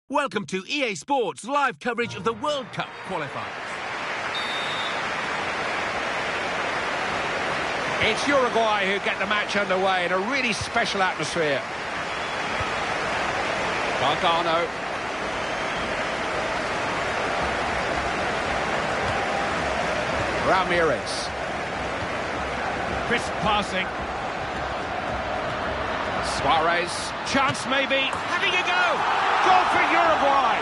Welcome to EA Sports live coverage of the World Cup qualifiers. It's Uruguay who get the match underway in a really special atmosphere. Gargano. Ramirez. Crisp passing. Suarez. Chance maybe. Having a go. Goal for Uruguay.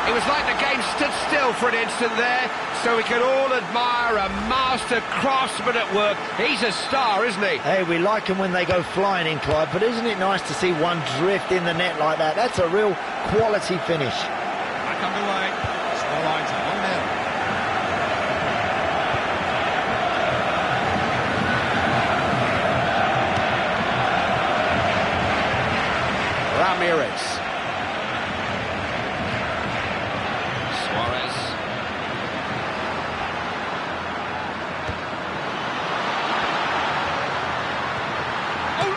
It was like the game stood still for an instant there, so we can all admire a master craftsman at work. He's a star, isn't he? Hey, we like them when they go flying in, Clive, but isn't it nice to see one drift in the net like that? That's a real quality finish. Back underway. Scorelines are 1-0. Ramirez. Suarez.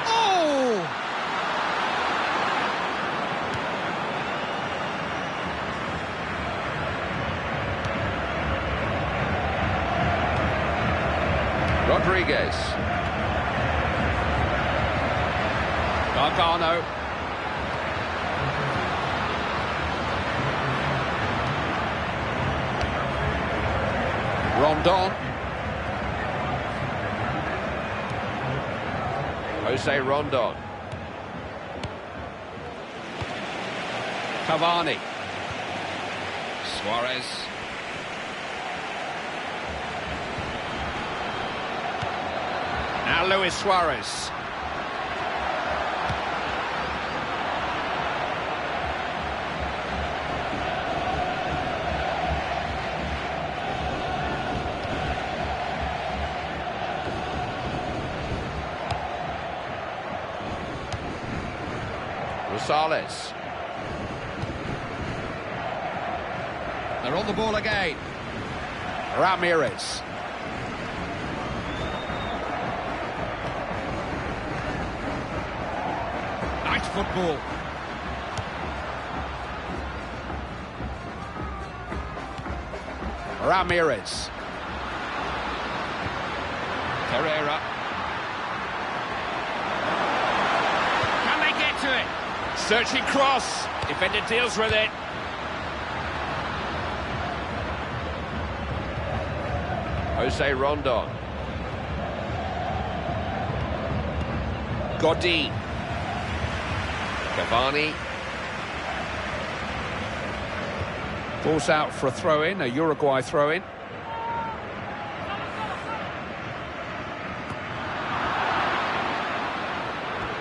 Oh! Rodriguez. Gargano. Rondon. Jose Rondon. Cavani. Suarez. Now Luis Suarez. Rosales. They're on the ball again. Ramirez. Nice football. Ramirez. Herrera. Can they get to it? Searching cross. Defender deals with it. Jose Rondon. Godin. Cavani. Force out for a throw-in, a Uruguay throw-in.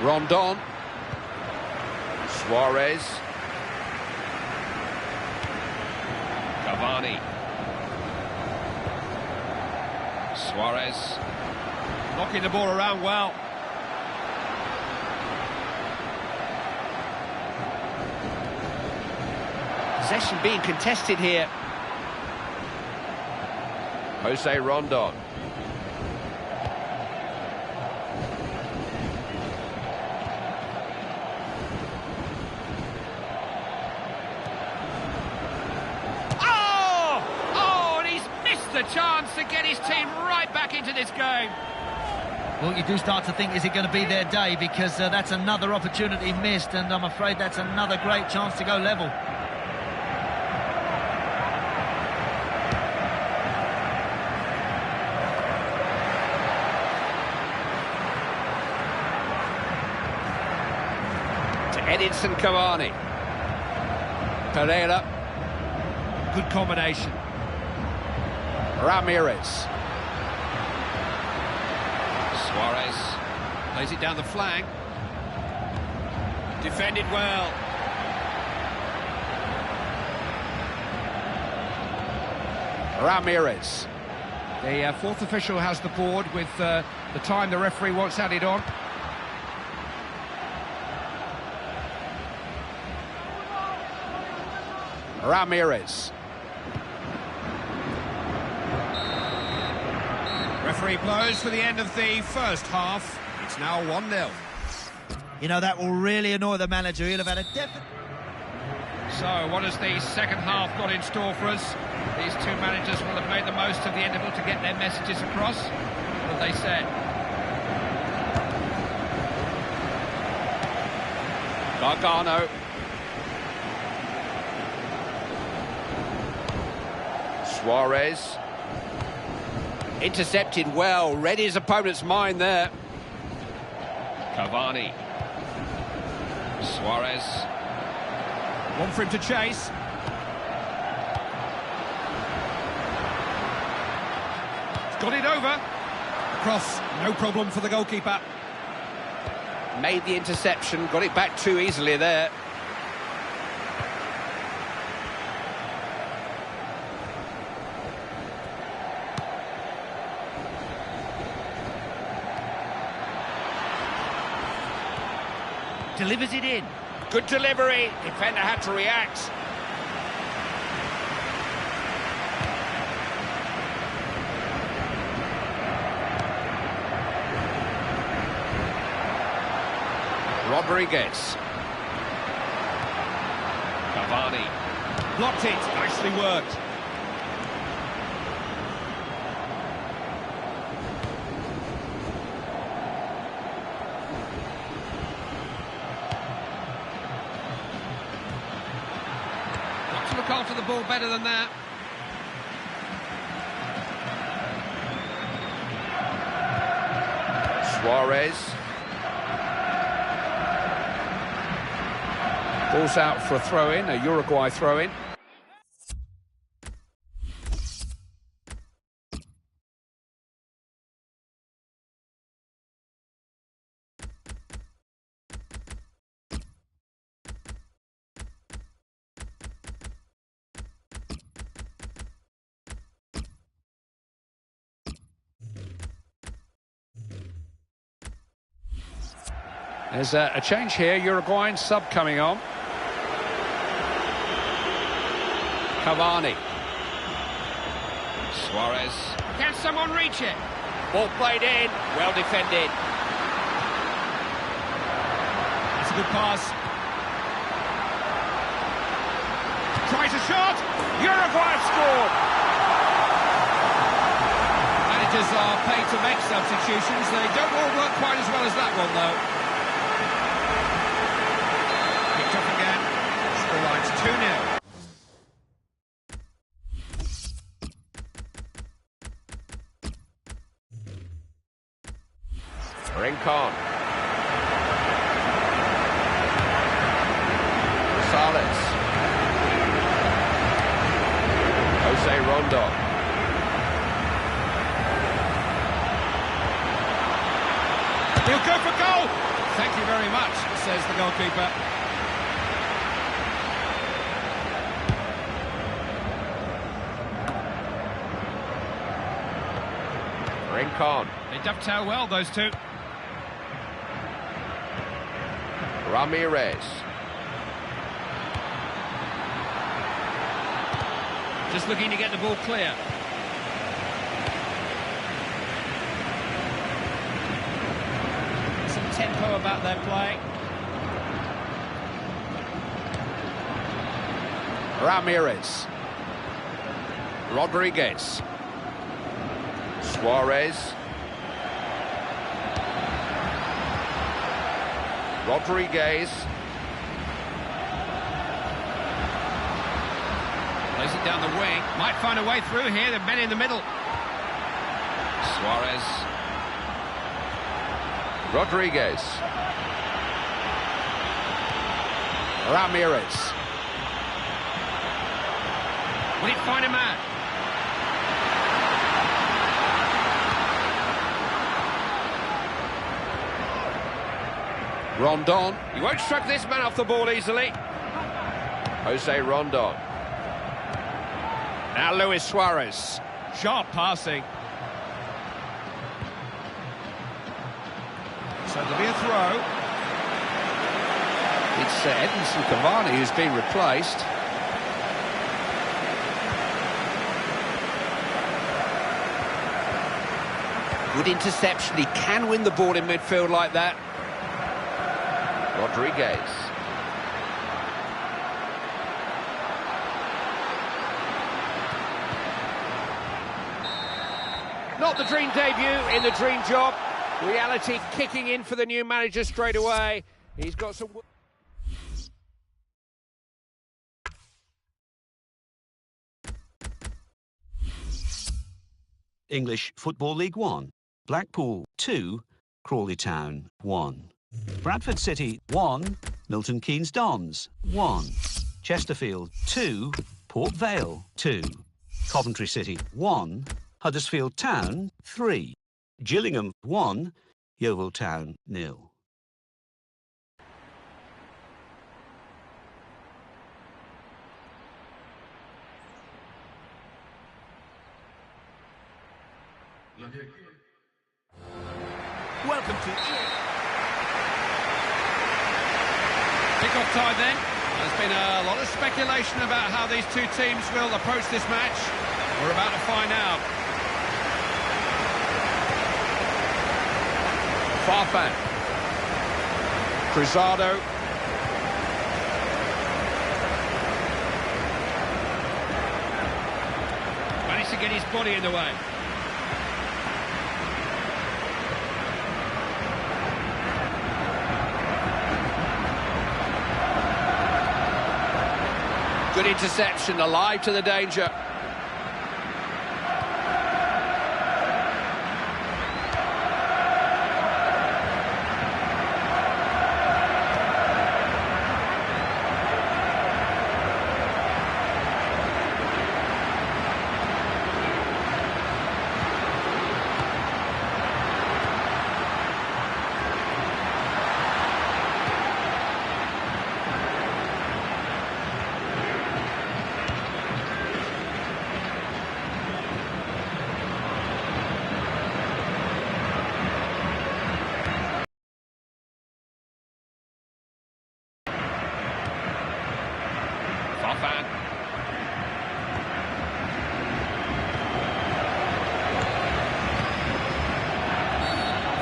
Rondon. Suarez. Cavani. Suarez. Knocking the ball around well. Possession being contested here. Jose Rondon. The chance to get his team right back into this game. Well, you do start to think, is it going to be their day? Because that's another opportunity missed, and I'm afraid that's another great chance to go level. To Edinson Cavani. Pereira. Good combination. Ramirez. Suarez plays it down the flank. Defended well. Ramirez. The fourth official has the board with the time the referee wants added on. Ramirez. Referee blows for the end of the first half. It's now 1-0. You know, that will really annoy the manager. He'll have had a definite... So, what has the second half got in store for us? These two managers will have made the most of the interval to get their messages across. What have they said? Gargano. Suarez. Intercepted well, read his opponent's mind there. Cavani. Suarez. One for him to chase. He's got it over. Cross, no problem for the goalkeeper. Made the interception, got it back too easily there. Delivers it in. Good delivery, defender had to react. Rodriguez. Cavani. Blocked it, nicely worked. Got to look after the ball better than that. Suarez. Ball's out for a throw-in, a Uruguay throw-in. There's a change here, Uruguayan sub coming on. Cavani. Suarez. Can someone reach it? Ball played in, well defended. That's a good pass. Tries a shot. Uruguay have scored. Managers are paid to make substitutions. They don't all work quite as well as that one, though. Picked up again. Scoreline's 2-0. Rincon. Rosales. Jose Rondon. He'll go for goal. Thank you very much, says the goalkeeper. Rincon. They dovetail well, those two. Ramirez. Just looking to get the ball clear. Some tempo about their play. Ramirez. Rodriguez. Suarez. Rodriguez. Plays it down the wing. Might find a way through here. The men in the middle. Suarez. Rodriguez. Ramirez. Will it find a man? Rondon. He won't shrug this man off the ball easily. Jose Rondon. Now Luis Suarez. Sharp passing. So there'll be a throw. It's Edinson Cavani who's been replaced. Good interception. He can win the ball in midfield like that. Rodriguez. Not the dream debut in the dream job. Reality kicking in for the new manager straight away. He's got some... English Football League 1. Blackpool 2, Crawley Town 1. Bradford City 1, Milton Keynes Dons 1. Chesterfield 2, Port Vale 2. Coventry City 1, Huddersfield Town 3. Gillingham 1, Yeovil Town 0. Welcome to Kick-off time then. There's been a lot of speculation about how these two teams will approach this match. We're about to find out. Farfan. Cruzado. Managed to get his body in the way. Good interception, alive to the danger.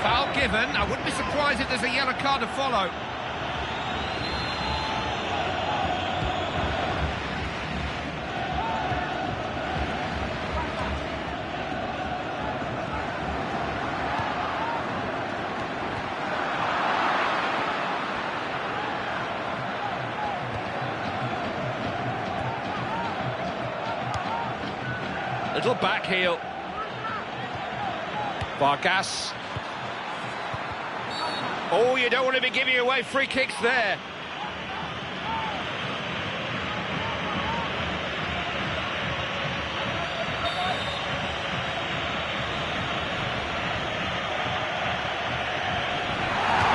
Foul given. I wouldn't be surprised if there's a yellow card to follow. Little back heel. Vargas. Oh, you don't want to be giving away free kicks there.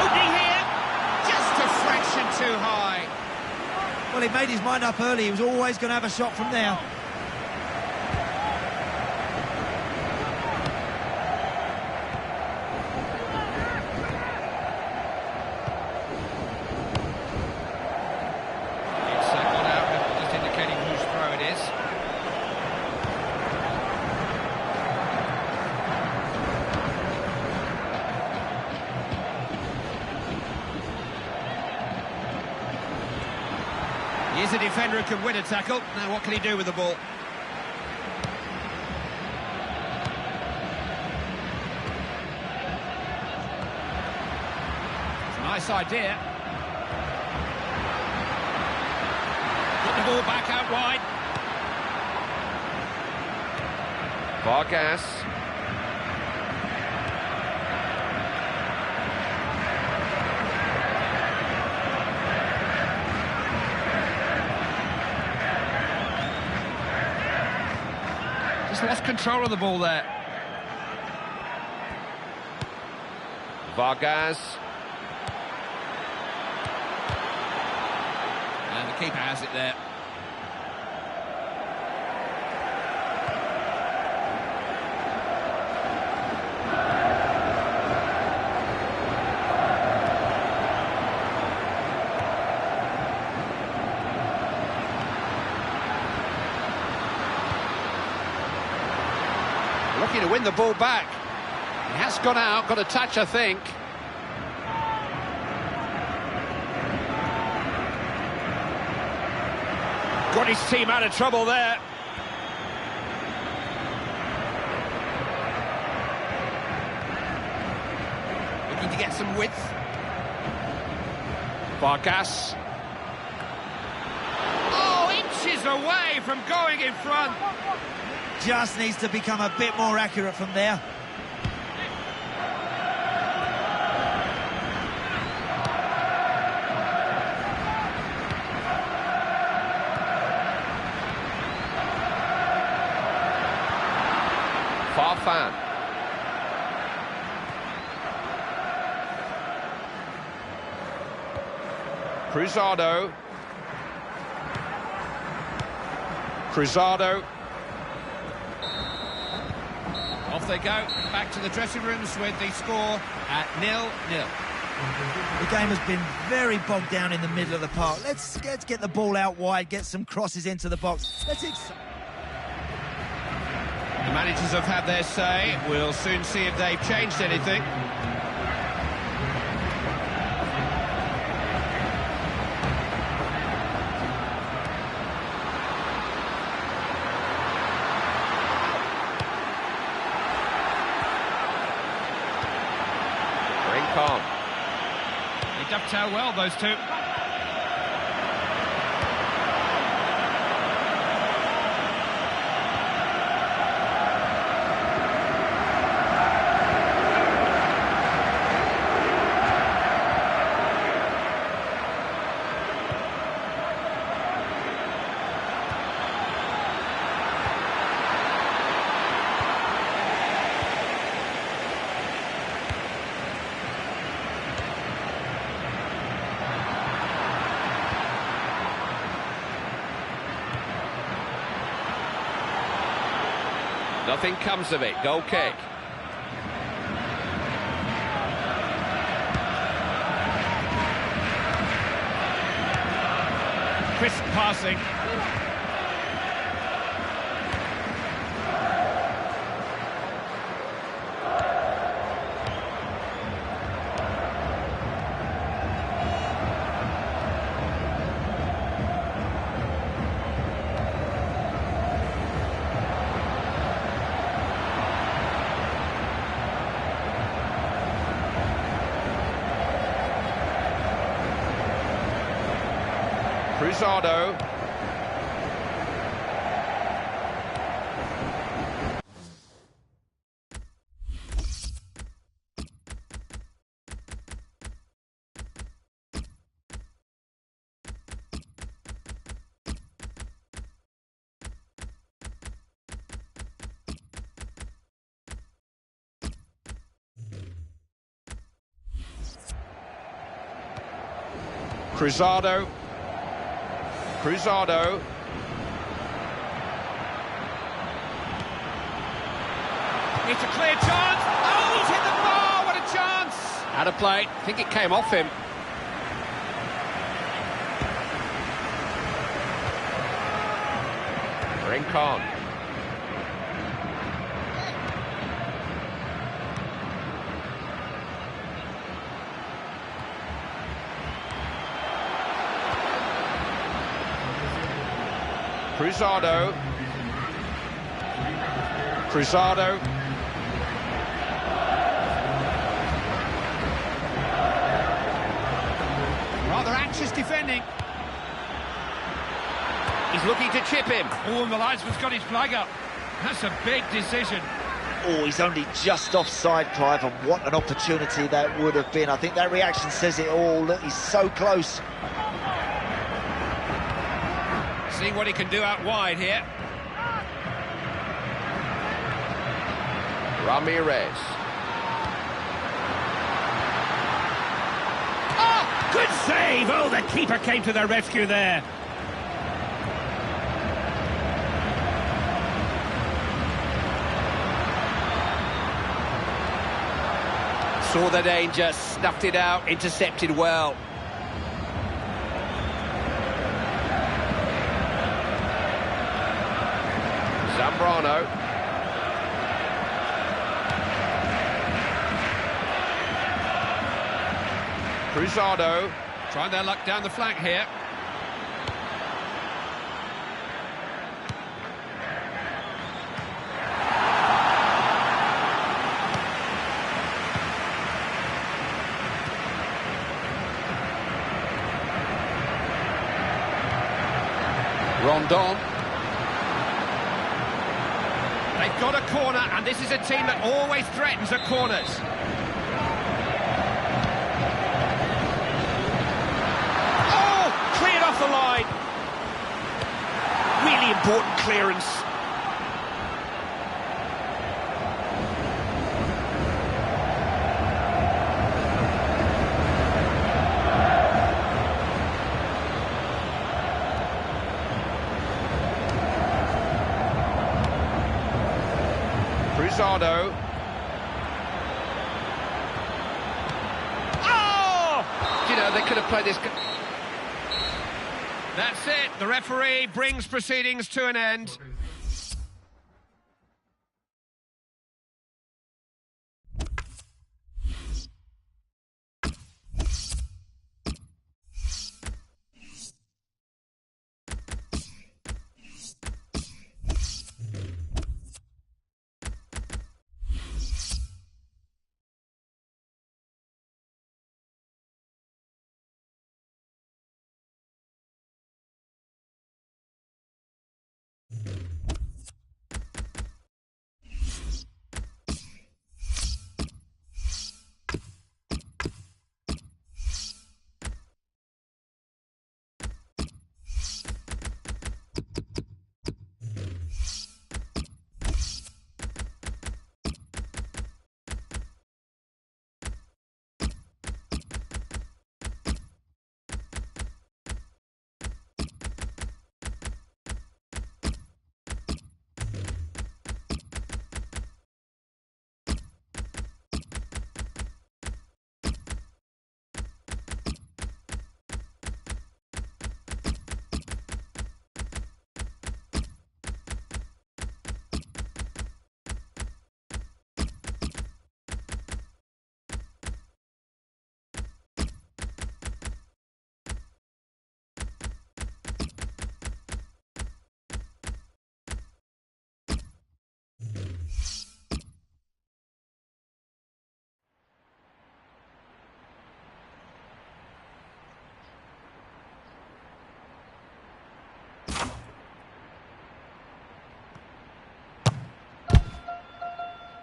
Opening here. Just a fraction too high. Well, he made his mind up early. He was always going to have a shot from there. He is a defender who can win a tackle. Now what can he do with the ball? It's a nice idea. Put the ball back out wide. Vargas. Just lost control of the ball there. Vargas. And the keeper has it there. Looking to win the ball back. He has gone out, got a touch, I think. Got his team out of trouble there. Looking to get some width. Vargas. Oh, inches away from going in front. Just needs to become a bit more accurate from there. Farfan. Cruzado. Cruzado. Off they go, back to the dressing rooms with the score at 0-0. The game has been very bogged down in the middle of the park. Let's get the ball out wide, get some crosses into the box. The managers have had their say. We'll soon see if they've changed anything. Rincon. They dovetail well, those two. Nothing comes of it. Goal kick. Crisp passing. Cruzado. Cruzado. Cruzado. It's a clear chance. Oh, he's hit the bar. What a chance. Out of play. I think it came off him. Rincon. Cruzado. Cruzado. Rather anxious defending. He's looking to chip him. Oh, and the linesman's got his flag up. That's a big decision. Oh, he's only just offside, Clive, and what an opportunity that would have been. I think that reaction says it all. Look, he's so close. See what he can do out wide here. Ramirez. Oh, good save! Oh, the keeper came to the rescue there. Saw the danger, snuffed it out, intercepted well. Zambrano. Cruzado. Trying their luck down the flank here. Rondon. They've got a corner, and this is a team that always threatens at corners. Oh! Cleared off the line. Really important clearance. Cruzado. Oh! You know, they could have played this. That's it. The referee brings proceedings to an end.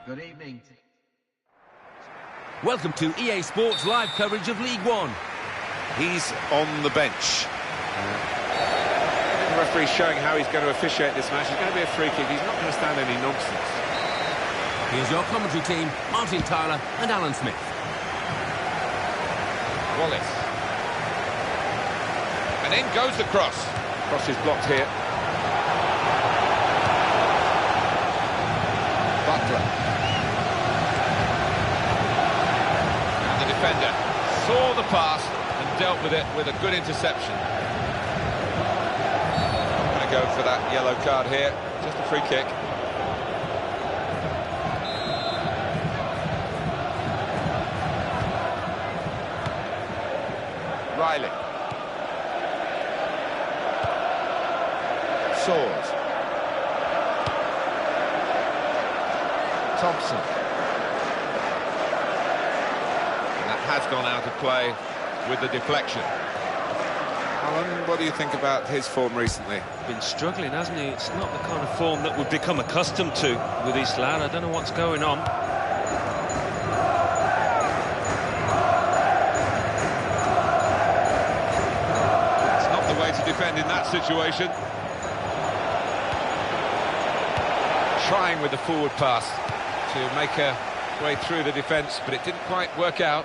Good evening. Welcome to EA Sports live coverage of League One. He's on the bench. The referee's showing how he's going to officiate this match. It's going to be a free kick. He's not going to stand any nonsense. Here's your commentary team, Martin Tyler and Alan Smith. Wallace. And in goes the cross. Cross is blocked here. Butler. The defender saw the pass and dealt with it with a good interception. I'm going to go for that yellow card here. Just a free kick. Riley. Swords. Thompson. Has gone out of play with the deflection. Alan, what do you think about his form recently? Been struggling, hasn't he? It's not the kind of form that we've become accustomed to with this lad. I don't know what's going on. It's not the way to defend in that situation. Trying with the forward pass to make a way through the defence, but it didn't quite work out.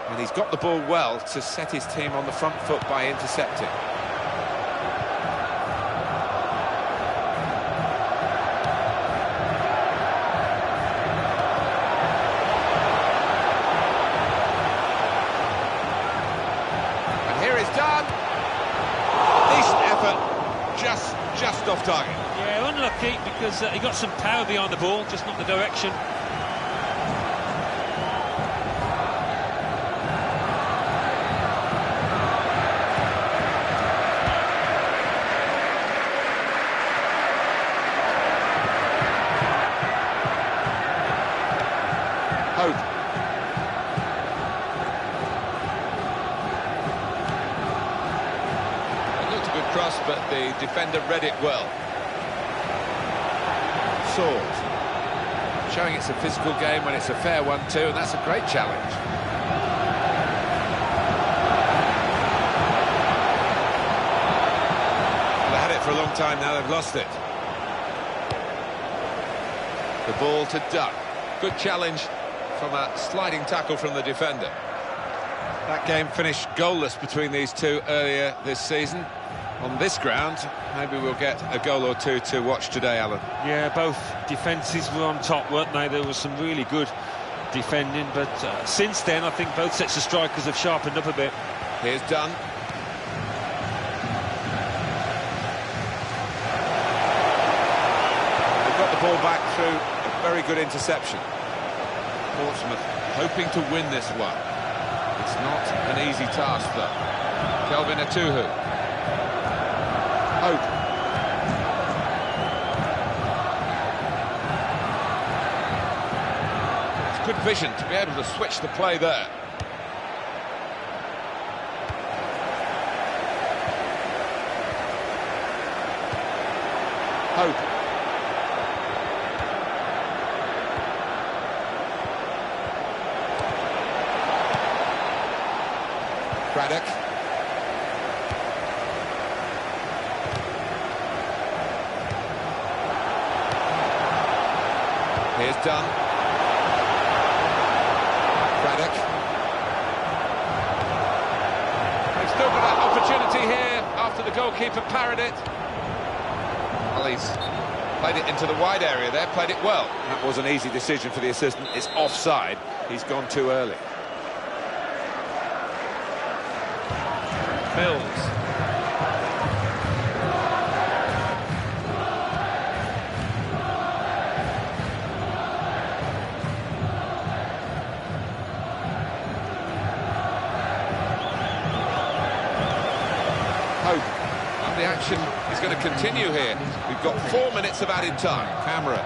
And he's got the ball well to set his team on the front foot by intercepting. And here is done. Decent effort, just off target. Yeah, unlucky because he got some power behind the ball, just not the direction. defender read it well. Sword. Showing it's a physical game when it's a fair one too, and that's a great challenge. They had it for a long time now, they've lost it. The ball to Duck. Good challenge from a sliding tackle from the defender. That game finished goalless between these two earlier this season. On this ground, maybe we'll get a goal or two to watch today, Alan. Yeah, both defences were on top, weren't they? There was some really good defending, but since then, I think both sets of strikers have sharpened up a bit. Here's Dunn. They've got the ball back through a very good interception. Portsmouth hoping to win this one. It's not an easy task, though. Kelvin Atuhu. Hope. It's good vision to be able to switch the play there. Hope. Braddock. Here's Dunn. Braddock. They've still got an opportunity here after the goalkeeper parried it. Well, he's played it into the wide area there, played it well. That was an easy decision for the assistant. It's offside. He's gone too early. Mills. Hope. And the action is going to continue here. We've got 4 minutes of added time. Camera.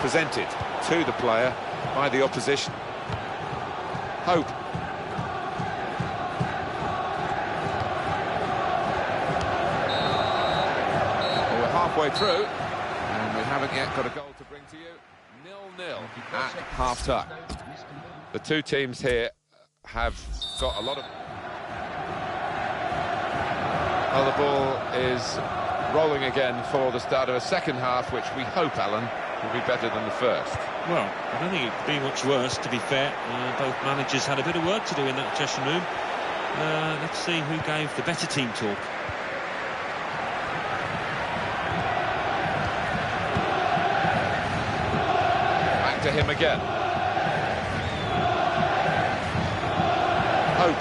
Presented to the player by the opposition. Hope. Well, we're halfway through, and we haven't yet got a goal to bring to you. 0-0 at half-time. The two teams here have got a lot of... Well, the ball is rolling again for the start of a second half, which we hope, Alan, will be better than the first. Well, I don't think it could be much worse, to be fair. Both managers had a bit of work to do in that dressing room. Let's see who gave the better team talk. Back to him again. Hope.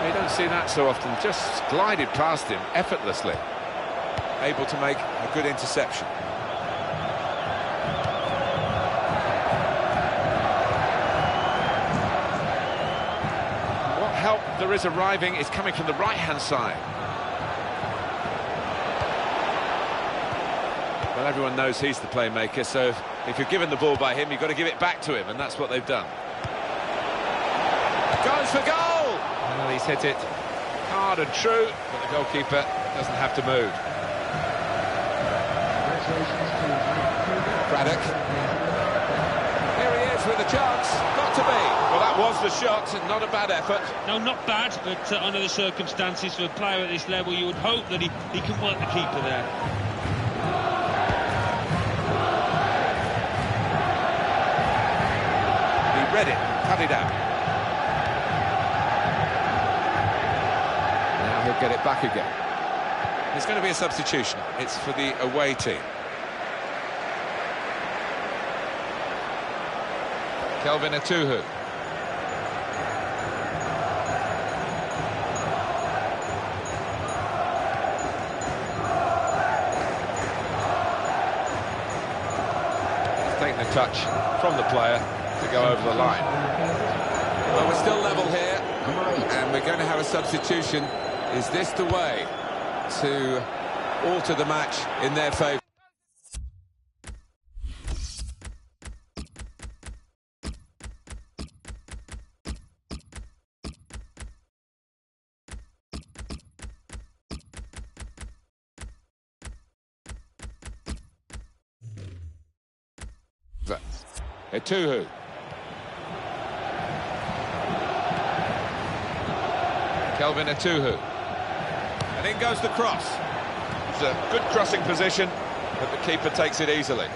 You don't see that so often. Just glided past him effortlessly. Able to make a good interception. What help there is arriving is coming from the right-hand side. Well, everyone knows he's the playmaker, so if you're given the ball by him, you've got to give it back to him, and that's what they've done. Goes for goal! Well, he's hit it hard and true, but the goalkeeper doesn't have to move. Braddock. Here he is with a chance. Got to be. Well, that was the shot, not a bad effort. No, not bad, but under the circumstances for a player at this level, you would hope that he can work the keeper there. He read it, cut it out. Now he'll get it back again. There's going to be a substitution. It's for the away team. Kelvin Atuhu. He's taking a touch from the player to go over the line. Well, we're still level here, and we're going to have a substitution. Is this the way to alter the match in their favour? Etuhu. Kelvin Etuhu. And in goes the cross. It's a good crossing position, but the keeper takes it easily.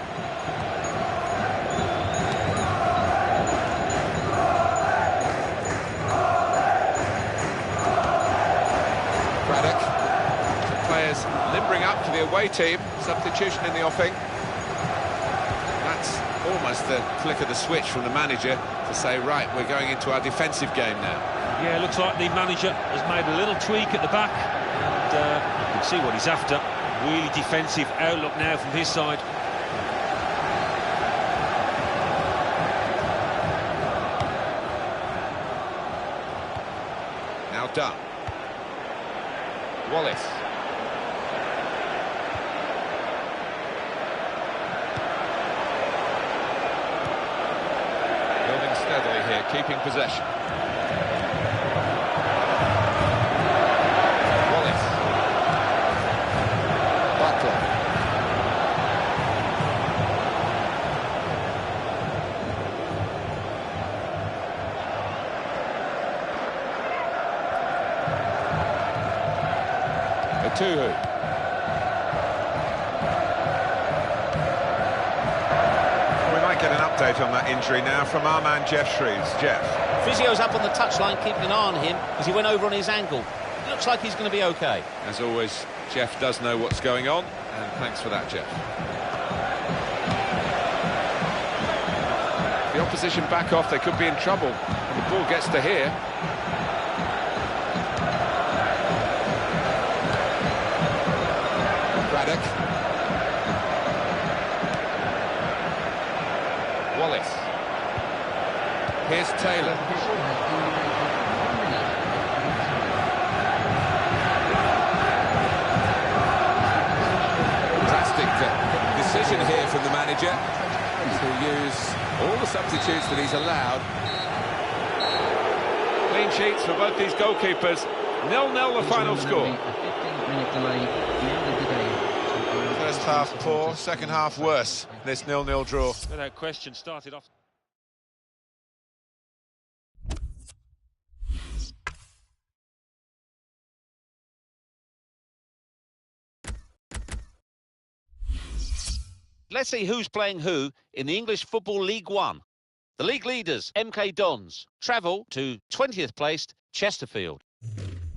Players limbering up for the away team. Substitution in the offing. That's almost the flick of the switch from the manager to say, right, we're going into our defensive game now. Yeah, looks like the manager has made a little tweak at the back, and you can see what he's after. Really defensive outlook now from his side. Now done. Wallace. Building steadily here, keeping possession. Wallace. Butler. Etuhu. We might get an update on that injury now from our man Jeff Shreves. Jeff. Physio's up on the touchline, keeping an eye on him as he went over on his ankle. It looks like he's going to be okay. As always, Jeff does know what's going on, and thanks for that, Jeff. The opposition back off, they could be in trouble. And the ball gets to here. Braddock. Wallace. Here's Taylor. Fantastic decision here from the manager to use all the substitutes that he's allowed. Clean sheets for both these goalkeepers. 0-0 the final score. First half poor, second half worse. This 0-0 draw. Without question, started off. Let's see who's playing who in the English Football League One. The league leaders, MK Dons, travel to 20th placed Chesterfield,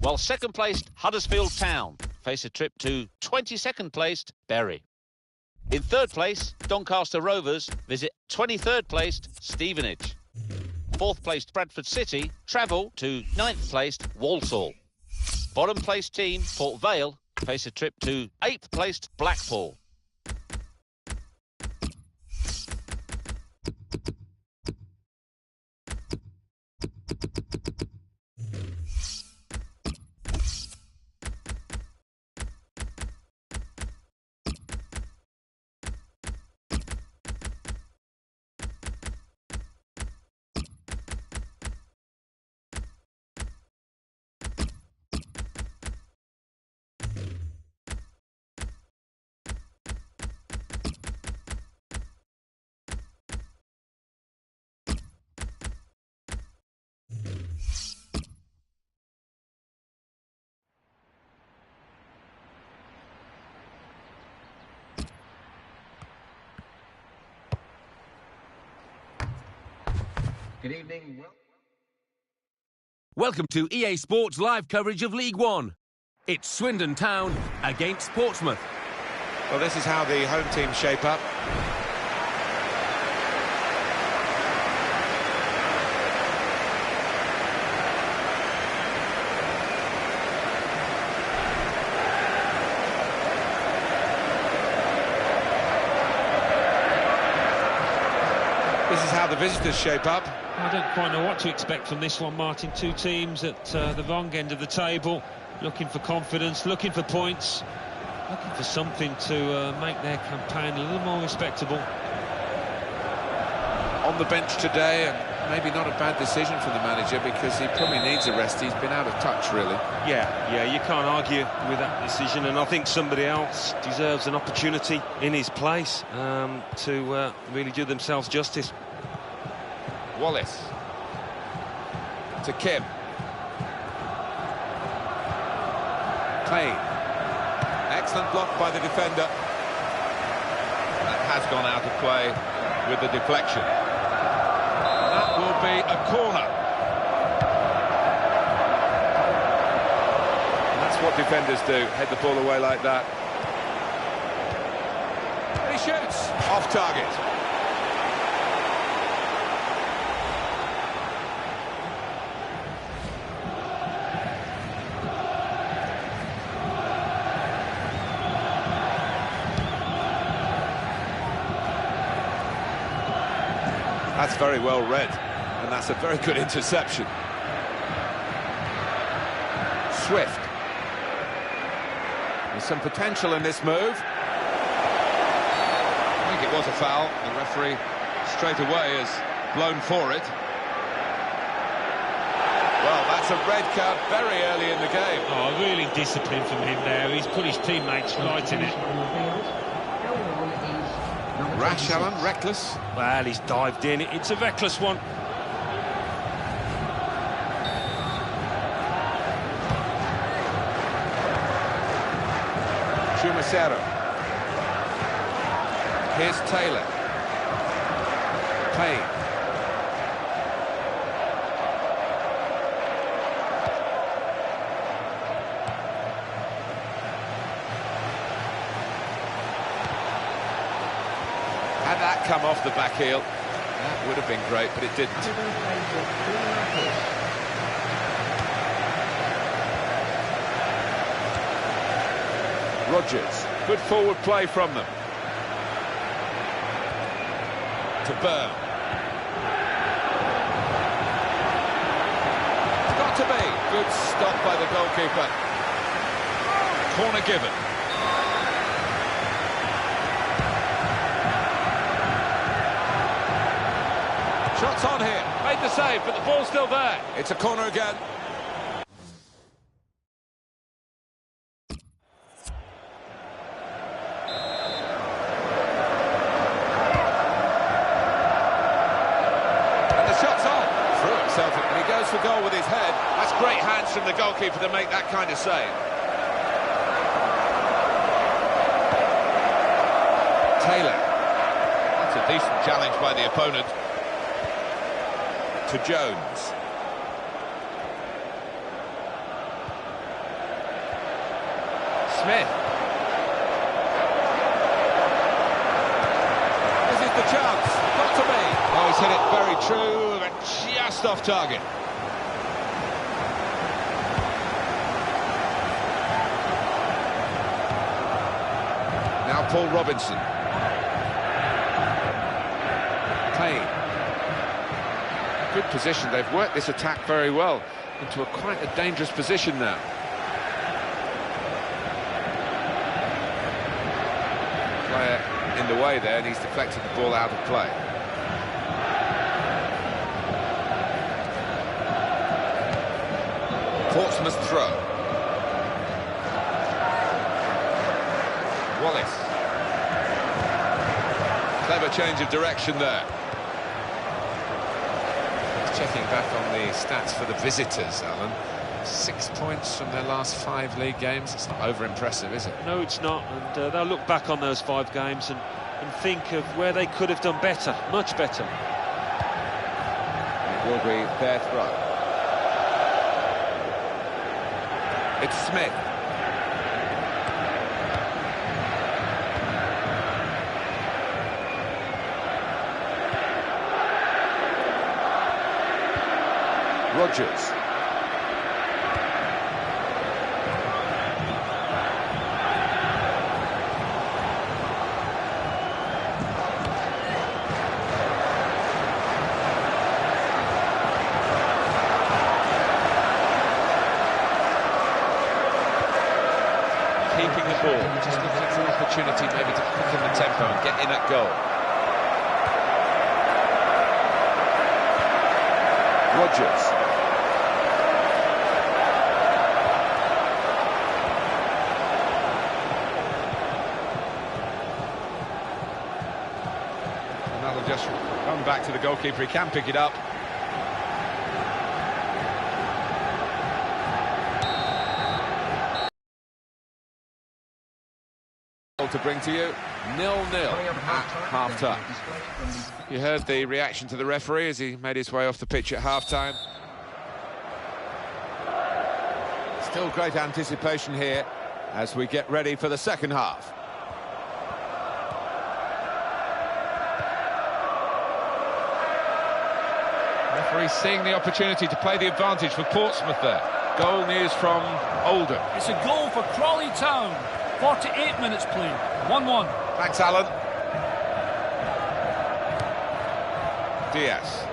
while second placed Huddersfield Town face a trip to 22nd placed Bury. In third place, Doncaster Rovers visit 23rd placed Stevenage. Fourth placed Bradford City travel to 9th placed Walsall. Bottom placed team, Port Vale, face a trip to 8th placed Blackpool. Good evening. Welcome to EA Sports live coverage of League One. It's Swindon Town against Portsmouth. Well, this is how the home team shape up. This is how the visitors shape up. I don't quite know what to expect from this one, Martin. Two teams at the wrong end of the table, looking for confidence, looking for points, looking for something to make their campaign a little more respectable. On on the bench today, and maybe not a bad decision from the manager because he probably needs a rest. He's been out of touch, really. Yeah, you can't argue with that decision, and I think somebody else deserves an opportunity in his place to really do themselves justice. Wallace to Kim. Payne. Excellent block by the defender. That has gone out of play with the deflection. That will be a corner. And that's what defenders do, head the ball away like that. And he shoots off target. That's very well read, and that's a very good interception. Swift. There's some potential in this move. I think it was a foul. The referee straight away has blown for it. Well, that's a red card very early in the game. Oh, really discipline from him there. He's put his teammates right in it. Rash, Alan, reckless. Well, he's dived in. It's a reckless one. Chumacero. Here's Taylor. Payne. Had that come off the back heel, that would have been great, but it didn't. Rodgers, good forward play from them. To Burn. It's got to be. Good stop by the goalkeeper. Corner given. Shots on here. Made the save, but the ball's still there. It's a corner again. And the shot's on. Through himself, and he goes for goal with his head. That's great hands from the goalkeeper to make that kind of save. Taylor. That's a decent challenge by the opponent. To Jones. Smith. This is the chance. Got to be. Oh, he's hit it very true, but just off target. Now Paul Robinson. Payne. Good position. They've worked this attack very well into quite a dangerous position now. Player in the way there, and he's deflected the ball out of play. Portsmouth throw. Wallace. Clever change of direction there. Checking back on the stats for the visitors, Alan. 6 points from their last 5 league games. It's not over-impressive, is it? No, it's not. And they'll look back on those 5 games and think of where they could have done better, much better. It will be their throw. It's Smith. Rodgers. Keeping the ball, just looking for an opportunity maybe to quicken the tempo and get in at goal. Rogers. And that'll just run back to the goalkeeper. He can pick it up. To bring to you 0-0 at half-time. You heard the reaction to the referee as he made his way off the pitch at half-time. Still great anticipation here as we get ready for the second half. Referee seeing the opportunity to play the advantage for Portsmouth there. Goal news from Oldham. It's a goal for Crawley Town. 48 minutes played, 1-1. Thanks, Alan. Diaz.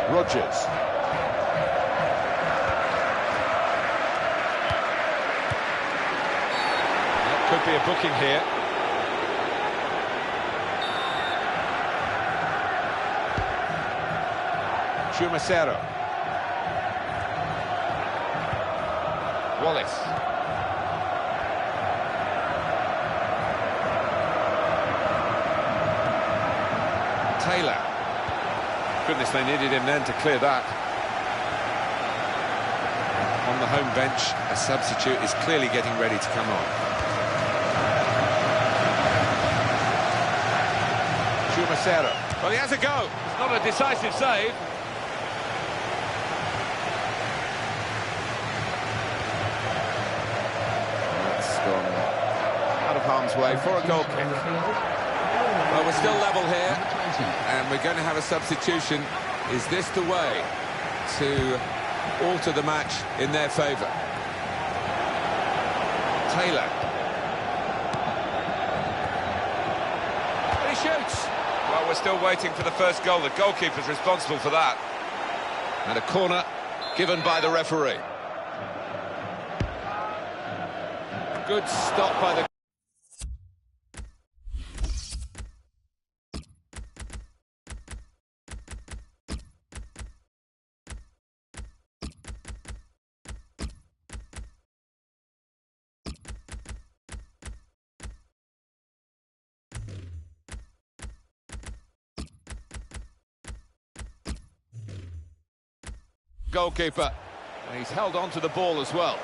Rogers. That could be a booking here. Chumacero. Wallace. Taylor. Goodness, they needed him then to clear that. On the home bench, a substitute is clearly getting ready to come on. Chumacero. Well, he has a go. It's not a decisive save. That's gone out of harm's way for a goal kick. Well, we're still level here, and we're going to have a substitution. Is this the way to alter the match in their favour? Taylor. And he shoots. Well, we're still waiting for the first goal. The goalkeeper's responsible for that. And a corner given by the referee. Good stop by the... goalkeeper, and he's held on to the ball as well.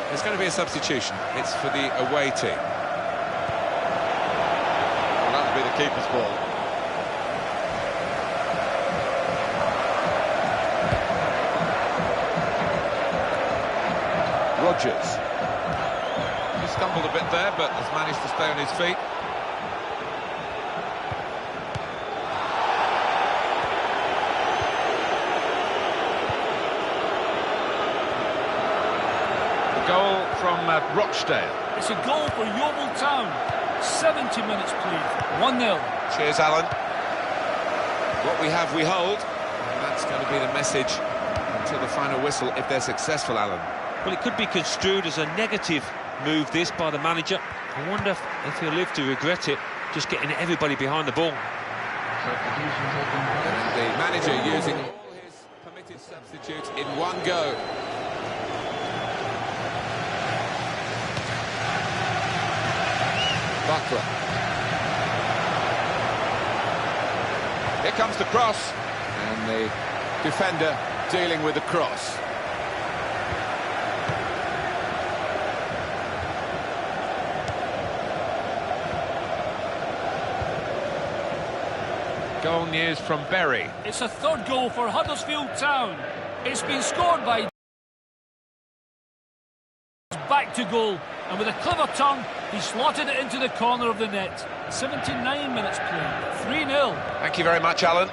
There's going to be a substitution. It's for the away team. Well, that'll be the keeper's ball. Rogers. He stumbled a bit there, but has managed to stay on his feet. Goal from Rochdale. It's a goal for Yeovil Town. 70 minutes played, 1-0. Cheers, Alan. What we have, we hold. And that's going to be the message until the final whistle, if they're successful, Alan. Well, it could be construed as a negative move, this, by the manager. I wonder if he'll live to regret it, just getting everybody behind the ball. And the manager using all his permitted substitutes in one go. Butler. Here comes the cross, and the defender dealing with the cross. Goal news from Bury. It's a third goal for Huddersfield Town. It's been scored by... back to goal, and with a clever turn, he slotted it into the corner of the net. 79 minutes played, 3-0. Thank you very much, Alan.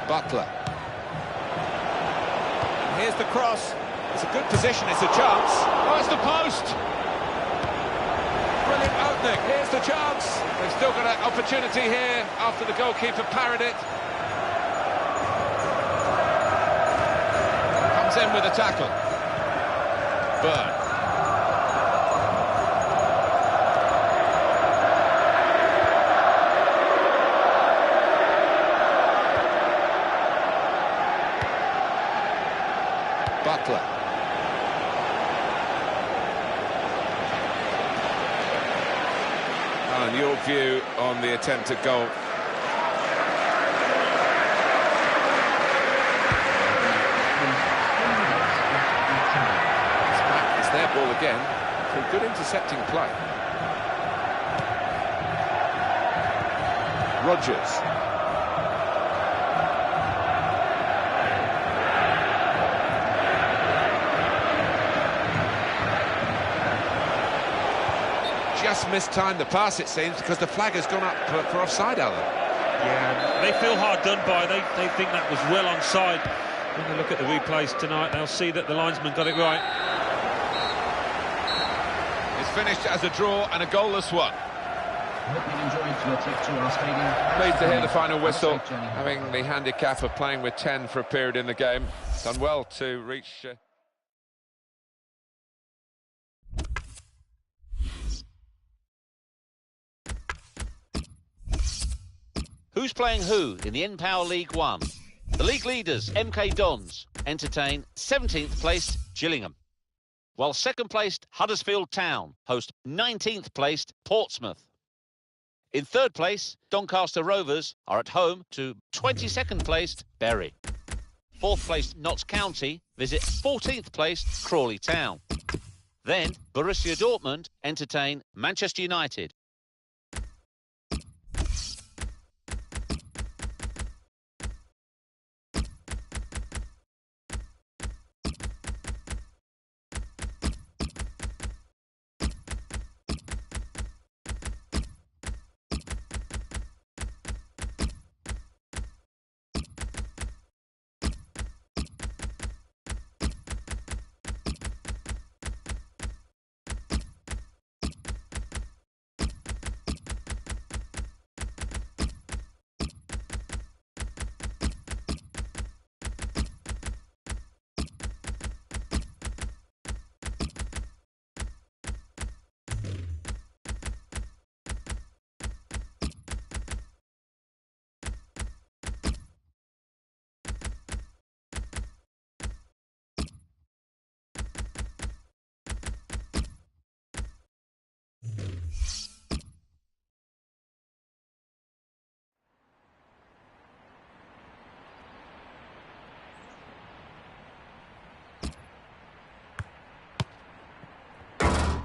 Butler. And here's the cross. It's a good position, it's a chance. Oh, it's the post! Brilliant opening, here's the chance. They've still got an opportunity here after the goalkeeper parried it. Comes in with a tackle. Byrne. Alan, your view on the attempt at goal? It's back, it's their ball again, through good intercepting play. Rodgers. Just mistimed the pass, it seems, because the flag has gone up for offside, Alan. Yeah, they feel hard done by. They think that was well onside. When they look at the replays tonight, they'll see that the linesman got it right. It's finished as a draw and a goalless one. Pleased to hear the final whistle, having the handicap of playing with 10 for a period in the game. Done well to reach... Who's playing who in the N-Power League One? The league leaders, MK Dons, entertain 17th placed Gillingham, while second placed Huddersfield Town host 19th placed Portsmouth. In third place, Doncaster Rovers are at home to 22nd placed Bury. Fourth placed Notts County visit 14th placed Crawley Town. Then Borussia Dortmund entertain Manchester United.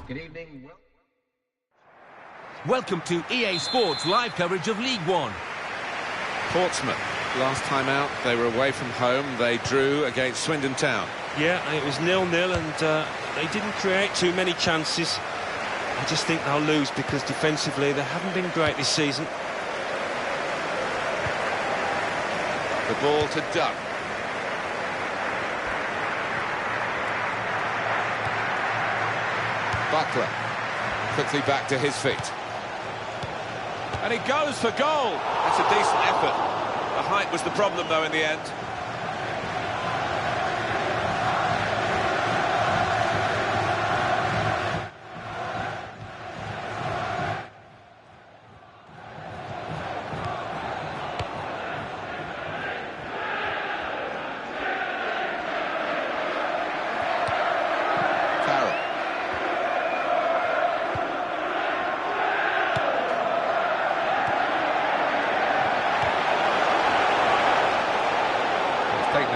Good evening. Welcome to EA Sports live coverage of League One. Portsmouth, last time out, they were away from home. They drew against Swindon Town. Yeah, it was 0-0 and they didn't create too many chances. I just think they'll lose because defensively they haven't been great this season. The ball to Doug. Buckler, quickly back to his feet. And he goes for goal. That's a decent effort. The height was the problem, though, in the end.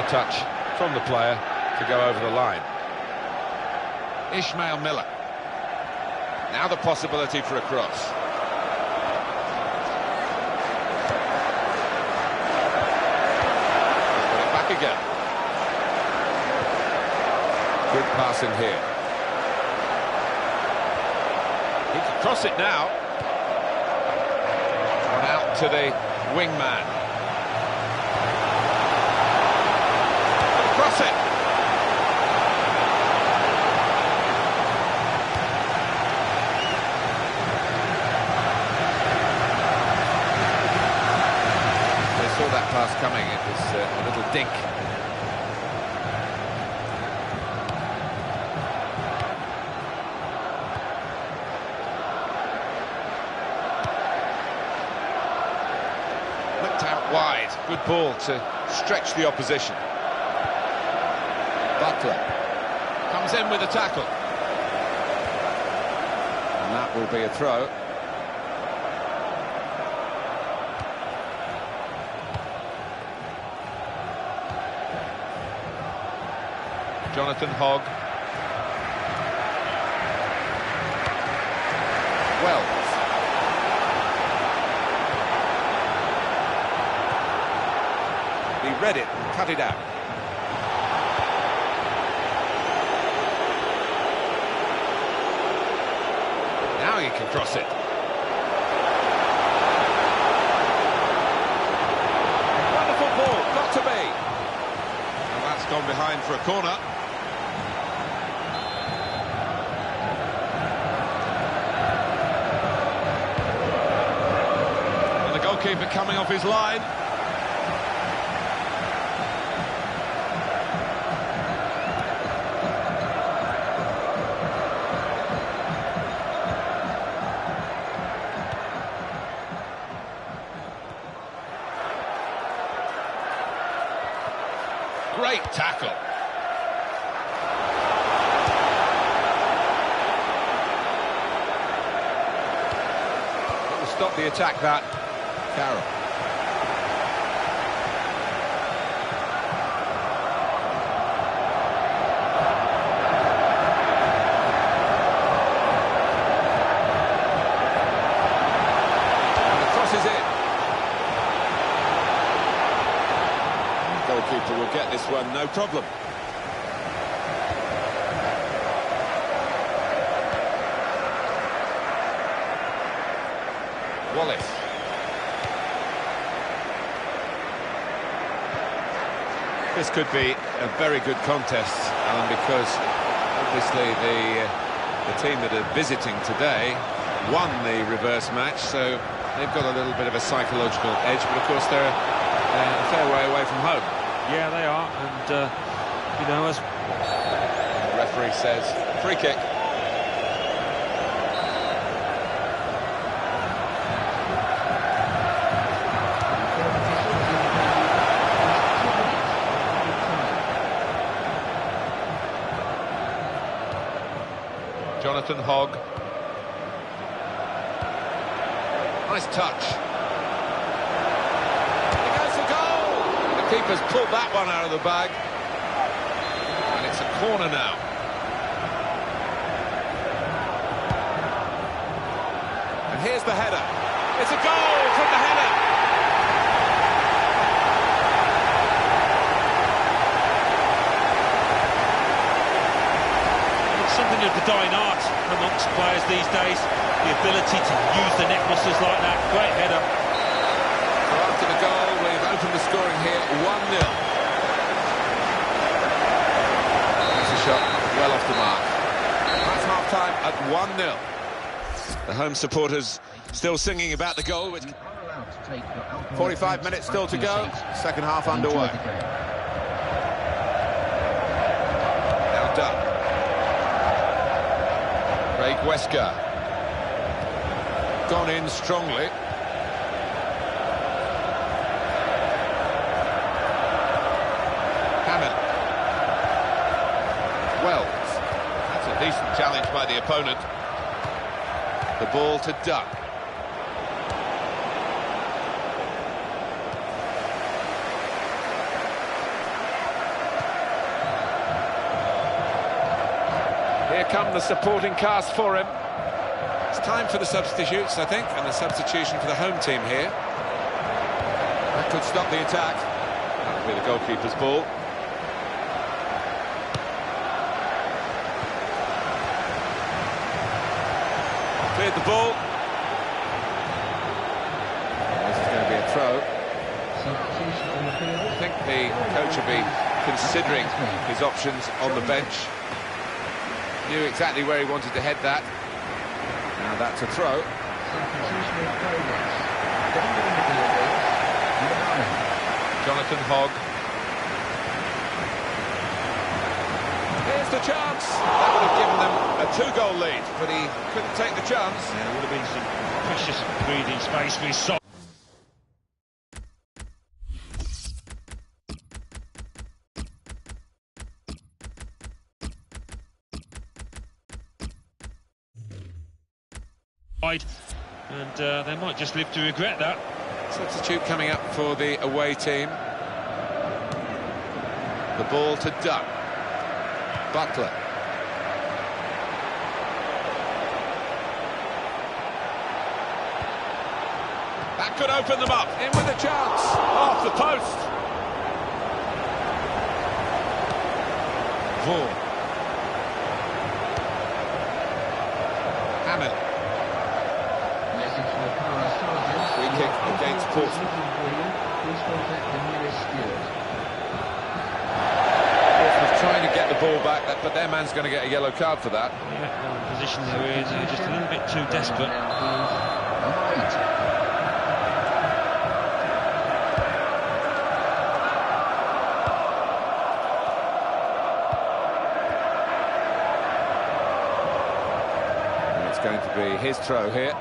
Touch from the player to go over the line. Ishmael Miller. Now the possibility for a cross. Put it back again. Good pass in here. He can cross it now. And out to the wingman. Cross it. They saw that pass coming. It was a little dink. Looked out wide. Good ball to stretch the opposition. Buckler comes in with a tackle. And that will be a throw. Jonathan Hogg. Wells. He read it and cut it out. Now he can cross it. Wonderful ball, got to be. And that's gone behind for a corner. And the goalkeeper coming off his line. Great tackle. It will stop the attack, that. Carroll. And the cross is in. Goalkeeper will get this one, no problem. Wallace. This could be a very good contest, Alan, because obviously the team that are visiting today won the reverse match, so they've got a little bit of a psychological edge, but of course they're a fair way away from home. Yeah, they are, and you know, as the referee says, free kick. Jonathan Hogg. Nice touch. He goes for goal! The keeper's pulled that one out of the bag. And it's a corner now. And here's the header. It's a goal from the header. something of the dying art amongst players these days, the ability to use the necklaces like that. Great header. So after the goal, we've opened the scoring here, 1-0. That's a shot well off the mark. That's half-time at 1-0. The home supporters still singing about the goal. 45 minutes still to go, second half underway. Now done. Craig Wesker. Gone in strongly. Hammond. Wells. That's a decent challenge by the opponent. The ball to Duck. Here come the supporting cast for him. It's time for the substitutes, I think, and the substitution for the home team here. That could stop the attack. That'll be the goalkeeper's ball. Cleared the ball. This is going to be a throw. I think the coach will be considering his options on the bench. Knew exactly where he wanted to head that. Now that's a throw. Jonathan Hogg. Here's the chance. That would have given them a 2-goal lead, but he couldn't take the chance. Yeah, there would have been some precious breathing space for his soul. And they might just live to regret that. Substitute coming up for the away team. The ball to Duck. Butler. That could open them up. In with a chance. Off the post. Vaughan. Hammond. Free kick against Portsmouth. Portsmouth trying to get the ball back, but their man's going to get a yellow card for that. Yeah, the position they're in, just a little bit too desperate. Going to be his throw here.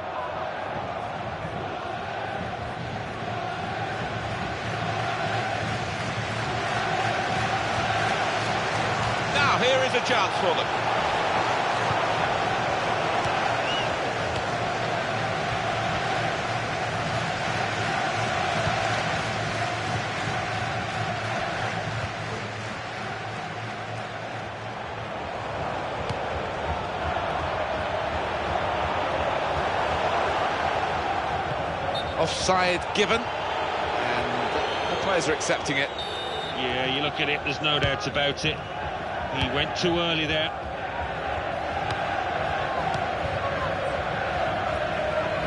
Now here is a chance for them. Offside given, and the players are accepting it. Yeah, you look at it, there's no doubt about it. He went too early there.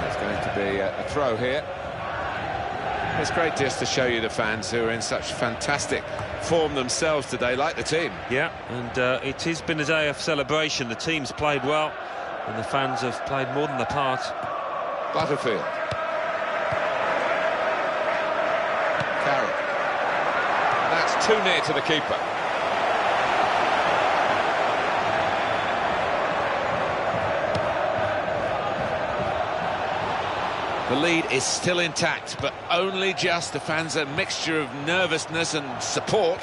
There's going to be a throw here. It's great just to show you the fans who are in such fantastic form themselves today, like the team. Yeah, and it has been a day of celebration. The team's played well, and the fans have played more than the part. Butterfield. Carroll. That's too near to the keeper. The lead is still intact, but only just. The fans a mixture of nervousness and support.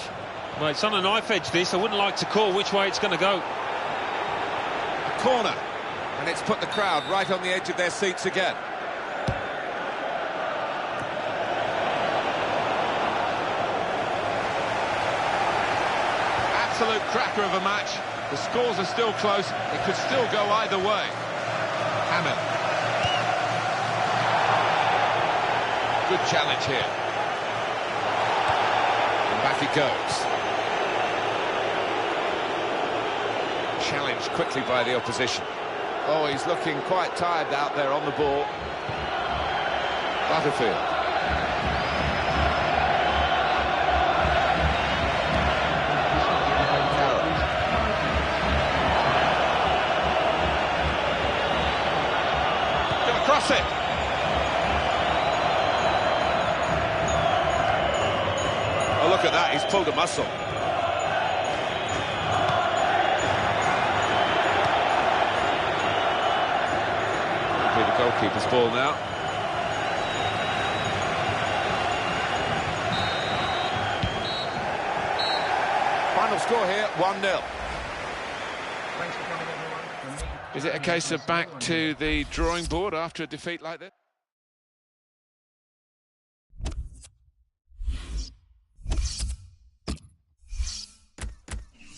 Well, it's on a knife edge, this. I wouldn't like to call which way it's going to go. A corner, and it's put the crowd right on the edge of their seats again. Absolute cracker of a match. The scores are still close. It could still go either way. Hammond. Good challenge here. And back he goes. Challenged quickly by the opposition. Oh, he's looking quite tired out there on the ball. Butterfield. Cross it. Oh, look at that, he's pulled a muscle. It'll be the goalkeeper's ball now. Final score here, 1-0. Is it a case of back to the drawing board after a defeat like this?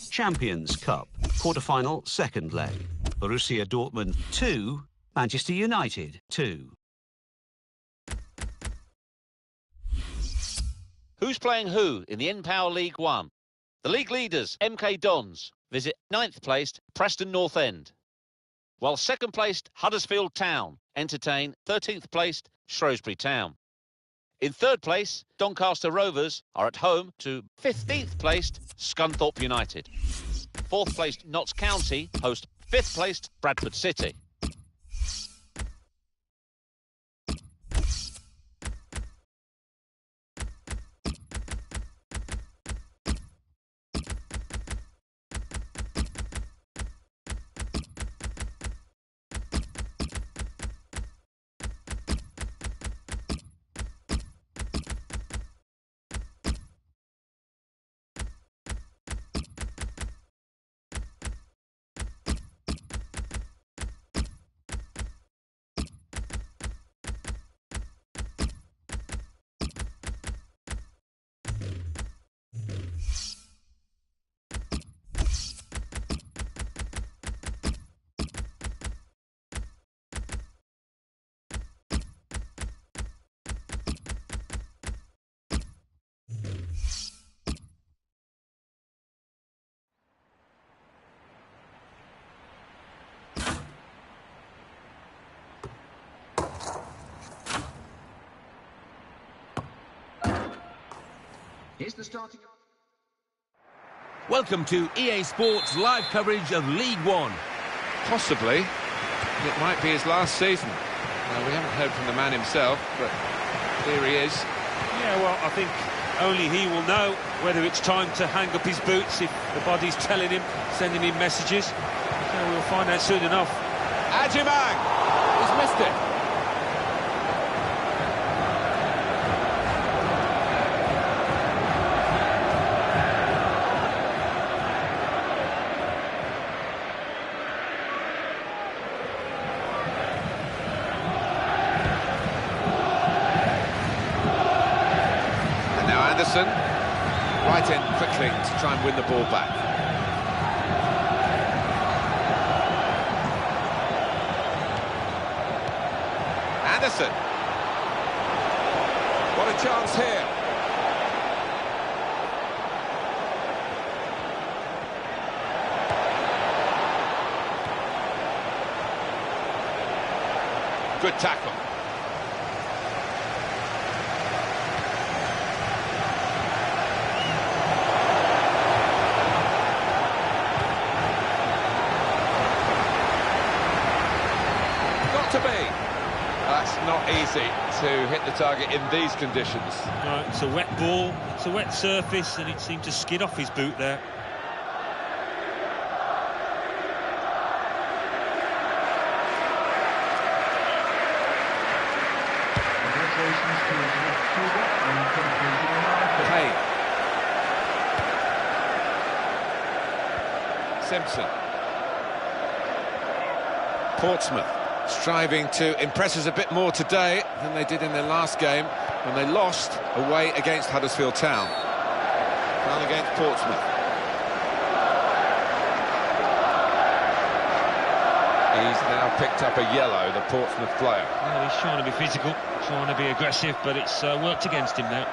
Champions Cup, quarter-final, second leg. Borussia Dortmund 2, Manchester United 2. Who's playing who in the N-Power League 1? The league leaders, MK Dons, visit 9th placed Preston North End. While second placed Huddersfield Town entertain 13th placed Shrewsbury Town. In third place, Doncaster Rovers are at home to 15th placed Scunthorpe United. Fourth placed Notts County host 5th placed Bradford City. Here's the starting... Welcome to EA Sports live coverage of League One. Possibly, it might be his last season. We haven't heard from the man himself, but here he is. Yeah, well, I think only he will know whether it's time to hang up his boots, if the body's telling him, sending him messages. So we'll find out soon enough. Ajimang! He's missed it. Right in quickly to try and win the ball back. Anderson. What a chance here. Good tackle. That's not easy to hit the target in these conditions. No, it's a wet ball, it's a wet surface, and it seemed to skid off his boot there. Hey. Simpson. Portsmouth striving to impress us a bit more today than they did in their last game when they lost away against Huddersfield Town. Foul against Portsmouth. He's now picked up a yellow, the Portsmouth player. Well, he's trying to be physical, trying to be aggressive, but it's worked against him now.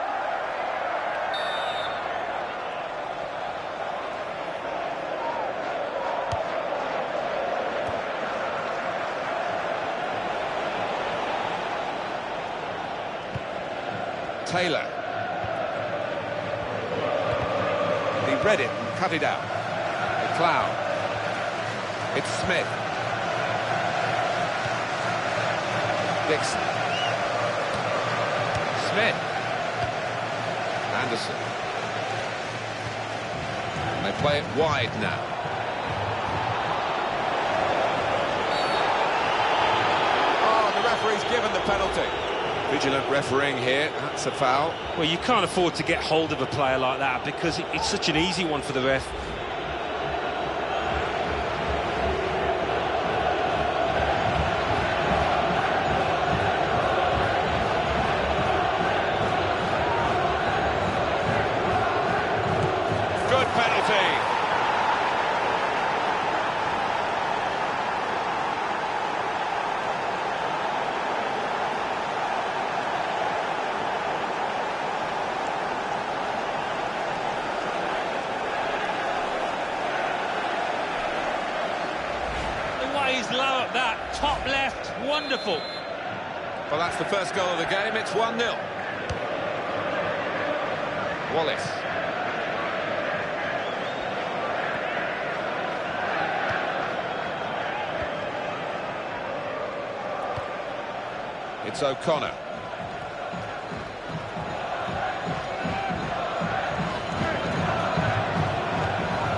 Taylor. He read it and cut it out. McLeod. It's Smith. Dixon. Smith. Anderson. And they play it wide now. Oh, the referee's given the penalty. Vigilant refereeing here, that's a foul. Well, you can't afford to get hold of a player like that because it's such an easy one for the ref. Good penalty. Low at that, top left, wonderful. Well, that's the first goal of the game, it's 1-0. Wallace. It's O'Connor.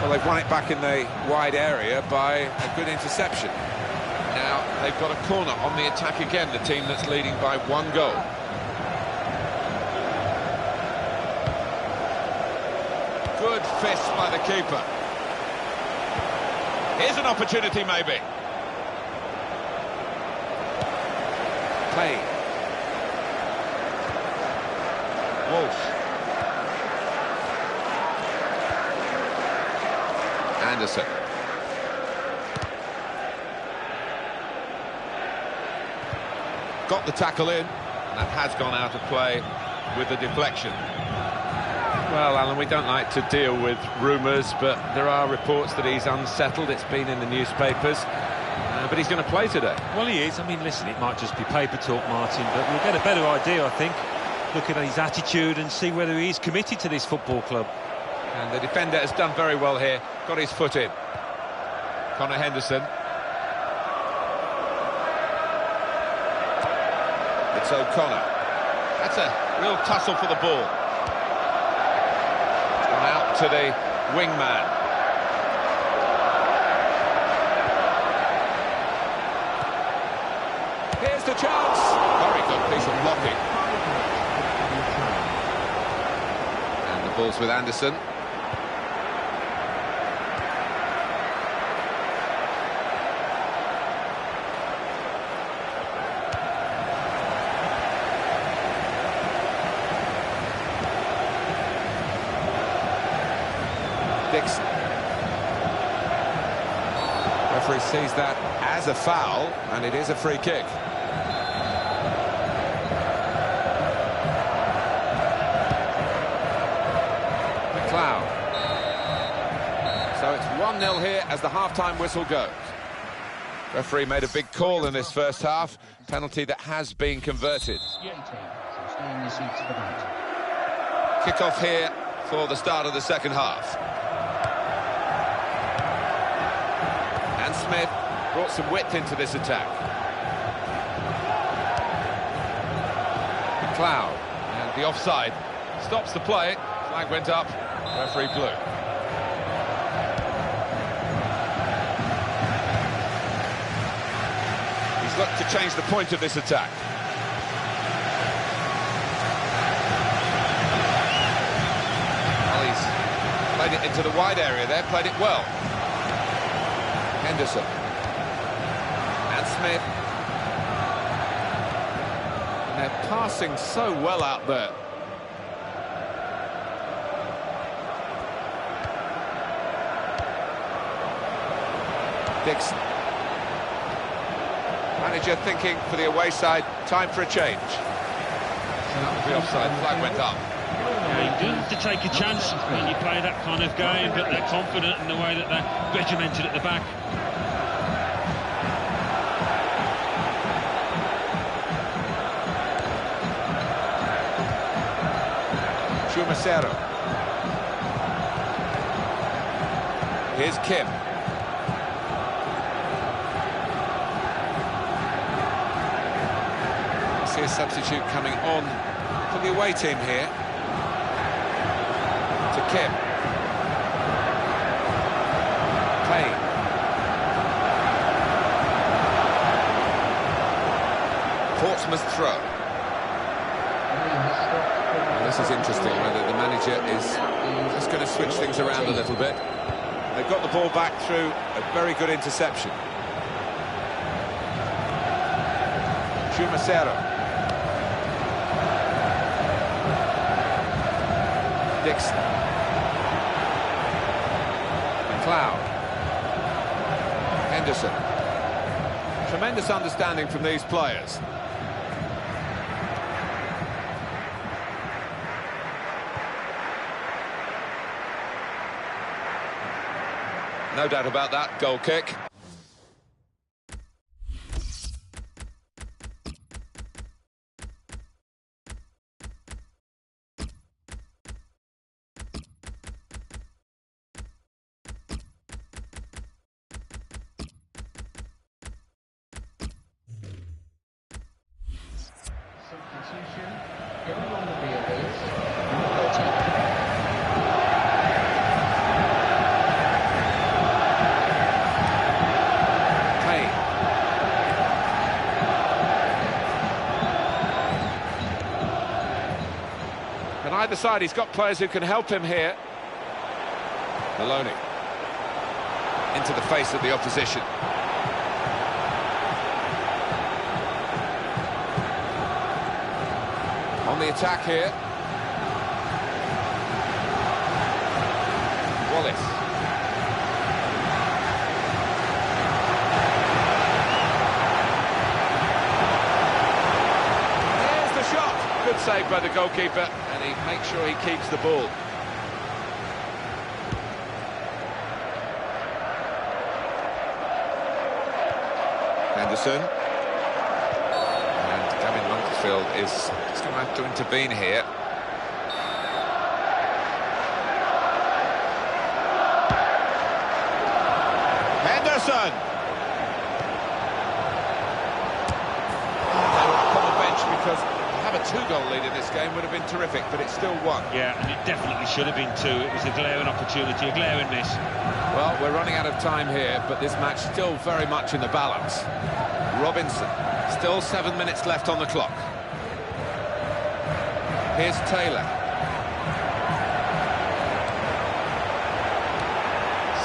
Well, they've won it back in the wide area by a good interception. Now they've got a corner on the attack again, the team that's leading by 1 goal. Good fist by the keeper. Here's an opportunity maybe. Play. Walsh. Anderson. Got the tackle in. That has gone out of play with the deflection. Well, Alan, we don't like to deal with rumours, but there are reports that he's unsettled. It's been in the newspapers. But he's going to play today. Well, he is. I mean, listen, it might just be paper talk, Martin, but we'll get a better idea, I think, look at his attitude and see whether he's committed to this football club. And the defender has done very well here, got his foot in. Connor Henderson. It's O'Connor. That's a real tussle for the ball. It's gone out to the wingman. Here's the chance. Very good piece of blocking. And the ball's with Anderson. Dixon. Referee sees that as a foul, and it is a free kick. McLeod. So it's 1-0 here as the half-time whistle goes. Referee made a big call in this first half, penalty that has been converted. Kick-off here for the start of the second half. And Smith brought some width into this attack. McLeod, and the offside stops the play. Flag went up, referee blew. He's looked to change the point of this attack. Well, he's played it into the wide area there, played it well. Henderson. And Smith. And they're passing so well out there. Dixon. Manager thinking for the away side, time for a change. The offside flag went up. Yeah, you do have to take a chance when you play that kind of game, but they're confident in the way that they're regimented at the back. Chumacero. Here's Kim. See a substitute coming on for the away team here. To Kim. Payne. Portsmouth throw. Well, this is interesting, whether the manager is just going to switch things around a little bit. They've got the ball back through a very good interception. Chumacero. Dixon. McLeod. Henderson. Tremendous understanding from these players. No doubt about that, goal kick. Either side, he's got players who can help him here. Maloney into the face of the opposition. On the attack here. Wallace. Here's the shot. Good save by the goalkeeper. He makes sure he keeps the ball. Henderson. And Gavin Monk's Chesterfield is just going to have to intervene here. Henderson! They will come on the bench because to have a 2-goal lead in this game would have been terrific, but it's still 1. Yeah, and it definitely should have been 2. It was a glaring opportunity, a glaring miss. Well, we're running out of time here, but this match still very much in the balance. Robinson, still 7 minutes left on the clock. Here's Taylor.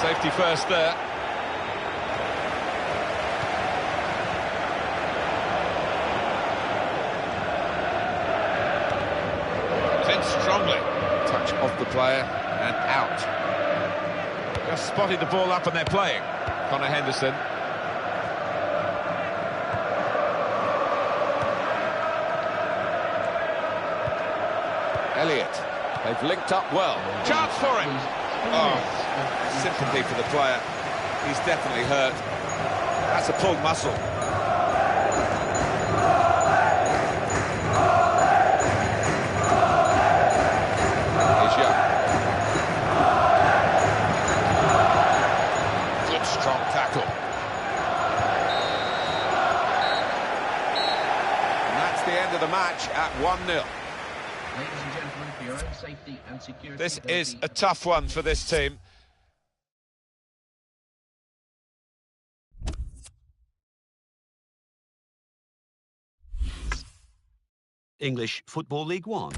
Safety first there. Strongly. Touch off the player and out. Just spotted the ball up and they're playing. Connor Henderson. Elliott. They've linked up well. Chance for him. Oh, sympathy for the player. He's definitely hurt. That's a pulled muscle. The match at 1-0. Ladies and gentlemen, for your own safety and security. This is a tough one for this team. English Football League One.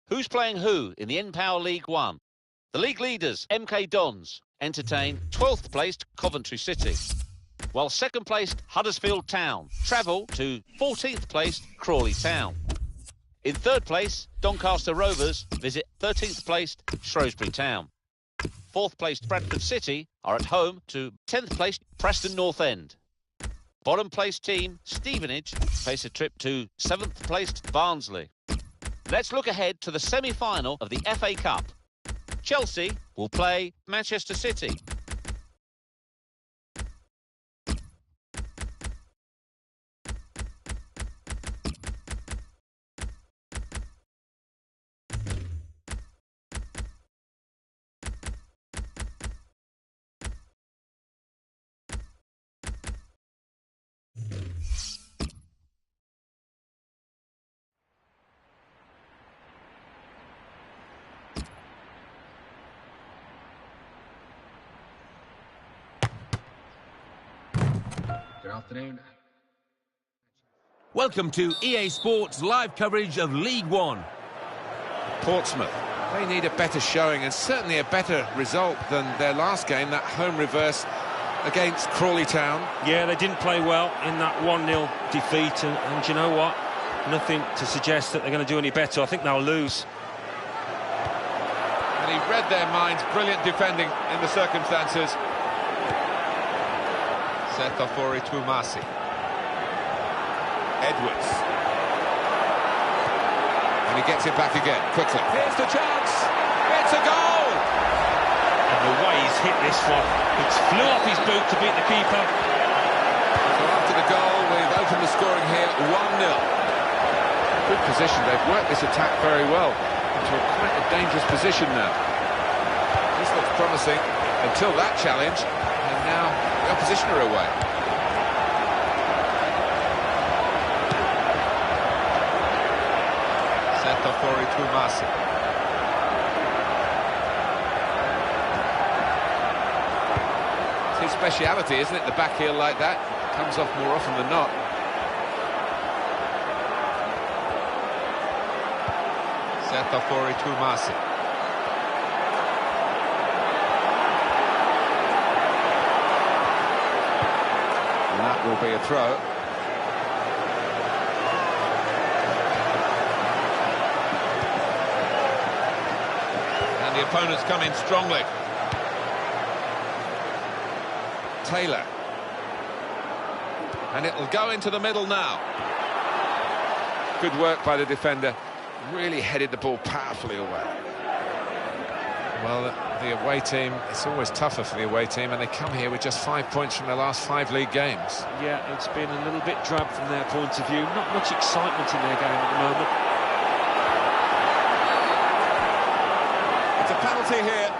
Who's playing who in the N-Power League One? The league leaders, MK Dons, entertain 12th placed Coventry City, while second placed Huddersfield Town travel to 14th placed Crawley Town. In third place, Doncaster Rovers visit 13th placed Shrewsbury Town. 4th placed Bradford City are at home to 10th placed Preston North End. Bottom placed team Stevenage face a trip to 7th placed Barnsley. Let's look ahead to the semi-final of the FA Cup. Chelsea will play Manchester City. Good afternoon. Welcome to EA Sports live coverage of League One. Portsmouth, they need a better showing and certainly a better result than their last game, that home reverse against Crawley Town. Yeah, they didn't play well in that 1-0 defeat, and you know what? Nothing to suggest that they're going to do any better. I think they'll lose. And he read their minds. Brilliant defending in the circumstances. Setafori Twumasi. Edwards. And he gets it back again, quickly. Here's the chance! It's a goal! And the way he's hit this one, it flew off his boot to beat the keeper. So after the goal, we've opened the scoring here, 1-0. Good position, they've worked this attack very well into quite a dangerous position now. This looks promising until that challenge, and now the opposition are away. Setafori Twumasi. It's his speciality, isn't it? The back heel like that comes off more often than not. Setafori Twumasi. And that will be a throw. And the opponents come in strongly. Taylor. And it'll go into the middle now. Good work by the defender. Really headed the ball powerfully away. Well, the away team, it's always tougher for the away team, and they come here with just 5 points from their last 5 league games. Yeah, it's been a little bit drab from their point of view. Not much excitement in their game at the moment. It's a penalty here.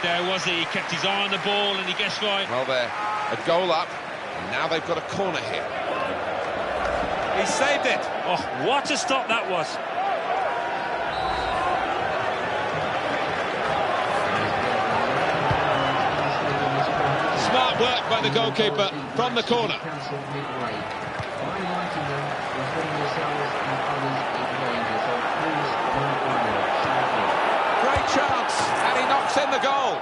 There, was he? He kept his eye on the ball and he guessed right. Well, they're a goal up, and now they've got a corner here. He saved it. Oh, what a stop that was. Smart work by the goalkeeper from the corner. Great chance, and he knocks in the goal.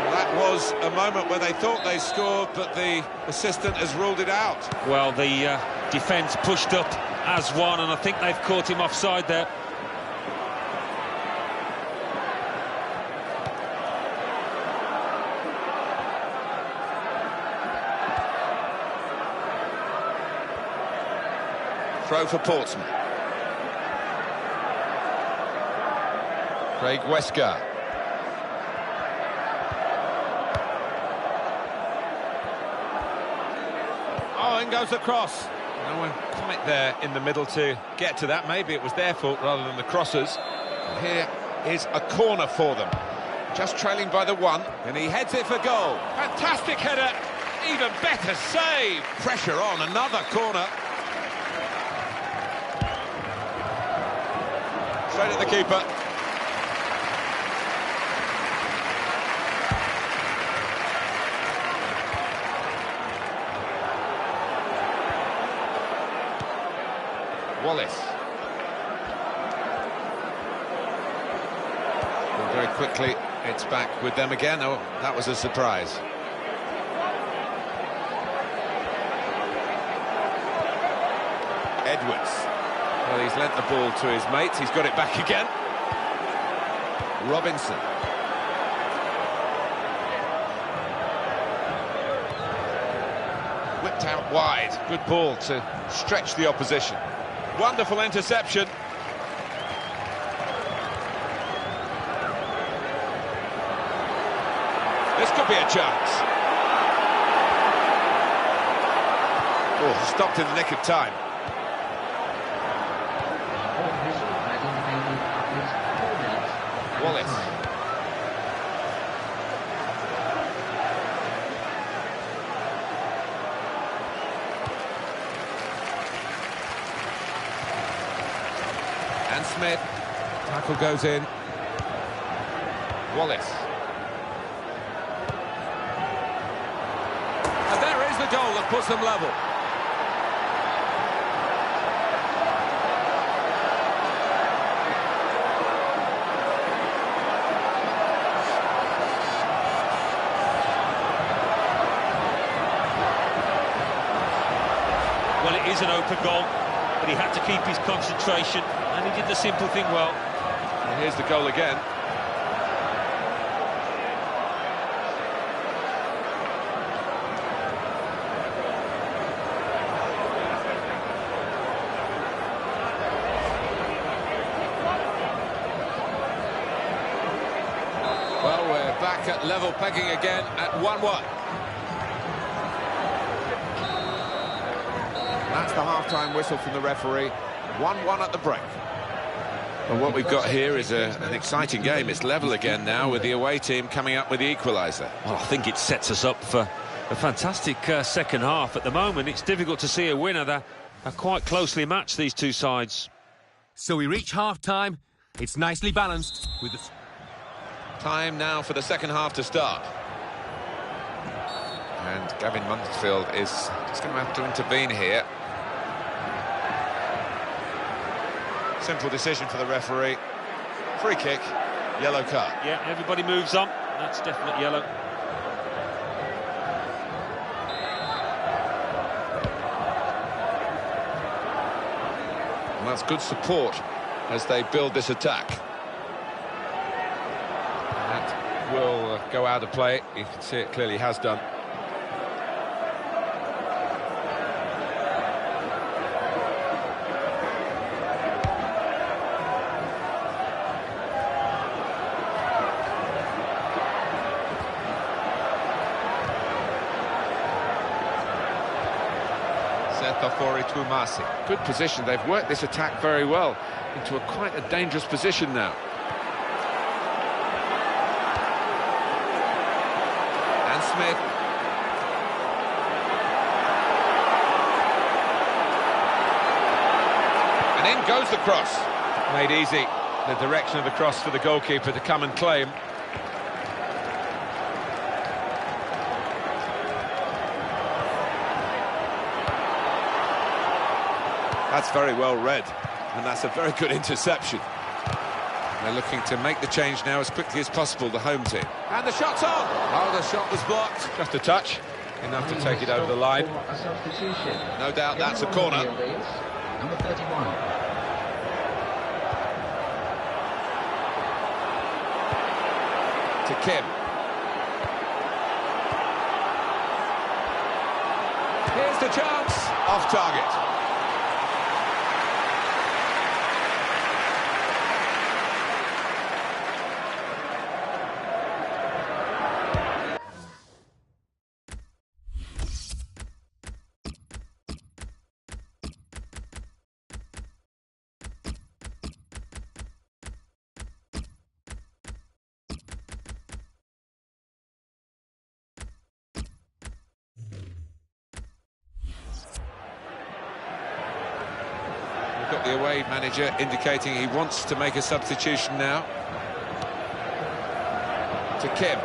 Well, that was a moment where they thought they scored, but the assistant has ruled it out. Well, the defence pushed up as one, and I think they've caught him offside there. Throw for Portsmouth. Craig Wesker. Oh, in goes the cross. No one quite there in the middle to get to that. Maybe it was their fault rather than the crossers. And here is a corner for them. Just trailing by the one, and he heads it for goal. Fantastic header. Even better save. Pressure on, another corner. Straight at the keeper. Wallace. And very quickly, it's back with them again. Oh, that was a surprise. Edwards. Well, he's lent the ball to his mates. He's got it back again. Robinson. Whipped out wide. Good ball to stretch the opposition. Wonderful interception. This could be a chance. Oh, stopped in the nick of time. Wallace. And Smith. Tackle goes in. Wallace. And there is the goal that puts them level. Well, it is an open goal, but he had to keep his concentration, and he did the simple thing well. And here's the goal again. Well, we're back at level pegging again at 1-1. That's the half-time whistle from the referee. 1-1 at the break. Well, what we've got here is an exciting game. It's level again now with the away team coming up with the equaliser. Well, I think it sets us up for a fantastic second half. At the moment, it's difficult to see a winner. They're quite closely matched, these two sides. So we reach half-time. It's nicely balanced with the... Time now for the second half to start. And Gavin Mansfield is just going to have to intervene here. Simple decision for the referee. Free kick, yellow card. Yeah, everybody moves on. That's definite yellow. that's good support as they build this attack. That will go out of play. You can see it clearly has done. Good position. They've worked this attack very well into quite a dangerous position now. And Smith. And in goes the cross. Made easy. The direction of the cross for the goalkeeper to come and claim. That's very well read, and that's a very good interception. They're looking to make the change now as quickly as possible, the home team. And the shot's on! Oh, the shot was blocked. Just a touch, enough to take it over the line. No doubt that's a corner. Number 31. To Kim. Here's the chance. Off target. Got the away manager indicating he wants to make a substitution now. To Kim.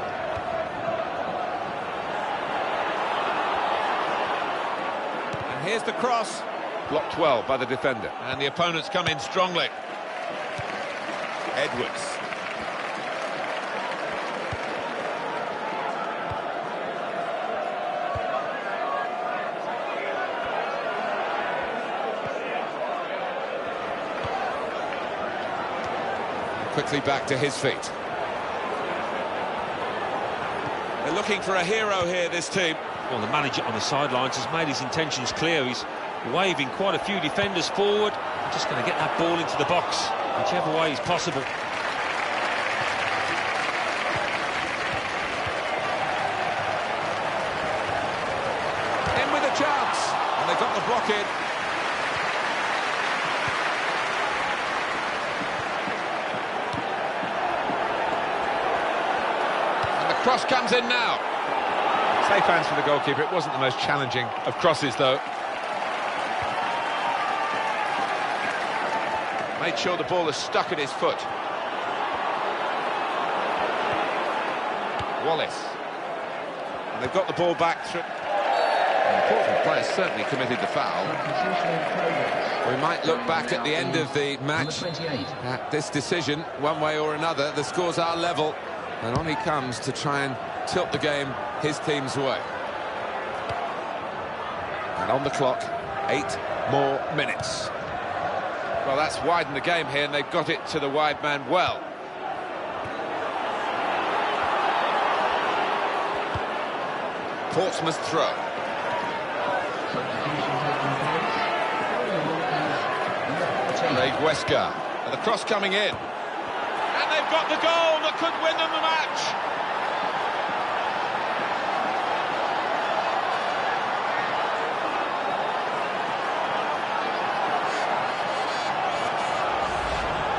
And here's the cross. Blocked well by the defender. And the opponents come in strongly. Edwards. Quickly back to his feet. They're looking for a hero here, this team. Well, the manager on the sidelines has made his intentions clear. He's waving quite a few defenders forward. Just going to get that ball into the box, whichever way is possible. In with a chance, and they've got the block in. Cross comes in now. Safe hands for the goalkeeper. It wasn't the most challenging of crosses, though. Made sure the ball is stuck at his foot. Wallace. And they've got the ball back through. The important player certainly committed the foul. We might look back at the end of the match at this decision, one way or another. The scores are level. And on he comes to try and tilt the game his team's way. And on the clock, 8 more minutes. Well, that's widened the game here, and they've got it to the wide man well. Portsmouth throw. Craig Wesker. And the cross coming in. And they've got the goal that could win them the match.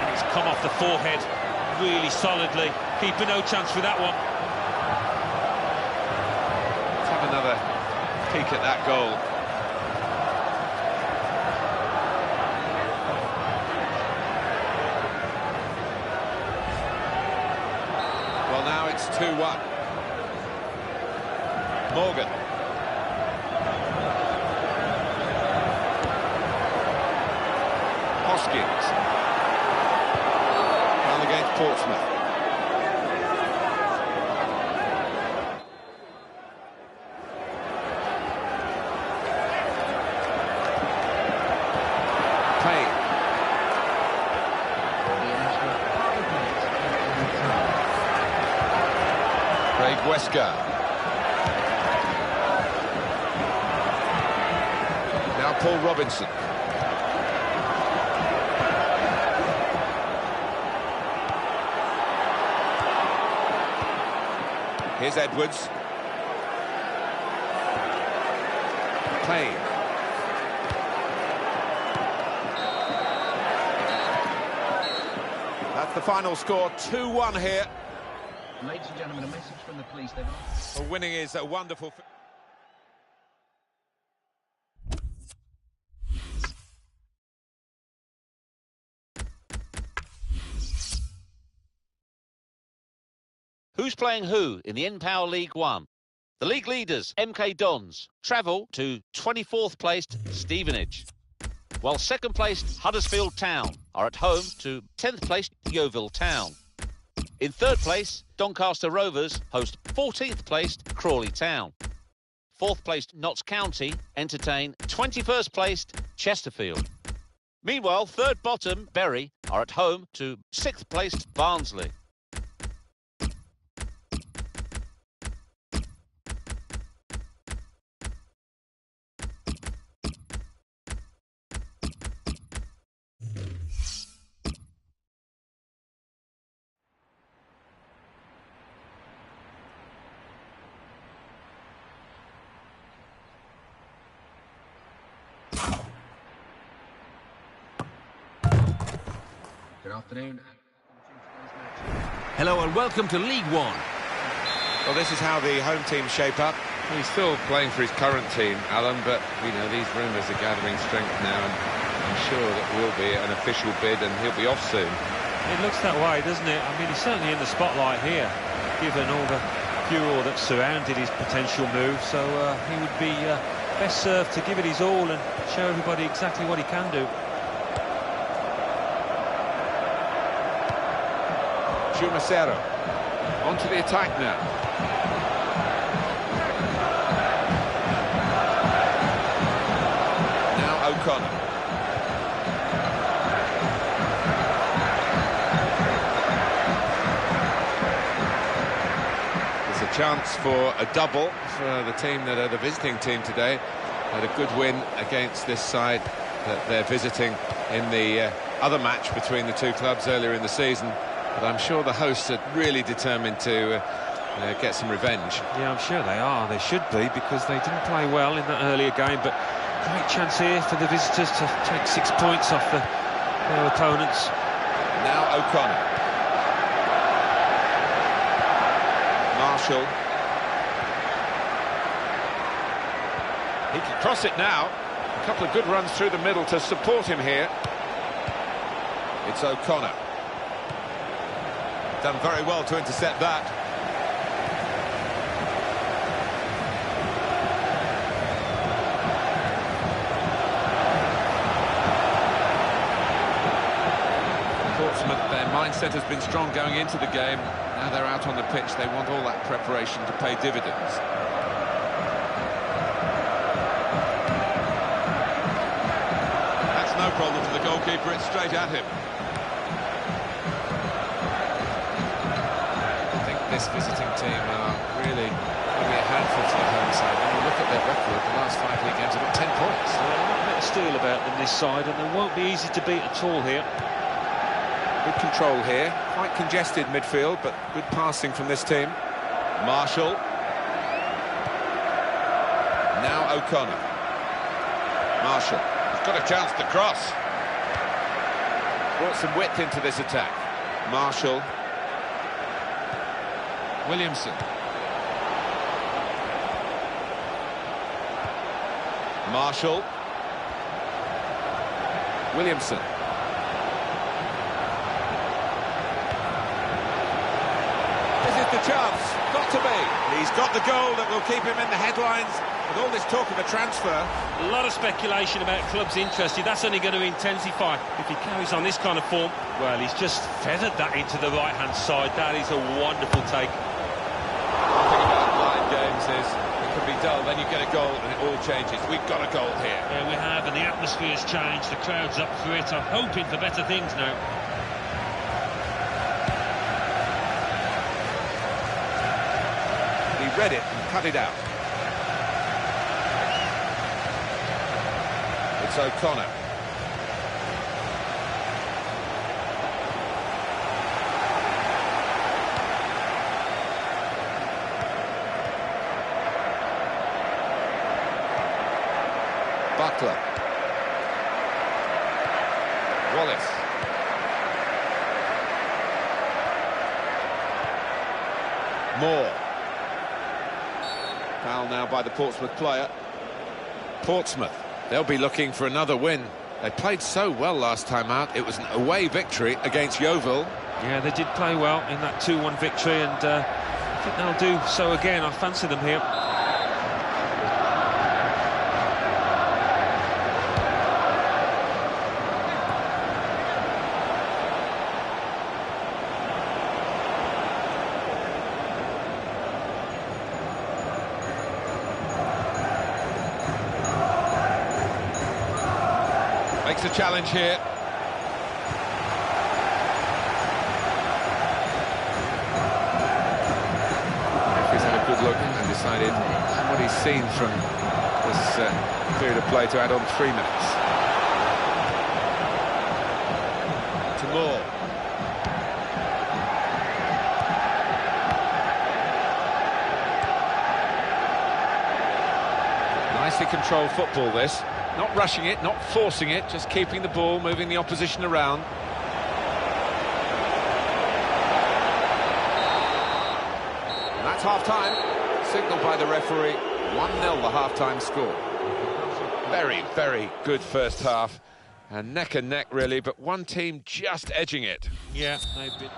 And it's come off the forehead really solidly. Keeper no chance for that one. Let's have another peek at that goal. Now it's 2-1. Morgan. Hoskins. Well against Portsmouth. Payne. Huesca. Now Paul Robinson. Here's Edwards. Payne. That's the final score, 2-1 here. Ladies and gentlemen, a message from the police. Well, winning is a wonderful... Who's playing who in the N-Power League One? The league leaders, MK Dons, travel to 24th placed Stevenage, while second placed Huddersfield Town are at home to 10th placed Yeovil Town. In third place, Doncaster Rovers host 14th placed Crawley Town. Fourth placed Notts County entertain 21st placed Chesterfield. Meanwhile, third bottom Bury are at home to 6th placed Barnsley. Good afternoon. Hello and welcome to League One. Well, this is how the home team shape up. He's still playing for his current team, Alan, but, you know, these rumours are gathering strength now, and I'm sure that will be an official bid and he'll be off soon. It looks that way, doesn't it? I mean, he's certainly in the spotlight here, given all the furore that surrounded his potential move, so he would be best served to give it his all and show everybody exactly what he can do. Chumacero onto the attack now. Now O'Connor. There's a chance for a double for the team that are the visiting team today. Had a good win against this side that they're visiting in the other match between the two clubs earlier in the season. But I'm sure the hosts are really determined to get some revenge. Yeah, I'm sure they are. They should be, because they didn't play well in that earlier game. But great chance here for the visitors to take 6 points off their opponents. Now O'Connor. Marshall. He can cross it now. A couple of good runs through the middle to support him here. It's O'Connor. Done very well to intercept that. Portsmouth, their mindset has been strong going into the game. Now they're out on the pitch, they want all that preparation to pay dividends. That's no problem for the goalkeeper, it's straight at him. This visiting team are really a handful to the home side. When you look at their record, the last 5 league games have got 10 points. There's a bit of steel about them this side, and they won't be easy to beat at all here. Good control here, quite congested midfield, but good passing from this team. Marshall. Now O'Connor. Marshall, he's got a chance to cross. Brought some width into this attack. Marshall. Williamson. Marshall. Williamson. This is the chance. Got to be. He's got the goal that will keep him in the headlines with all this talk of a transfer. A lot of speculation about clubs interested. That's only going to intensify if he carries on this kind of form. Well, he's just feathered that into the right-hand side. That is a wonderful take. One thing about blind games is it could be dull, then you get a goal and it all changes. We've got a goal here. Yeah, we have, and the atmosphere's changed. The crowd's up for it. I'm hoping for better things now. read it and cut it out. It's O'Connor. Butler. Wallace. Moore. Foul now by the Portsmouth player. Portsmouth, they'll be looking for another win. They played so well last time out. It was an away victory against Yeovil. Yeah, they did play well in that 2-1 victory, and I think they'll do so again. I fancy them here. Makes a challenge here. He's had a good look and decided what he's seen from this period of play to add on 3 minutes. To Moore. Nicely controlled football, this. Not rushing it, not forcing it, just keeping the ball, moving the opposition around. And that's half-time. Signalled by the referee. 1-0 the half-time score. Very, very good first half. And neck and neck, really, but one team just edging it. Yeah, they've been.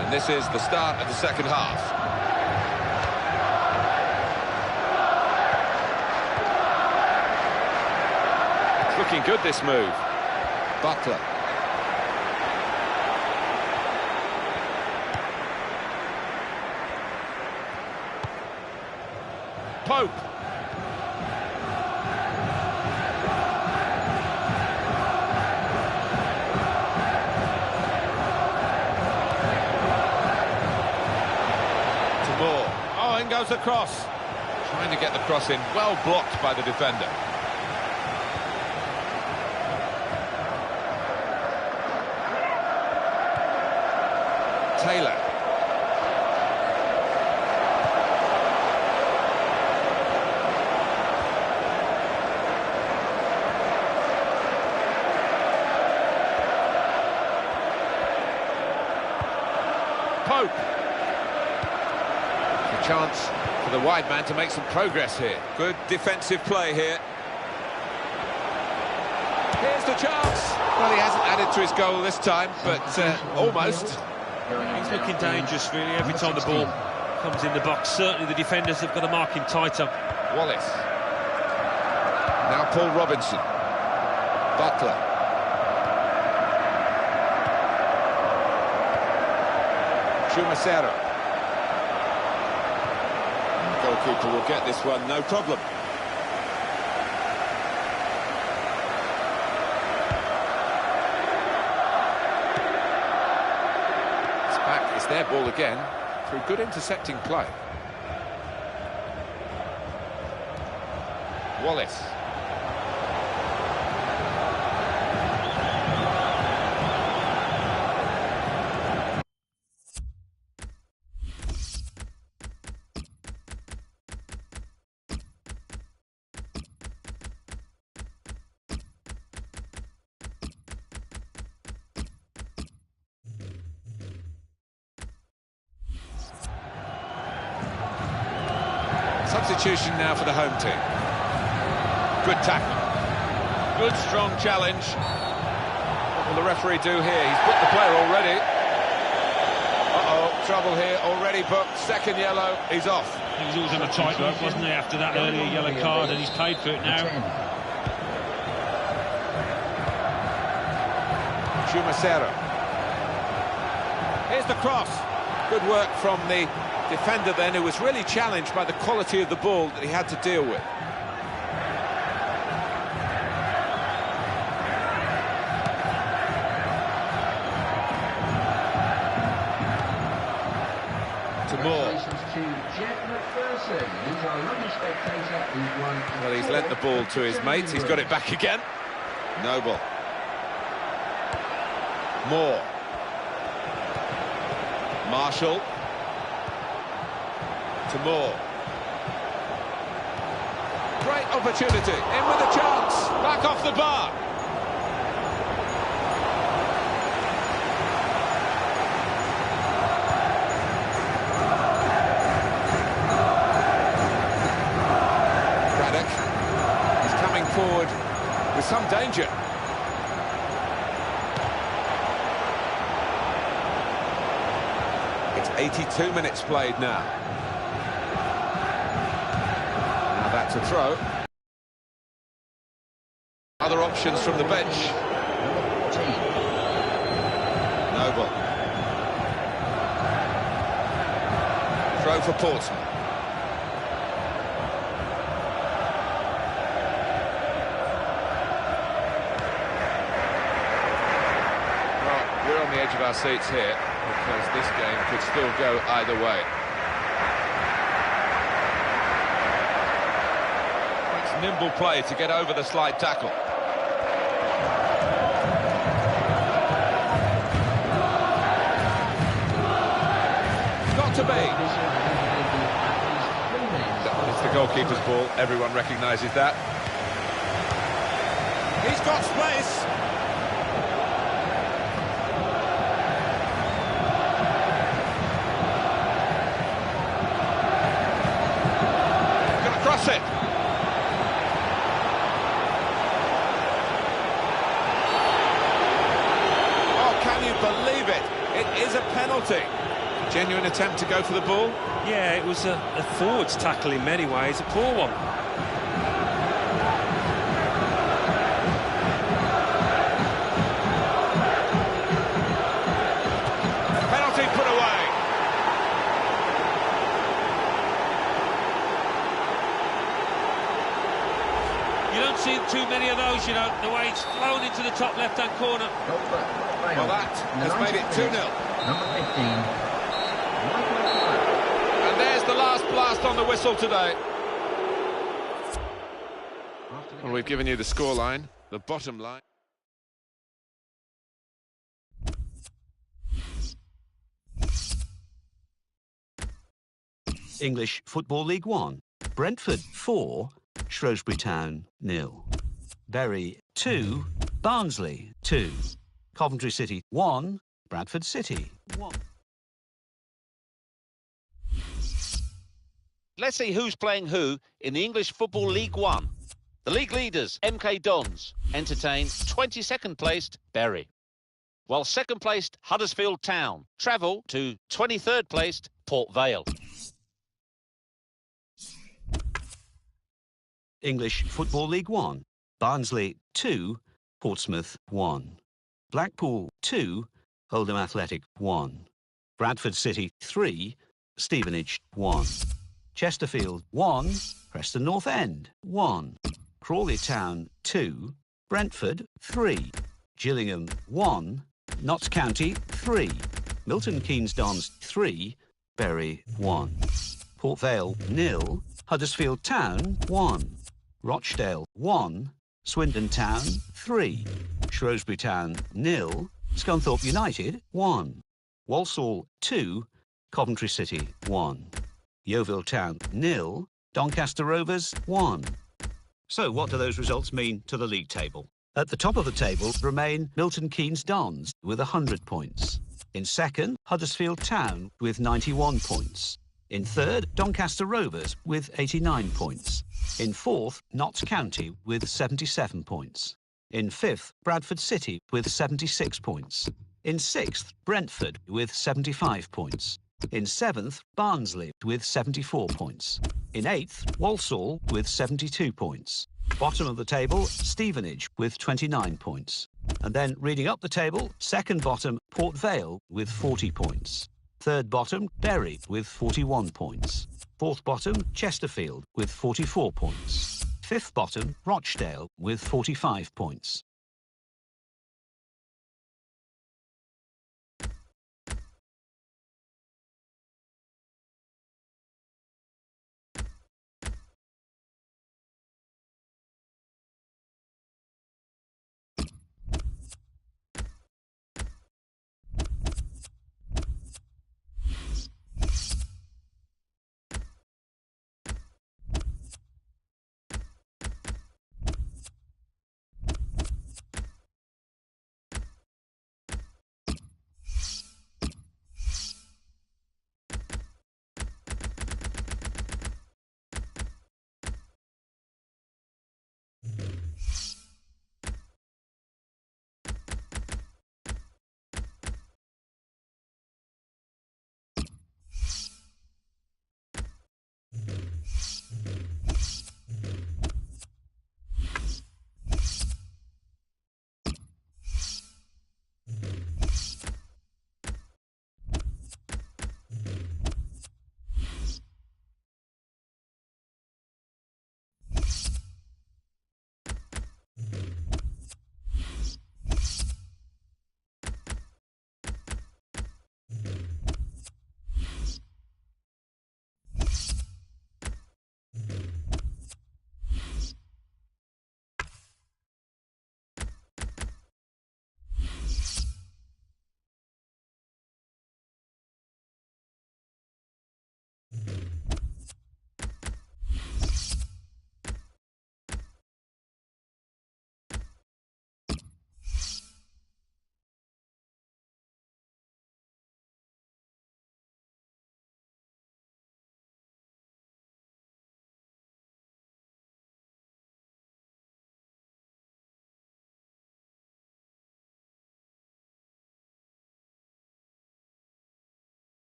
And this is the start of the second half. Looking good, this move. Butler. Pope. To Moore. Oh, in goes the cross. Trying to get the cross in. Well blocked by the defender. Taylor. Pope. A chance for the wide man to make some progress here. Good defensive play here. Here's the chance. Well, he hasn't added to his goal this time, but almost. He's looking dangerous, really, every time the ball comes in the box. Certainly the defenders have got to mark him tighter. Wallace. Now Paul Robinson. Butler. Chumacero. The goalkeeper will get this one, no problem. It's their ball again, through good intercepting play. Wallace. Substitution now for the home team. Good tackle. Good strong challenge. What will the referee do here? He's booked the player already. Uh-oh, trouble here, already booked. Second yellow, he's off. He was always on a tightrope, wasn't he, after that earlier yellow card, and he's paid for it now. Chumacero. Here's the cross. Good work from the defender then, who was really challenged by the quality of the ball that he had to deal with. To Moore. to Jeff McPherson. He's our lovely spectator who's won. Well, he's lent the ball to his mates. He's got it back again. Noble. Moore. Marshall. To Moore. Great opportunity. In with a chance. Back off the bar. Forward with some danger. It's 82 minutes played now. Now that's a throw. Other options from the bench. Noble. Throw for Portsmouth. We're on the edge of our seats here because this game could still go either way. It's nimble play to get over the slide tackle. Got to be. It's the goalkeeper's ball. Everyone recognises that. He's got space. Cross it. Oh, can you believe it? It is a penalty. Genuine attempt to go for the ball? Yeah, it was a forwards tackle in many ways, a poor one. Penalty put away. You don't see too many of those, you know, the way it's flown into the top left-hand corner. Well, that has made it 2-0. Number 15. And there's the last blast on the whistle today. Well, we've given you the scoreline, the bottom line. English Football League One. Brentford 4, Shrewsbury Town 0. Bury 2, Barnsley 2. Coventry City 1, Bradford City 1. Let's see who's playing who in the English Football League One. The league leaders, MK Dons, entertain 22nd placed Bury, while second placed Huddersfield Town travel to 23rd placed Port Vale. English Football League One. Barnsley 2, Portsmouth 1. Blackpool 2, Oldham Athletic 1. Bradford City 3, Stevenage 1. Chesterfield 1, Preston North End 1. Crawley Town 2, Brentford 3. Gillingham 1, Notts County 3. Milton Keynes Dons 3, Bury 1. Port Vale 0, Huddersfield Town 1. Rochdale 1, Swindon Town 3. Shrewsbury Town 0, Scunthorpe United 1. Walsall 2, Coventry City 1. Yeovil Town 0, Doncaster Rovers 1. So what do those results mean to the league table? At the top of the table remain Milton Keynes Dons with 100 points. In second, Huddersfield Town with 91 points. In third, Doncaster Rovers with 89 points. In fourth, Notts County with 77 points. In fifth, Bradford City with 76 points. In sixth, Brentford with 75 points. In seventh, Barnsley with 74 points. In eighth, Walsall with 72 points. Bottom of the table, Stevenage with 29 points. And then reading up the table, second bottom, Port Vale with 40 points. Third bottom, Bury with 41 points. Fourth bottom, Chesterfield with 44 points. Fifth bottom, Rochdale with 45 points.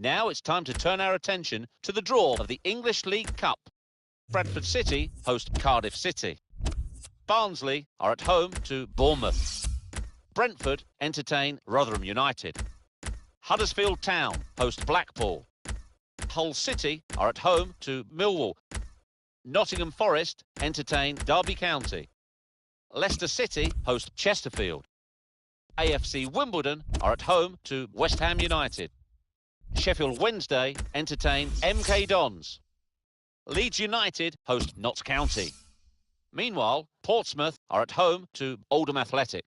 Now it's time to turn our attention to the draw of the English League Cup. Bradford City host Cardiff City. Barnsley are at home to Bournemouth. Brentford entertain Rotherham United. Huddersfield Town host Blackpool. Hull City are at home to Millwall. Nottingham Forest entertain Derby County. Leicester City host Chesterfield. AFC Wimbledon are at home to West Ham United. Sheffield Wednesday entertain MK Dons. Leeds United host Notts County. Meanwhile, Portsmouth are at home to Oldham Athletic.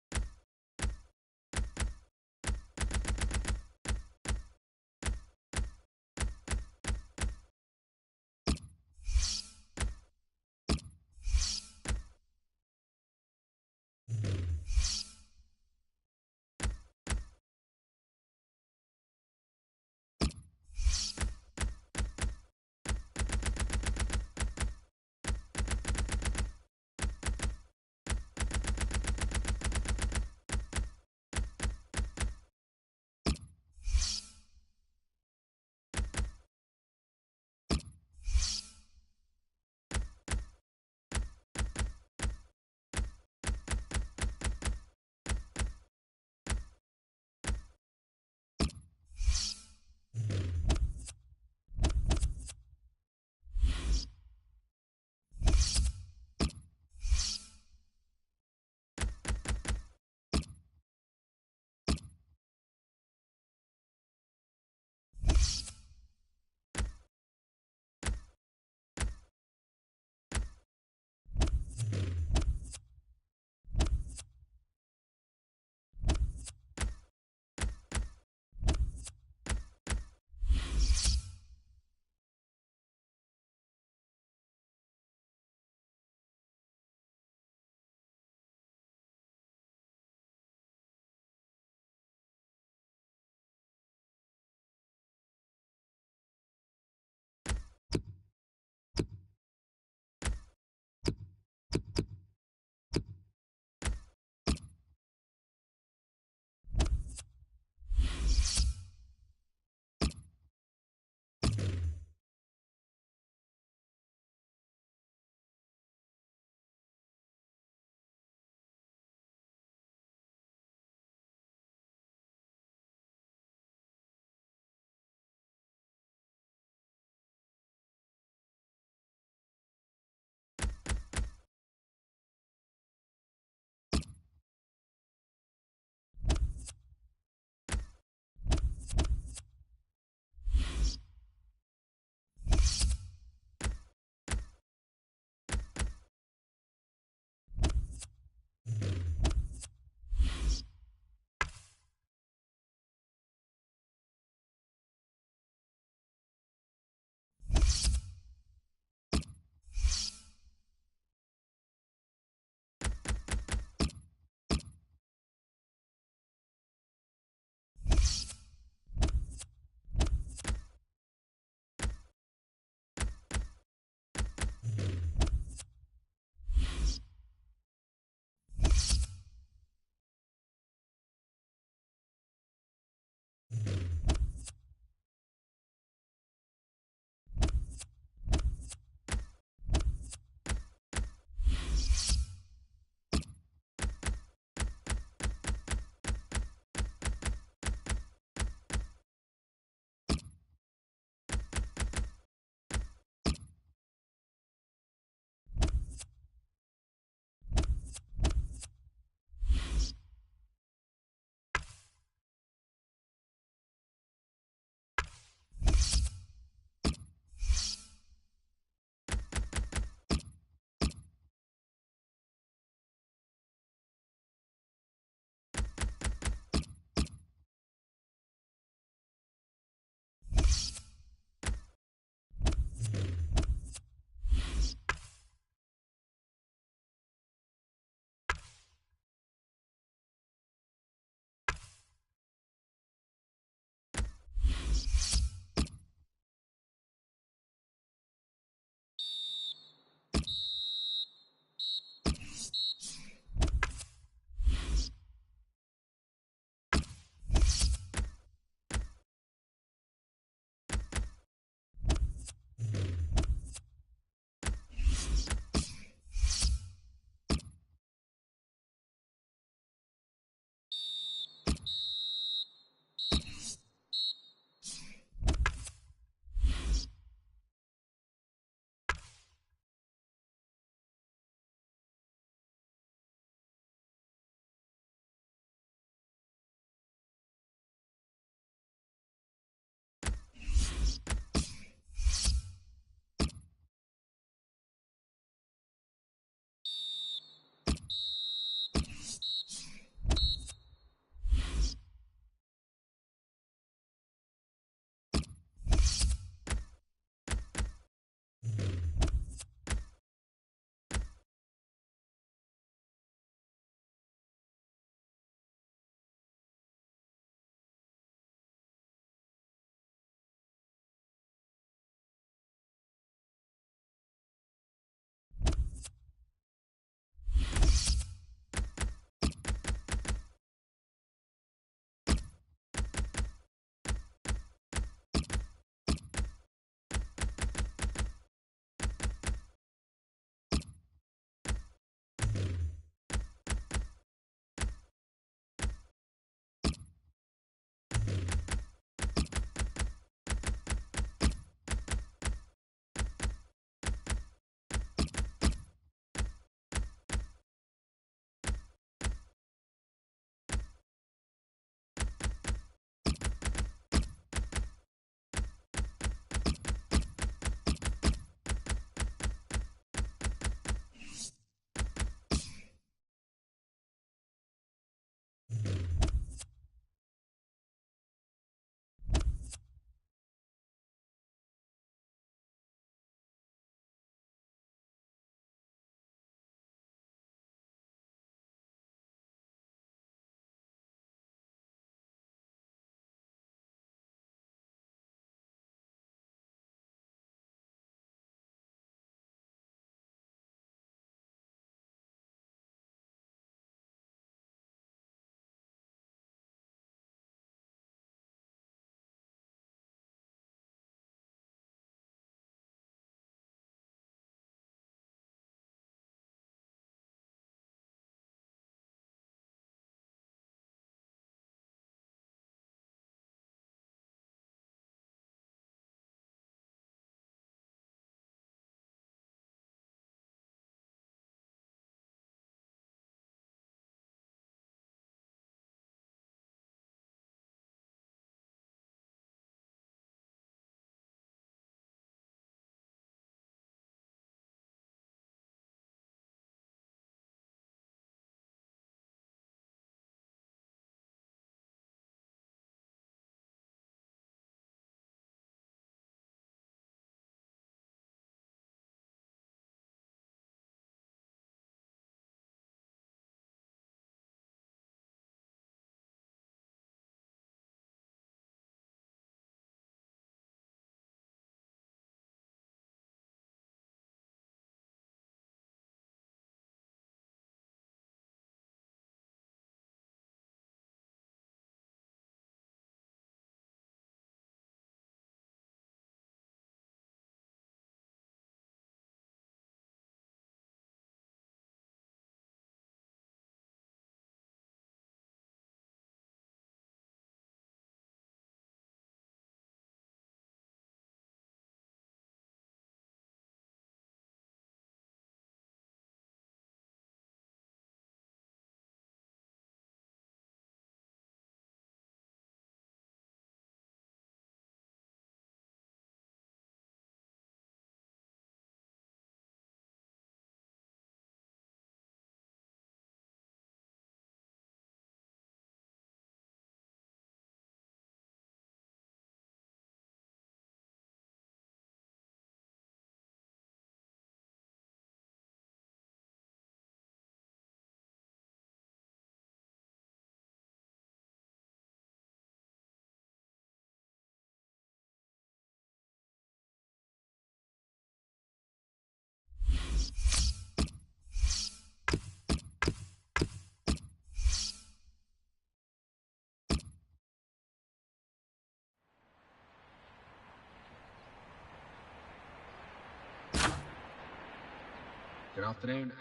Good afternoon.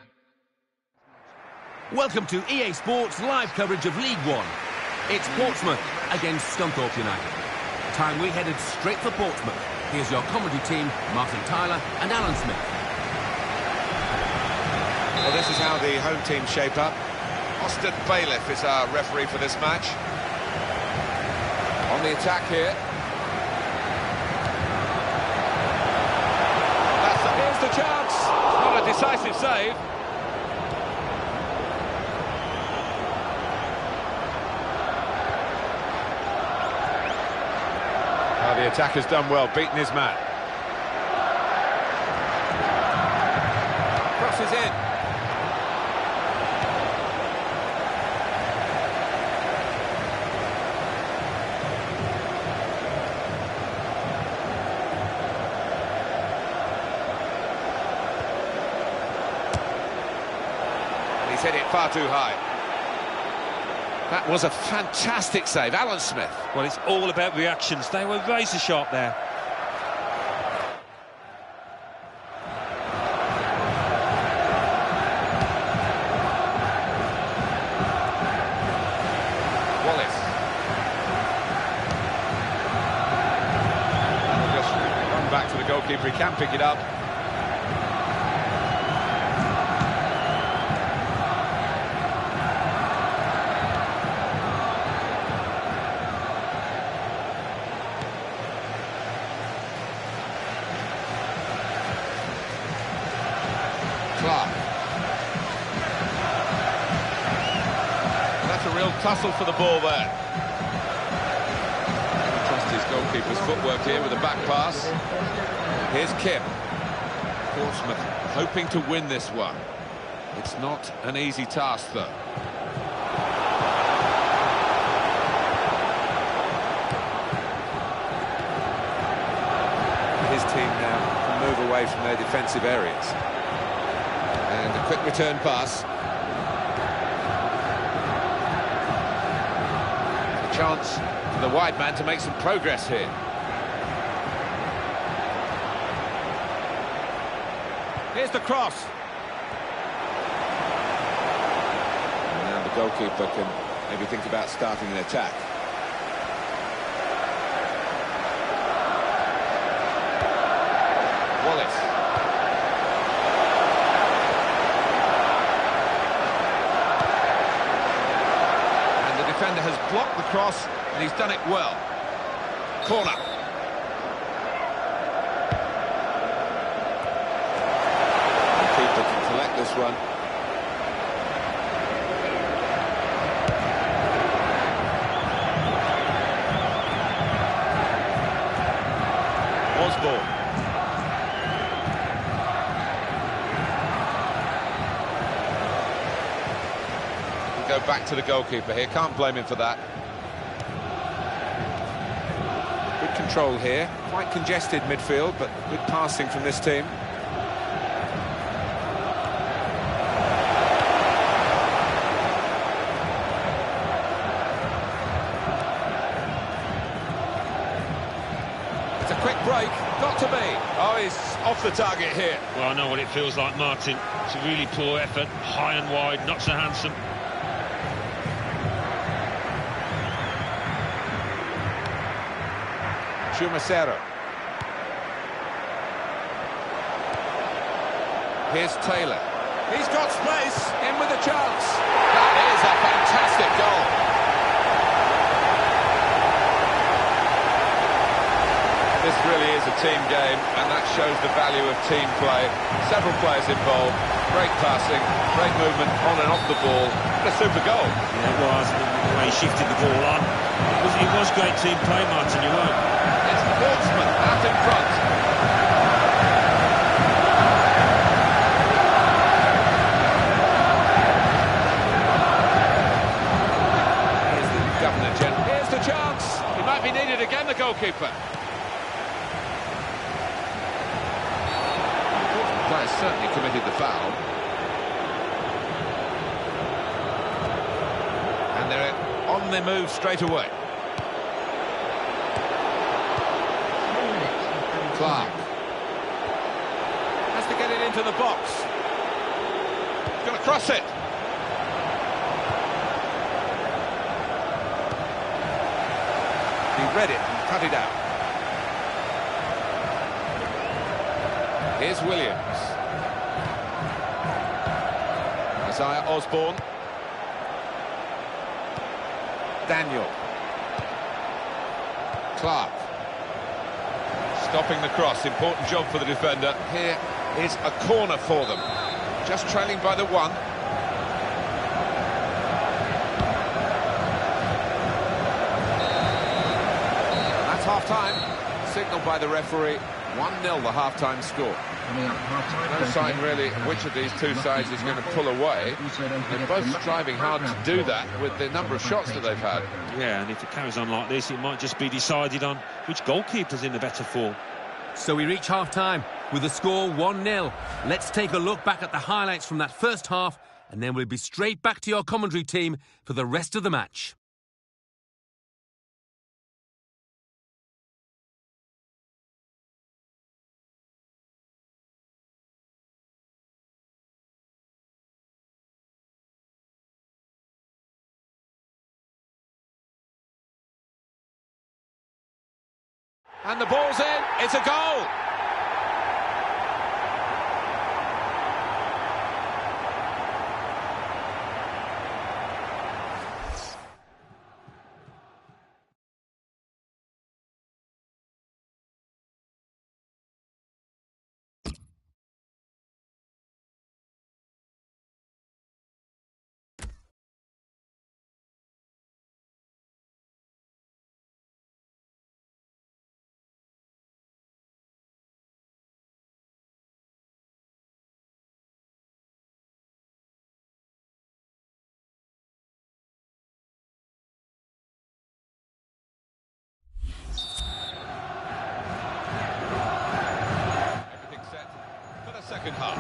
Welcome to EA Sports live coverage of League One. It's Portsmouth against Scunthorpe United. Time we headed straight for Portsmouth. Here's your comedy team, Martin Tyler and Alan Smith. Well, this is how the home team shape up. Austin Bailiff is our referee for this match. On the attack here. Here's the chance. Not a decisive save. The attacker's done well, beaten his man. Crosses in. And he's hit it far too high. That was a fantastic save, Alan Smith. Well, it's all about reactions. They were razor sharp there. Wallace. Just run back to the goalkeeper, he can pick it up. That's a real tussle for the ball there. Trust his goalkeeper's footwork here with a back pass. Here's Kim. Portsmouth hoping to win this one. It's not an easy task, though. His team now can move away from their defensive areas. And a quick return pass. A chance for the wide man to make some progress here. Here's the cross. And now the goalkeeper can maybe think about starting an attack. Wallace. Defender has blocked the cross and he's done it well. Corner. The keeper can collect this one. Osborne. Go back to the goalkeeper here, can't blame him for that. Good control here, quite congested midfield, but good passing from this team. It's a quick break, got to be. Oh, he's off the target here. Well, I know what it feels like, Martin. It's a really poor effort, high and wide, not so handsome. Chumacero. Here's Taylor. He's got space, in with a chance. That is a fantastic goal. This really is a team game, and that shows the value of team play. Several players involved, great passing, great movement on and off the ball, and a super goal. Yeah, it was, the way he shifted the ball on. It was great team play, Martin, you're right. It's Portsmouth out in front. Here's the Governor General. Here's the chance. He might be needed again, the goalkeeper. The player certainly committed the foul. And they're on the move straight away. Clark has to get it into the box. Going to cross it. He read it and cut it out. Here's Williams. Isaiah Osborne. Daniel. Clark. Stopping the cross, important job for the defender. Here is a corner for them. Just trailing by the one. And that's half-time. Signalled by the referee. 1-0 the half-time score. No sign really which of these two sides is going to pull away. They're both striving hard to do that with the number of shots that they've had. Yeah, and if it carries on like this, it might just be decided on which goalkeeper's in the better form. So we reach half-time with the score 1-0. Let's take a look back at the highlights from that first half, and then we'll be straight back to your commentary team for the rest of the match. And the ball's in, it's a goal! Second half.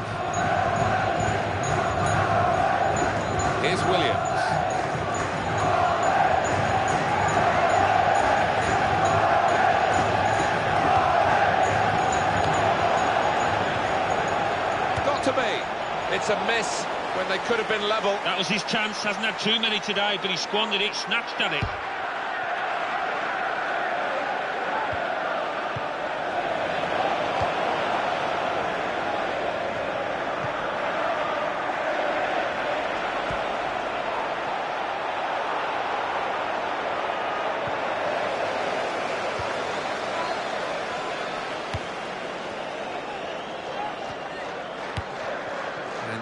Here's Williams. Got to be. It's a miss when they could have been level. That was his chance. Hasn't had too many today, but he squandered it, snatched at it.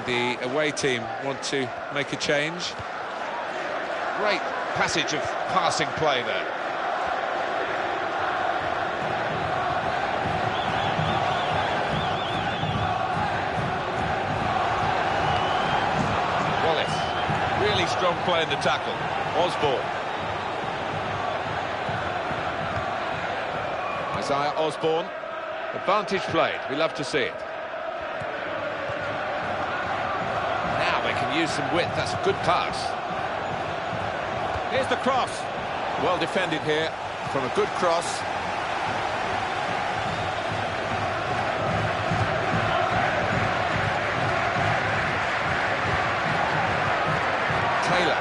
The away team want to make a change. Great passage of passing play there. Wallace, really strong play in the tackle. Osborne. Isaiah Osborne. Advantage played, we love to see it. Use some width, that's a good pass. Here's the cross. Well defended here from a good cross. Taylor.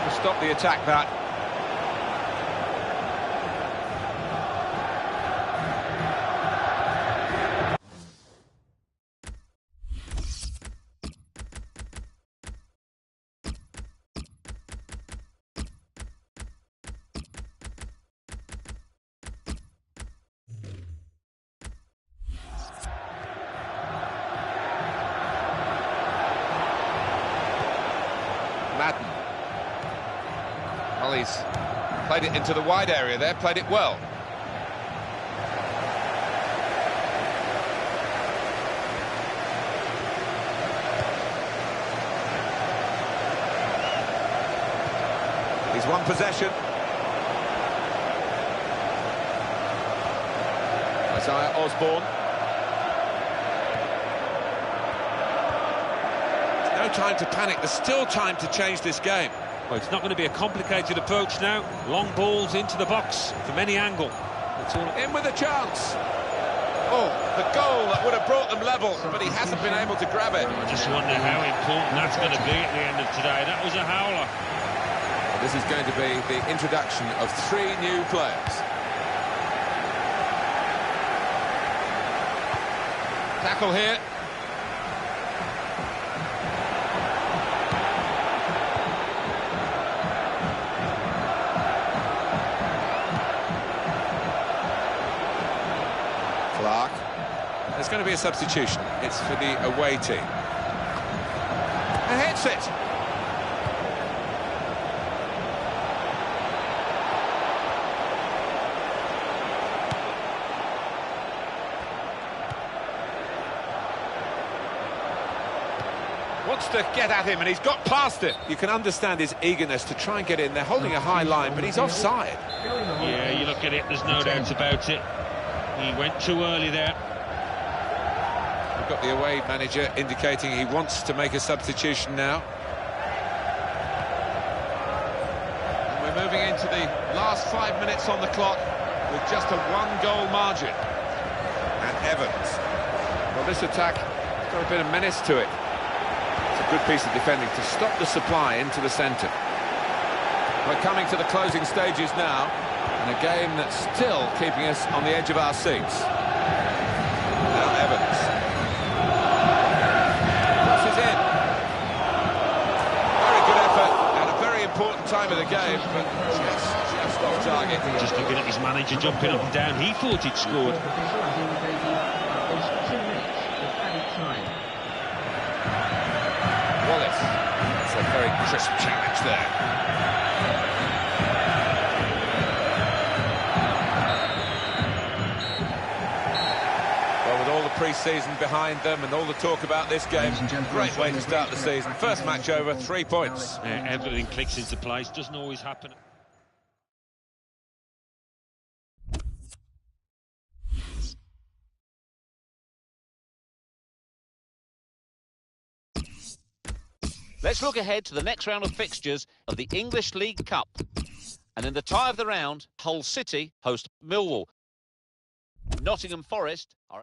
We'll stop the attack that. Well, he's played it into the wide area there, played it well. He's won possession. Isaiah Osborne. There's no time to panic, there's still time to change this game. Well, it's not going to be a complicated approach now. Long balls into the box from any angle. It's all in with a chance. Oh, the goal that would have brought them level, but he hasn't been able to grab it. I just wonder how important that's going to be at the end of today. That was a howler. Well, this is going to be the introduction of 3 new players. Tackle here. There's going to be a substitution. It's for the away team. And hits it. Wants to get at him, and he's got past it. You can understand his eagerness to try and get in. They're holding a high line, but he's offside. Yeah, you look at it, there's no doubt about it. He went too early there. We've got the away manager indicating he wants to make a substitution now. And we're moving into the last 5 minutes on the clock with just a 1-goal margin. And Evans. Well, this attack has got a bit of menace to it. It's a good piece of defending to stop the supply into the centre. We're coming to the closing stages now, and a game that's still keeping us on the edge of our seats. Now Evans. Crosses in. Very good effort at a very important time of the game, but just off target. Just looking at his manager jumping up and down, he thought he'd scored. Wallace. That's a very crisp challenge there. Pre-season behind them and all the talk about this game, great way to start the season. First match over, 3 points. Everything clicks into place, doesn't always happen. Let's look ahead to the next round of fixtures of the English League Cup. And in the tie of the round, Hull City host Millwall. Nottingham Forest are...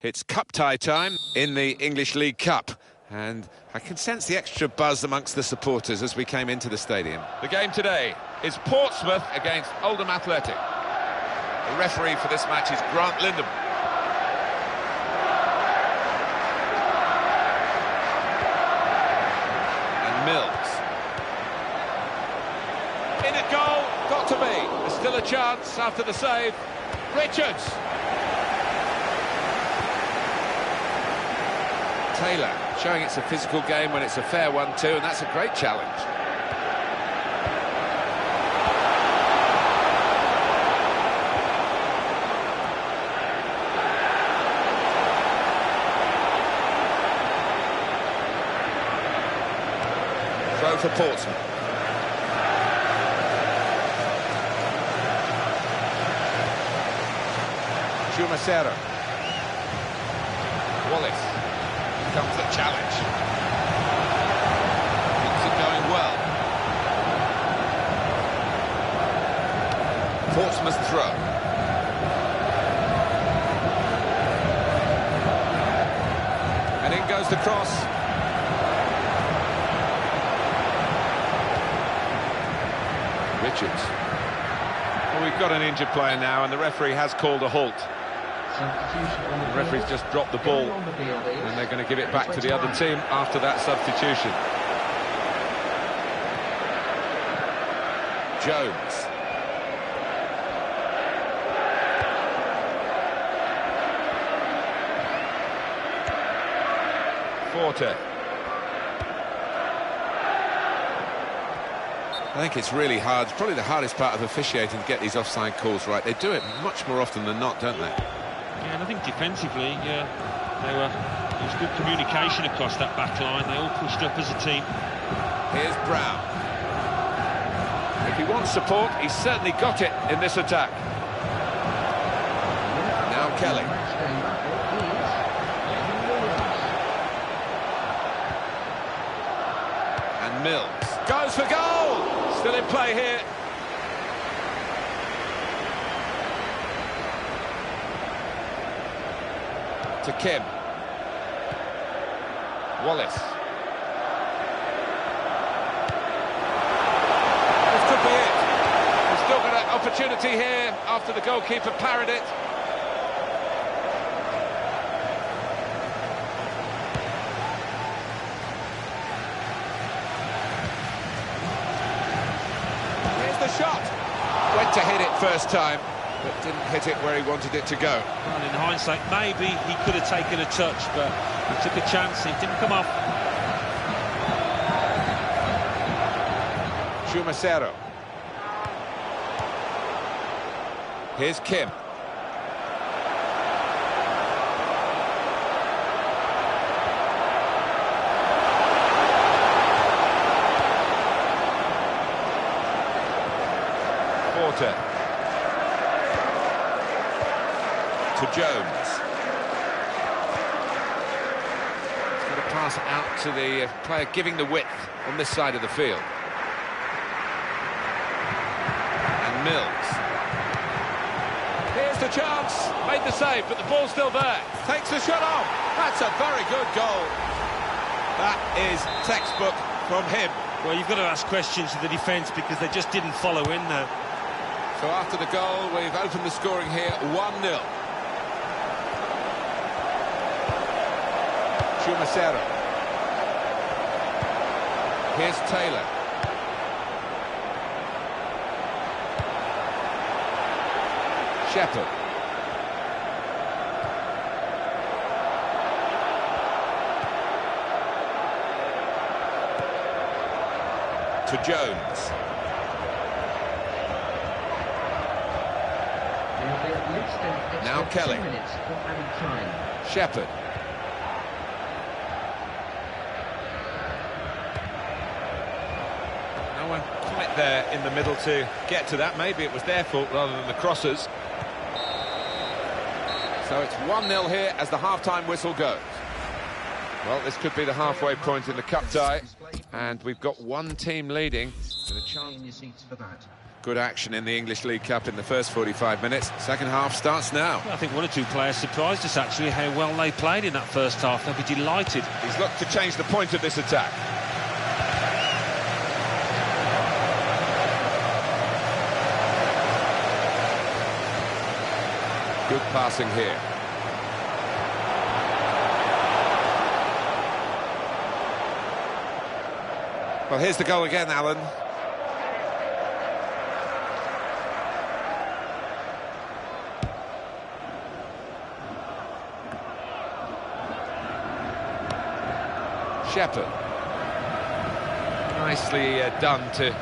It's cup tie time in the English League Cup, and I can sense the extra buzz amongst the supporters as we came into the stadium. The game today is Portsmouth against Oldham Athletic. The referee for this match is Grant Lindham. And Mills. chance after the save. Richards. Taylor showing it's a physical game when it's a fair one too, and that's a great challenge. Throw for Portsmouth. Chumacero. Wallace. Comes the challenge. Keeps it going well. Portsmouth throw. And in goes the cross. Richards. Well, we've got an injured player now, and the referee has called a halt. The referee's just dropped the ball, and they're going to give it back to the other team after that substitution. Jones. Forte. I think it's really hard. It's probably the hardest part of officiating to get these offside calls right. They do it much more often than not, don't they? Yeah, and I think defensively, there was good communication across that back line. They all pushed up as a team. Here's Brown. If he wants support, he's certainly got it in this attack. Now Kelly. And Mills goes for goal! Still in play here. To Kim. Wallace. This could be it. We've still got an opportunity here after the goalkeeper parried it. Here's the shot. Went to hit it first time, but didn't hit it where he wanted it to go. Well, in hindsight, maybe he could have taken a touch, but he took a chance, it didn't come off. Chumacero. Here's Kim. Forte. To Jones. He's got to pass it out to the player giving the width on this side of the field. And Mills. Here's the chance. Made the save, but the ball's still there. Takes the shot off. That's a very good goal. That is textbook from him. Well, you've got to ask questions of the defence because they just didn't follow in there. So after the goal, we've opened the scoring here 1-0. Chumacero. Here's Taylor. Shepherd. To Jones. Now Kelly. Shepherd. No one quite there in the middle to get to that. Maybe it was their fault rather than the crossers. So it's 1-0 here as the half-time whistle goes. Well, this could be the halfway point in the cup tie, and we've got one team leading with a chance. Good action in the English League Cup in the first 45 minutes. Second half starts now. Well, I think one or two players surprised us, actually, how well they played in that first half. They'll be delighted. He's looked to change the point of this attack. Good passing here. Well, here's the goal again, Alan. Shepherd. Nicely done to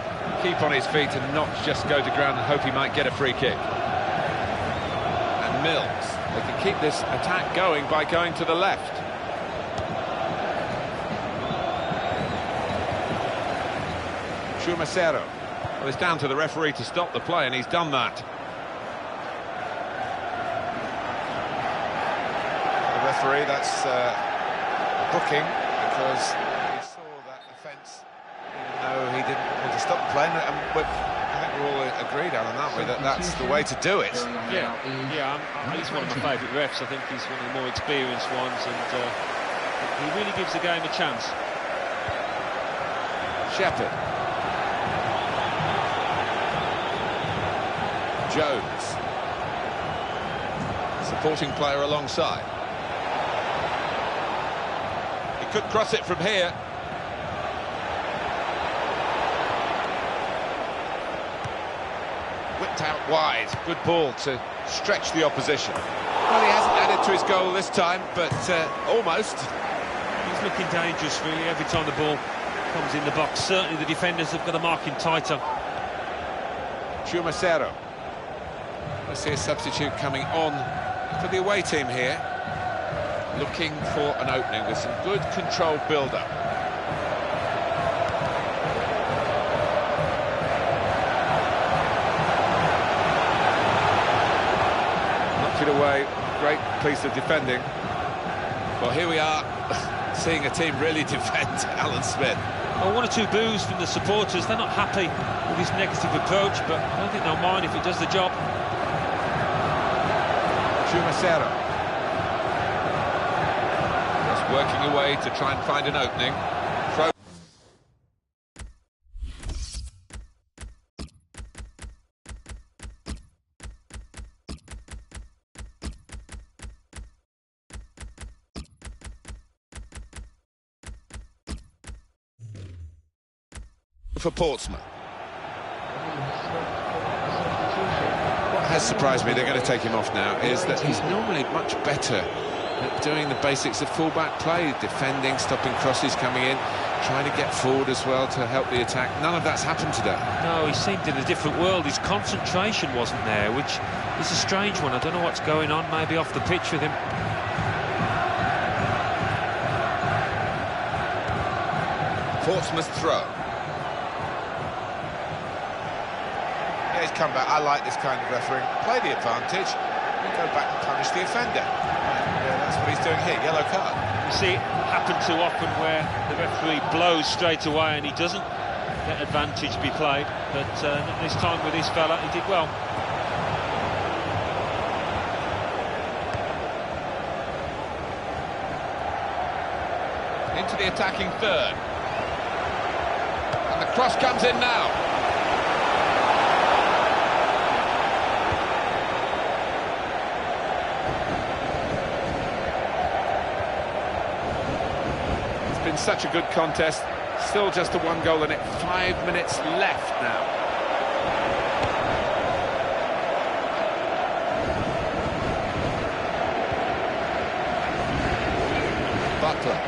keep on his feet and not just go to ground and hope he might get a free kick. And Mills, they can keep this attack going by going to the left. Chumacero. Well, it's down to the referee to stop the play, and he's done that. The referee, that's a booking, because he saw that offence, even though he didn't want to stop the play. And I think we're all agreed, Alan, aren't we, that that's the way to do it? Yeah, he's one of my favourite refs. I think he's one of the more experienced ones, and he really gives the game a chance. Shepherd. Jones, supporting player alongside. He could cross it from here. Whipped out wide. Good ball to stretch the opposition. Well, he hasn't added to his goal this time, but almost. He's looking dangerous, really, every time the ball comes in the box. Certainly the defenders have got to mark him tighter. Chumacero. Let's see a substitute coming on for the away team here, looking for an opening with some good controlled build-up. Knocked it away, great piece of defending. Well, here we are, seeing a team really defend Alan Smith. Well, one or two boos from the supporters. They're not happy with his negative approach, but I don't think they'll mind if he does the job. Chumacero. Just working away to try and find an opening. Throw. For Portsmouth. What has surprised me, they're going to take him off now, is that he's normally much better at doing the basics of full-back play, defending, stopping crosses coming in, trying to get forward as well to help the attack. None of that's happened today. No, he seemed in a different world. His concentration wasn't there, which is a strange one. I don't know what's going on, maybe off the pitch with him. Portsmouth throw. Yeah, he's come back. I like this kind of refereeing. Play the advantage and go back and punish the offender. And that's what he's doing here, yellow card. You see it happen too often where the referee blows straight away and he doesn't let advantage be played. But not this time with this fella, he did well. Into the attacking third. And the cross comes in now. It's been such a good contest. Still just a one goal in it. 5 minutes left now. Butler.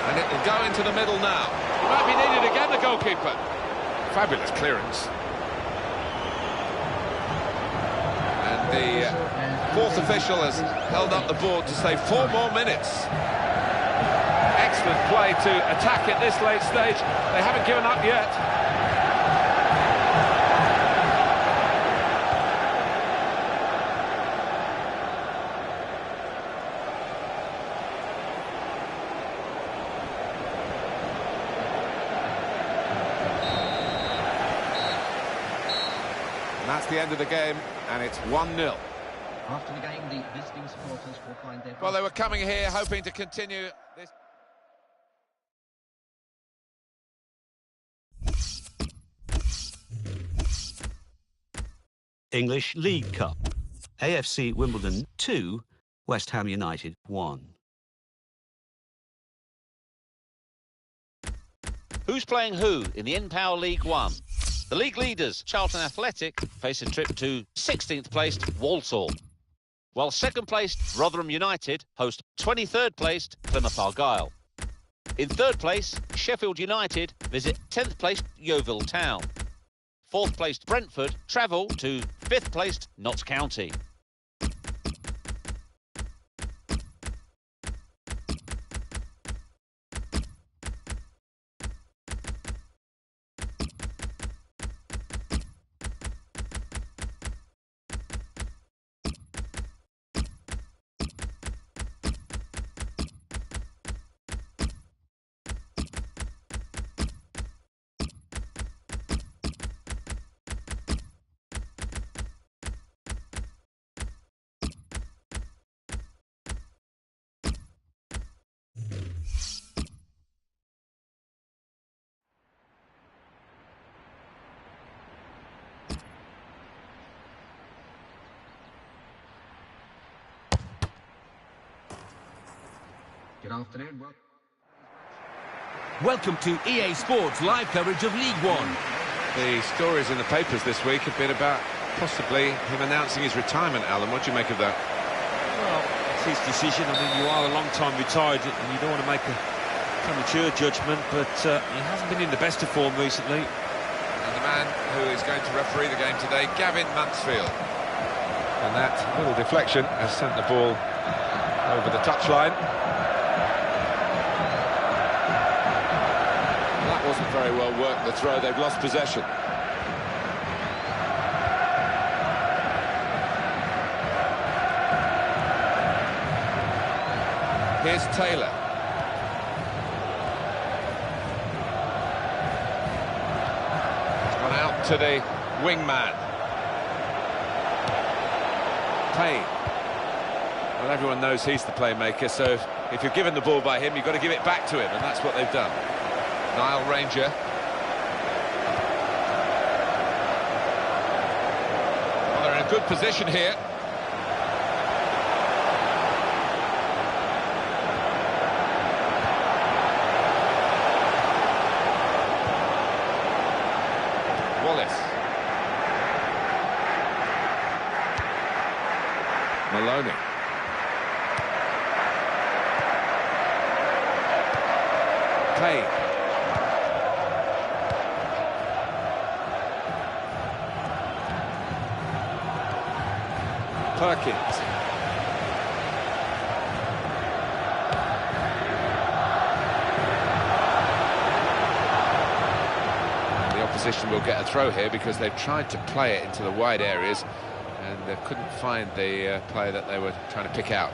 And it'll go into the middle now. Might be needed again, the goalkeeper. Fabulous clearance. And the fourth official has held up the board to say 4 more minutes. Excellent play to attack at this late stage. They haven't given up yet. That's the end of the game, and it's 1-0. After the game, the visiting supporters will find their... Well, they were coming here hoping to continue this. English League Cup. AFC Wimbledon 2, West Ham United 1. Who's playing who in the Power League 1? The league leaders, Charlton Athletic, face a trip to 16th placed Walsall, while second placed Rotherham United host 23rd placed Plymouth Argyle. In third place, Sheffield United visit 10th placed Yeovil Town. Fourth placed Brentford travel to 5th placed Notts County. Good afternoon. Welcome to EA Sports live coverage of League One. The stories in the papers this week have been about possibly him announcing his retirement, Alan. What do you make of that? Well, it's his decision. I mean, you are a long time retired and you don't want to make a premature judgment, but he hasn't been in the best of form recently. And the man who is going to referee the game today, Gavin Mansfield. And that little deflection has sent the ball over the touchline. That wasn't very well worked, the throw. They've lost possession. Here's Taylor. It's gone out to the wingman. Payne. Well, everyone knows he's the playmaker, so if you're given the ball by him, you've got to give it back to him, and that's what they've done. Nile Ranger. Well, they're in a good position here. Wallace. Maloney. Payne. Perkins. The opposition will get a throw here because they've tried to play it into the wide areas and they couldn't find the player that they were trying to pick out.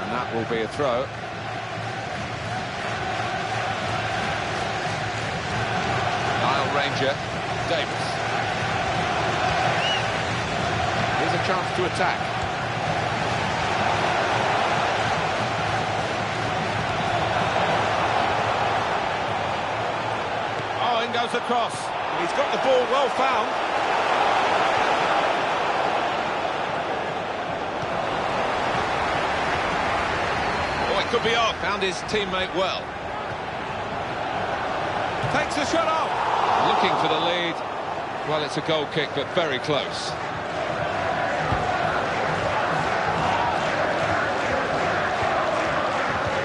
And that will be a throw. Nile Ranger, Davis. Here's a chance to attack. Oh, in goes the cross. He's got the ball well found. Oh, it could be off. Found his teammate well. Takes the shot off. Looking for the lead. Well, it's a goal kick, but very close.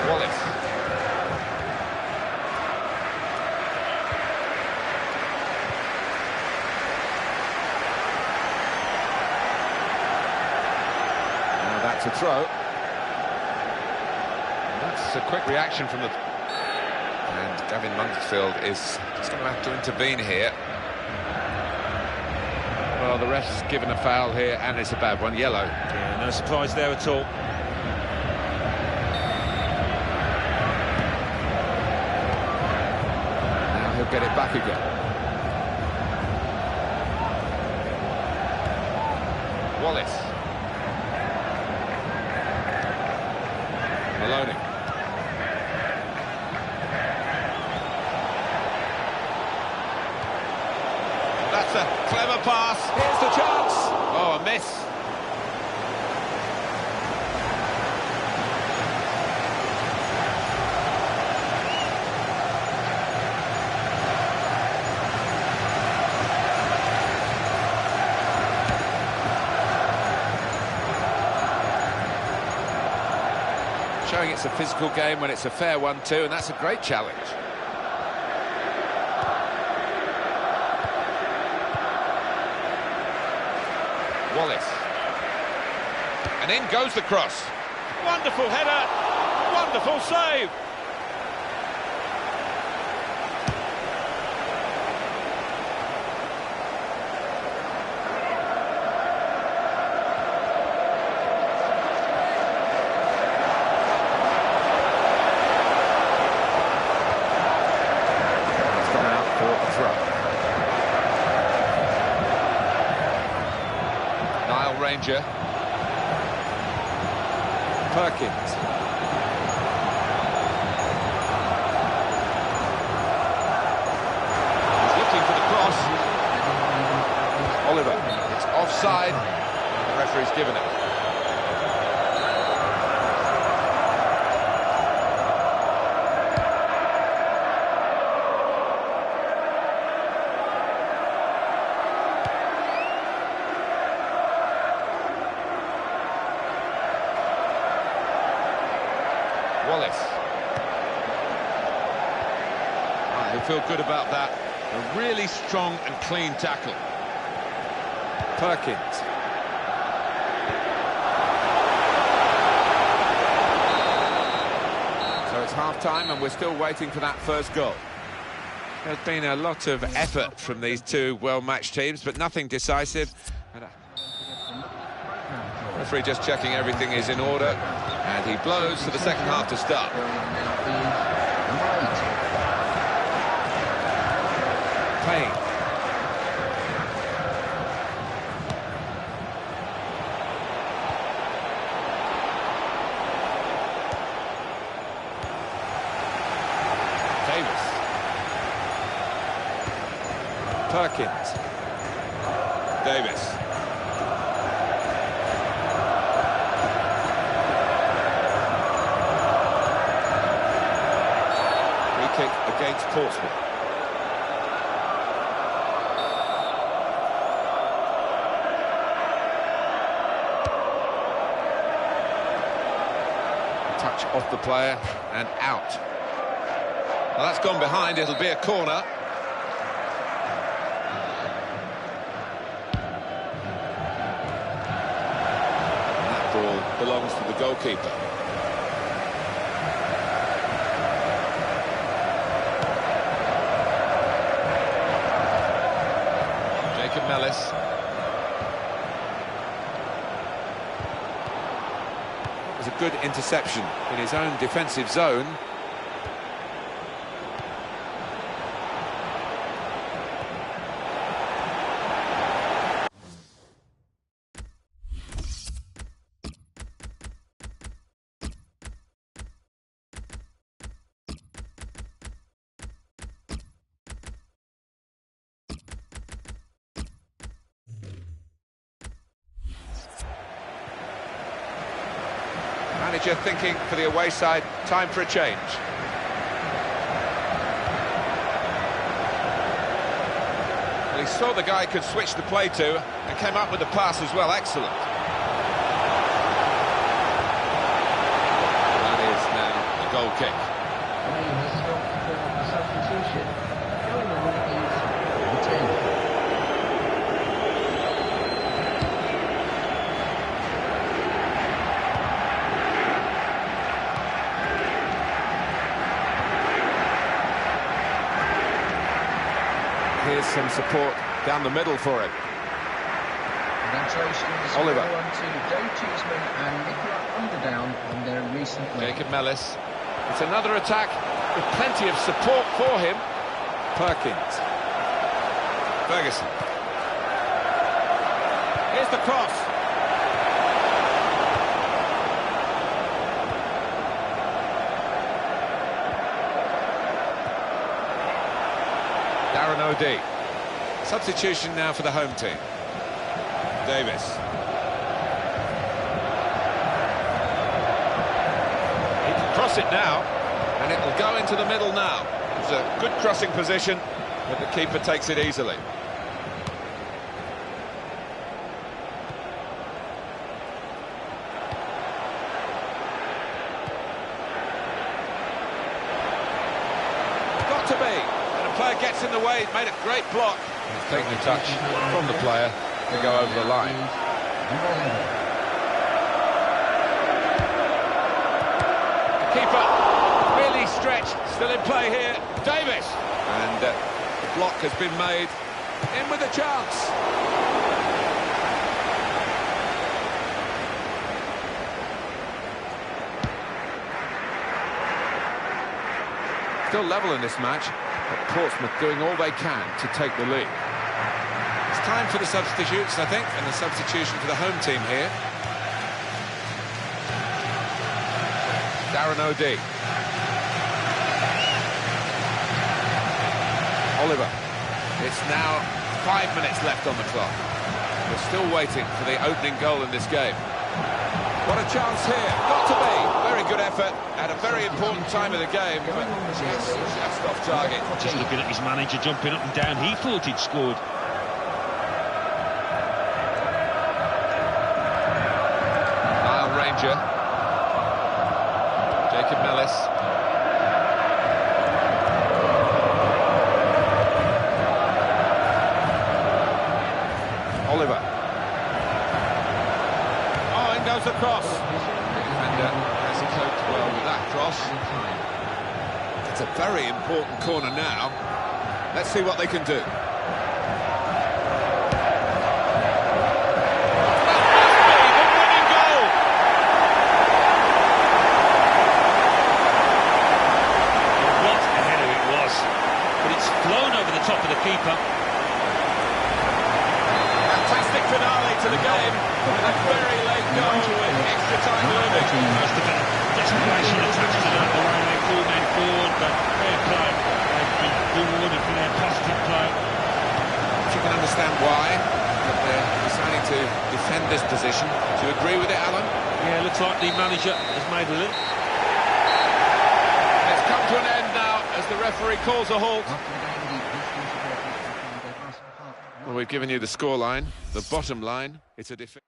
Wallace. Now that's a throw. That's a quick reaction from the... And Gavin Mansfield is just going to have to intervene here. Well, the ref's given a foul here, and it's a bad one, yellow. Yeah, no surprise there at all. Now he'll get it back again. Wallace. Maloney. That's a clever pass. Here's the chance. Oh, a miss. showing it's a physical game when it's a fair one too, and that's a great challenge. Wallace. And in goes the cross. Wonderful header, wonderful save. Ranger. Perkins. He's looking for the cross. Oliver. It's offside. The referee's given it. Wallace. He'll feel good about that. A really strong and clean tackle. Perkins. So it's half-time and we're still waiting for that first goal. There's been a lot of effort from these two well-matched teams, but nothing decisive. Referee just checking everything is in order, and he blows for the second half to start. Payne. Davis. Perkins. Davis. Kick against Portsmouth. Touch off the player and out. Well, that's gone behind, it'll be a corner. And that ball belongs to the goalkeeper. Mellis. That was a good interception in his own defensive zone. Manager thinking for the away side, time for a change. Well, he saw the guy could switch the play to and came up with the pass as well, excellent. That is now a goal kick. Here's some support down the middle for him. Congratulations Oliver. to Joe Cheeseman and Nicola Underdown on their recent win. Jacob Mellis. It's another attack with plenty of support for him. Perkins. Ferguson. Here's the cross. Darren O'D. Substitution now for the home team. Davis. He can cross it now, and it will go into the middle now. It's a good crossing position, but the keeper takes it easily. got to be. And a player gets in the way, he's made a great block. He's taken a touch from the player to go over the line. The keeper really stretched, still in play here. Davis. And the block has been made. In with a chance. Still level in this match, but Portsmouth doing all they can to take the lead. It's time for the substitutes, I think, and the substitution for the home team here. Darren O'D. Oliver. It's now 5 minutes left on the clock. We're still waiting for the opening goal in this game. What a chance here. Got to be. Very good effort at a very important time of the game, but just off target. Just looking at his manager jumping up and down, he thought he'd scored. Nile Ranger. Jacob Mellis. Oliver. Oh, in goes the cross. Defender has coped well with that cross. It's a very important corner now. Let's see what they can do. What a header it was. But it's flown over the top of the keeper. Fantastic finale to the game, with a very late goal with extra time looming. Most of the desperation attached to that, the way they threw men forward, but fair play. They've been rewarded for their positive play. You can understand why, but they're deciding to defend this position. Do you agree with it, Alan? Yeah, looks like the manager has made a little. It's come to an end now as the referee calls a halt. Well, we've given you the scoreline, the bottom line. It's a defeat.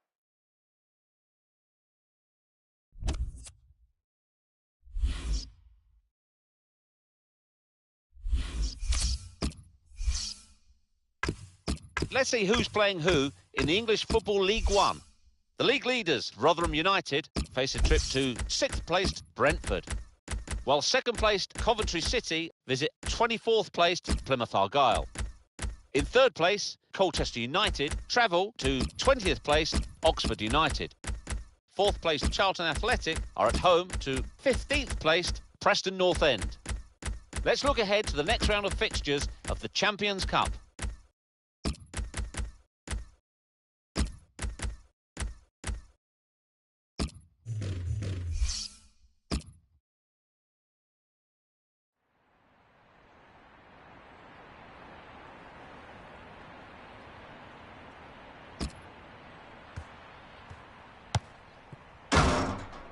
Let's see who's playing who in the English Football League One. The league leaders, Rotherham United, face a trip to 6th placed Brentford, while 2nd placed Coventry City visit 24th placed Plymouth Argyle. In 3rd place, Colchester United travel to 20th placed Oxford United. 4th placed Charlton Athletic are at home to 15th placed Preston North End. Let's look ahead to the next round of fixtures of the Champions Cup.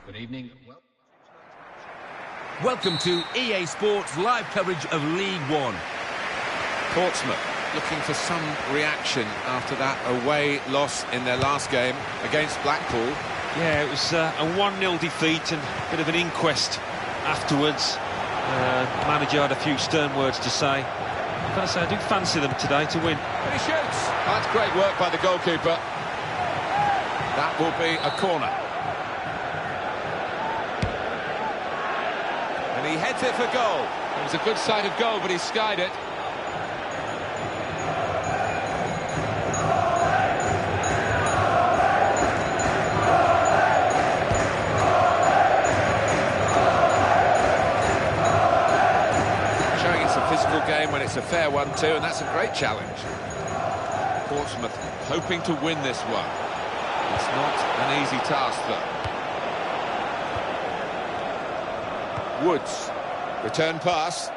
Good evening. Welcome to EA Sports live coverage of League One. Portsmouth looking for some reaction after that away loss in their last game against Blackpool. Yeah, it was a 1-0 defeat and a bit of an inquest afterwards. Manager had a few stern words to say. I've got to say, I do fancy them today to win. And he shoots. That's great work by the goalkeeper. That will be a corner. And he heads it for goal. It was a good sight of goal, but he skied it. Showing it's a physical game when it's a fair one too, and that's a great challenge. Portsmouth hoping to win this one. It's not an easy task, though. Woods, return pass.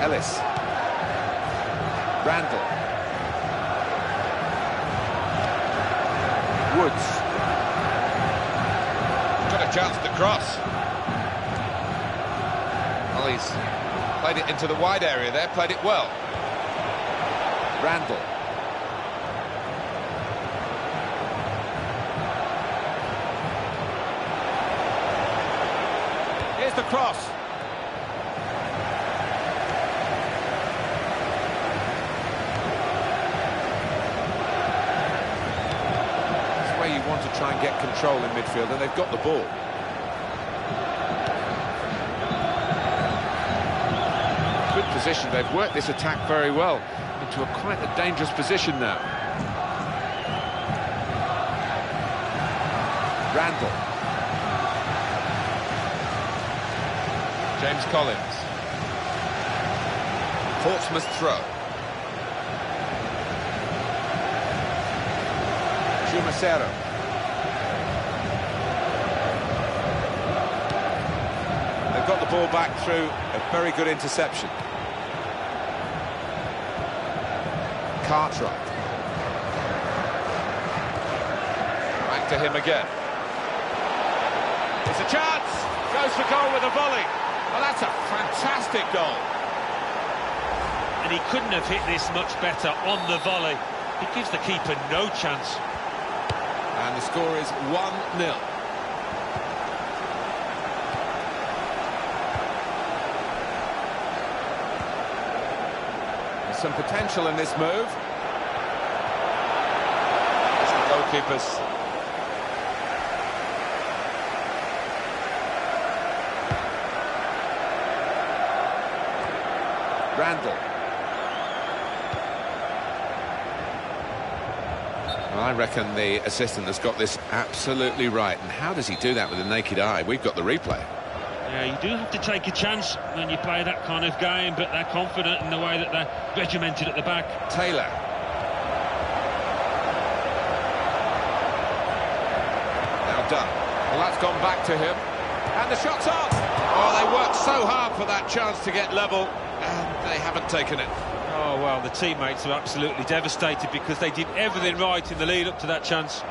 Ellis. Randall. Woods. Got a chance to cross. He's played it into the wide area there, played it well. Randall. Here's the cross. It's where you want to try and get control in midfield, and they've got the ball. Good position. They've worked this attack very well into quite a dangerous position now. Randall. James Collins. Portsmouth throw. Chumacero. They've got the ball back through a very good interception. Cartwright. Back to him again. It's a chance. Goes for goal with a volley. Well, that's a fantastic goal. And he couldn't have hit this much better on the volley. He gives the keeper no chance. And the score is 1-0. There's some potential in this move. It's the goalkeeper's. Randall. Well, I reckon the assistant has got this absolutely right. And how does he do that with the naked eye? We've got the replay. Yeah, you do have to take a chance when you play that kind of game, but they're confident in the way that they're regimented at the back. Taylor. Now done. Well, that's gone back to him. And the shot's on. Oh, they worked so hard for that chance to get level, and they haven't taken it. Oh, well, the teammates are absolutely devastated because they did everything right in the lead up to that chance.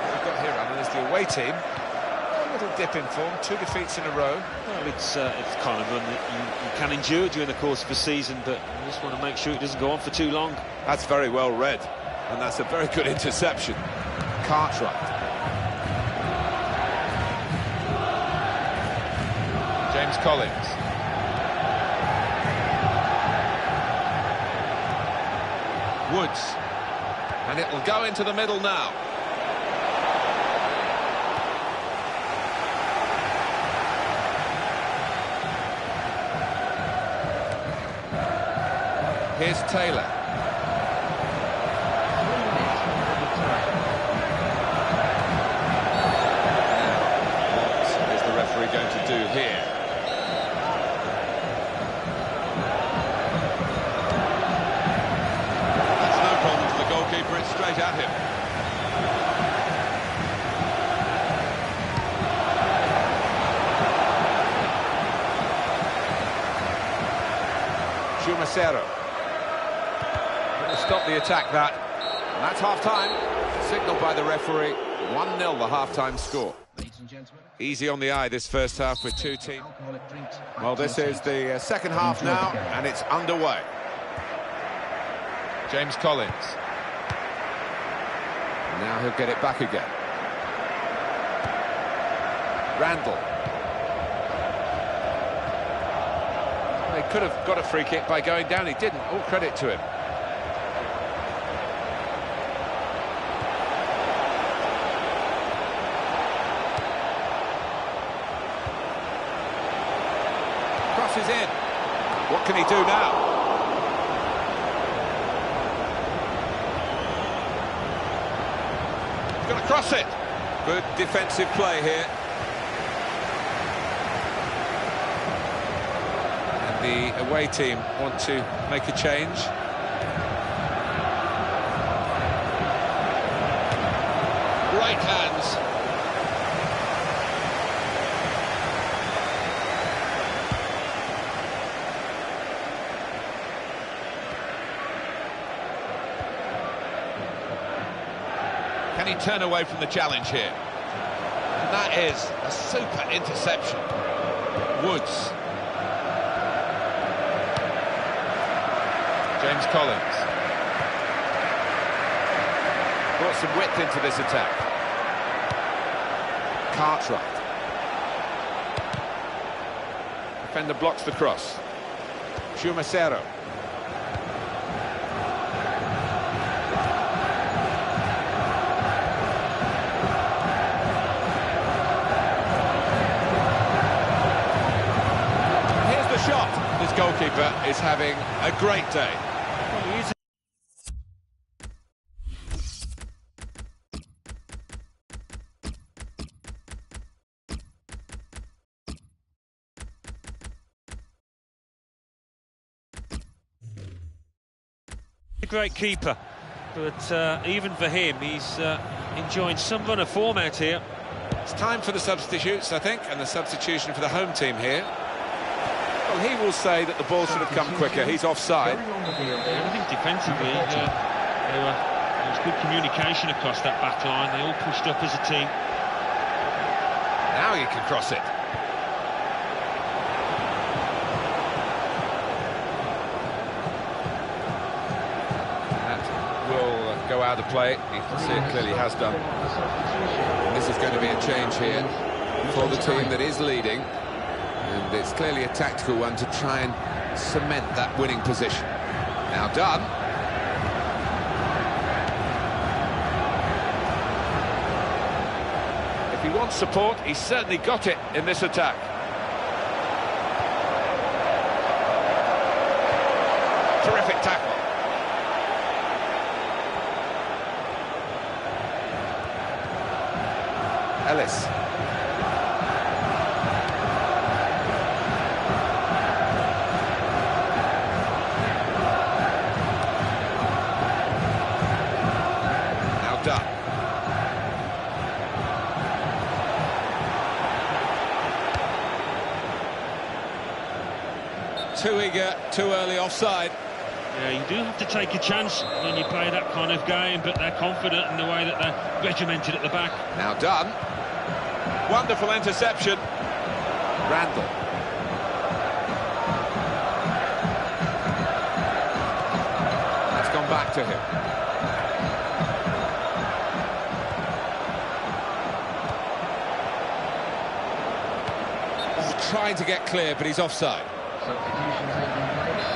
We've got here, Alan, is the away team. A little dip in form, 2 defeats in a row. Well, it's kind of run that you can endure during the course of a season, but you just want to make sure it doesn't go on for too long. That's very well read, and that's a very good interception. Cartwright. James Collins. Woods. And it will go into the middle now. Here's Taylor. What is the referee going to do here? That's no problem for the goalkeeper, it's straight at him. Chumacero. Stop the attack, that. And that's half-time. Signalled by the referee. 1-0 the half-time score. Easy on the eye this first half with two teams. Well, this is the second half now, and it's underway. James Collins. Now he'll get it back again. Randall. They could have got a free kick by going down. He didn't. All credit to him. Crosses in. What can he do now? He's going to cross it. Good defensive play here. And the away team want to make a change. Great hands. Can Can he turn away from the challenge here? And that is a super interception. Woods. James Collins. Brought some width into this attack. Cartwright. Defender blocks the cross. Chumacero. Here's the shot. This goalkeeper is having a great day. A great keeper, but even for him, he's enjoying some run of form out here. It's time for the substitutes, I think, and the substitution for the home team here. Well, he will say that the ball should have come quicker. He's offside. I think defensively, there was good communication across that back line. They all pushed up as a team. Now you can cross it. Go out of play. You can see it clearly has done. And this is going to be a change here for the team that is leading, and it's clearly a tactical one to try and cement that winning position. Now done. If he wants support, he's certainly got it in this attack. Terrific tackle. Ellis. Now done. Too eager, too early offside. Yeah, you do have to take a chance when you play that kind of game, but they're confident in the way that they're regimented at the back. Now done. Wonderful interception. Randall. That's gone back to him. He's trying to get clear, but he's offside. Substitution taking place.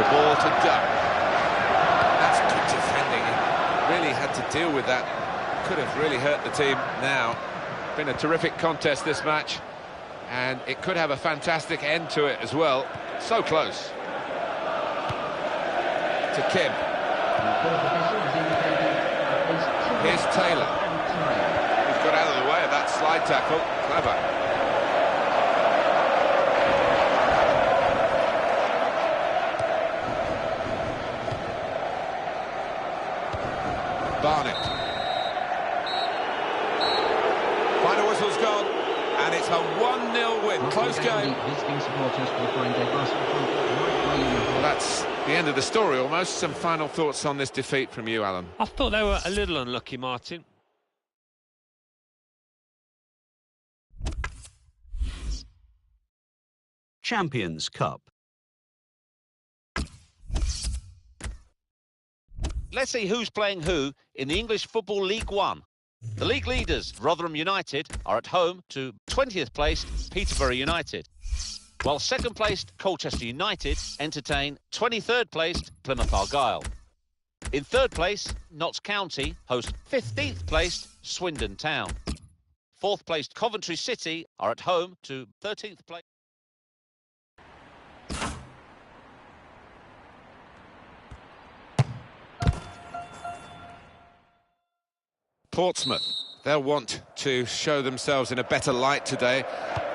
Ball to Duck. That's good defending. He really had to deal with that. Could have really hurt the team now. Been a terrific contest this match, and it could have a fantastic end to it as well. So close. To Kim. Here's Taylor. He's got out of the way of that slide tackle. Clever. Barnett. Final whistle's gone, and it's a 1-0 win. Close game. Well, that's the end of the story almost. Some final thoughts on this defeat from you, Alan? I thought they were a little unlucky, Martin. Champions Cup. Let's see who's playing who in the English Football League One. The league leaders, Rotherham United, are at home to 20th placed Peterborough United, while second placed Colchester United entertain 23rd placed Plymouth Argyle. In third place, Notts County host 15th placed Swindon Town. Fourth placed Coventry City are at home to 13th place. Portsmouth, they'll want to show themselves in a better light today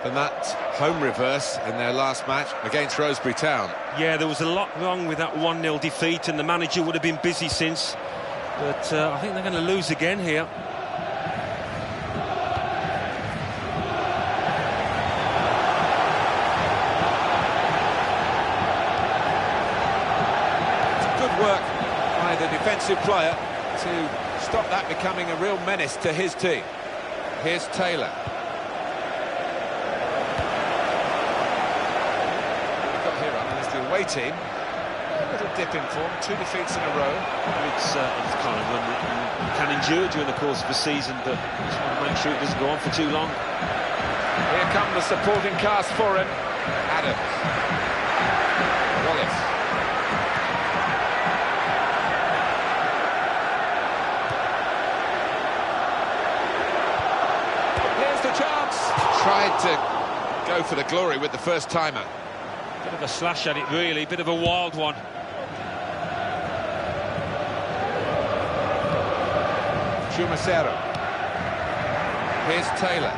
than that home reverse in their last match against Rosebery Town. Yeah, there was a lot wrong with that 1-0 defeat, and the manager would have been busy since. But I think they're going to lose again here. defensive player to stop that becoming a real menace to his team. Here's Taylor. We've got here, it's the away team. A little dip in form, 2 defeats in a row. It's kind of one that you can endure during the course of a season, but you just want to make sure it doesn't go on for too long. Here come the supporting cast for him. Adams. Wallace. Here's the chance. Tried to go for the glory with the first timer. Bit of a slash at it, really, bit of a wild one. Chumacero. Here's Taylor.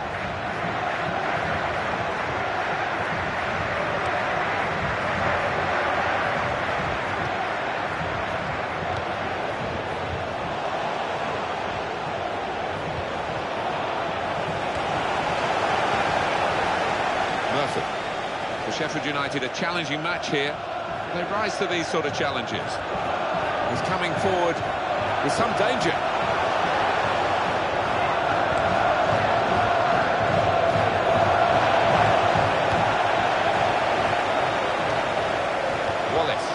Murphy. For Sheffield United, a challenging match here. They rise to these sort of challenges. He's coming forward with some danger. Wallace.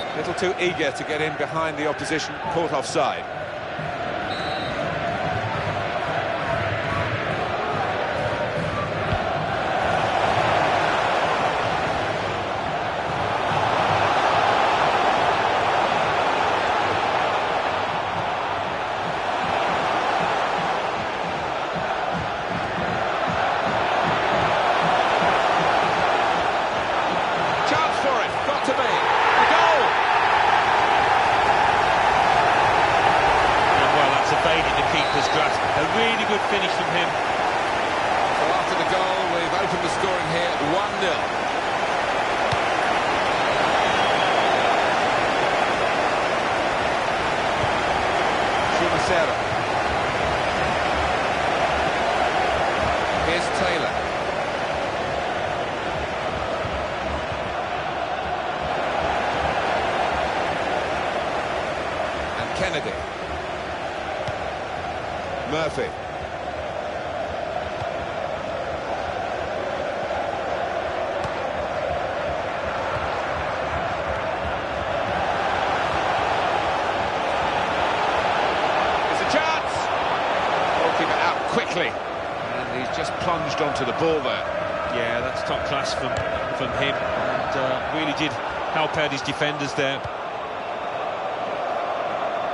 A little too eager to get in behind the opposition, caught offside. A really good finish from him. So after the goal, we've opened the scoring here at 1-0. Chumacero. Here's Taylor. And Kennedy. Murphy. There's a chance! Goalkeeper out quickly. And he's just plunged onto the ball there. Yeah, that's top class from him. And really did help out his defenders there.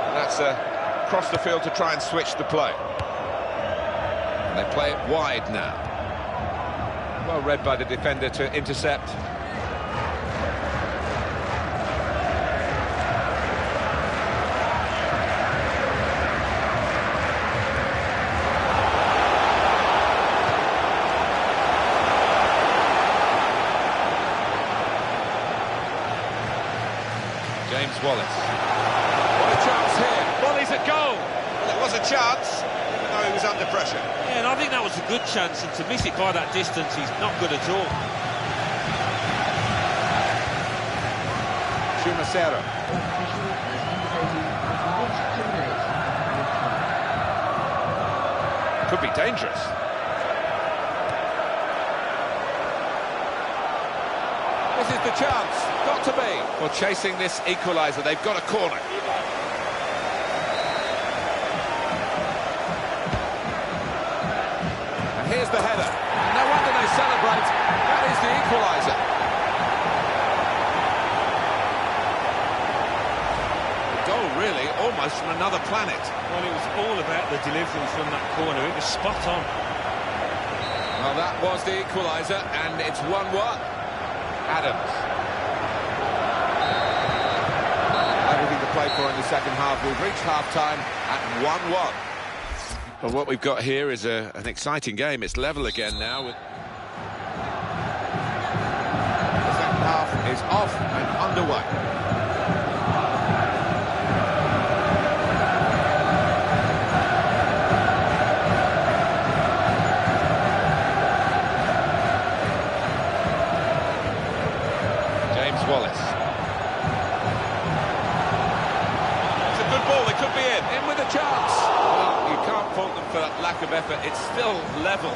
And that's across the field to try and switch the play. And they play it wide now. Well read by the defender to intercept. James Wallace. What a chance here. Well, he's a goal. Well, it was a chance, even though he was under pressure. Yeah, and I think that was a good chance, and to miss it by that distance, he's not good at all. Chumacero. Could be dangerous. This is the chance. Got to be. Well, chasing this equaliser, they've got a corner. And here's the header. No wonder they celebrate. That is the equaliser. The goal really almost from another planet. Well, it was all about the delivery from that corner. It was spot on. Well, that was the equaliser, and it's 1-1. Adams. Everything to play for in the second half. We've reached half-time at 1-1. Well, what we've got here is an exciting game. It's level again now. The second half is off and underway. Morales. It's a good ball, it could be in with a chance. Well, you can't fault them for that lack of effort, it's still level.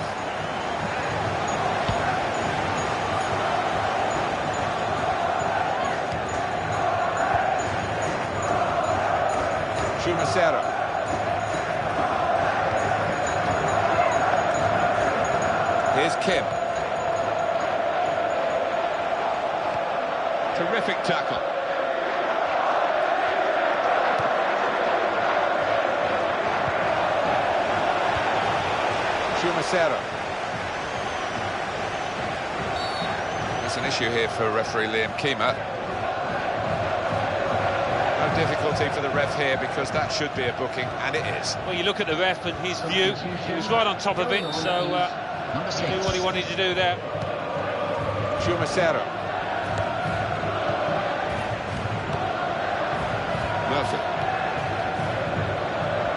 Srca. Here's Kim. Terrific tackle. Srca. That's an issue here for referee Liam Kima. No difficulty for the ref here because that should be a booking, and it is. Well, you look at the ref and his view, he was right on top of it, so he knew what he wanted to do there. Srca. Murphy.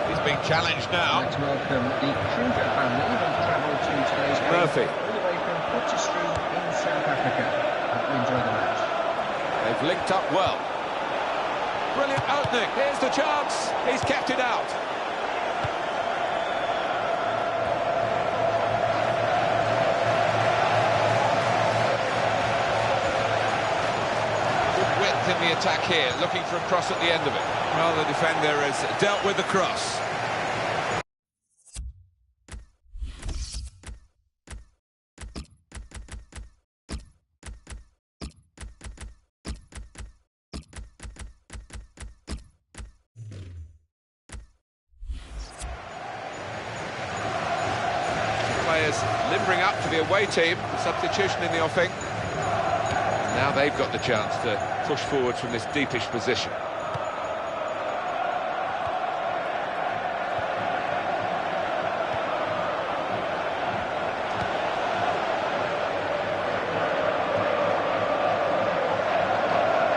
He's being challenged now. Let's welcome the Kruger family who've travelled to today's game Murphy. all the way from Podržite in South Africa. Hope you enjoy the match. They've linked up well. Brilliant opening. Here's the chance. He's kept it out. Good width in the attack here, looking for a cross at the end of it. Well, the defender has dealt with the cross. Players limbering up for the away team, substitution in the offing. Now they've got the chance to push forward from this deepish position.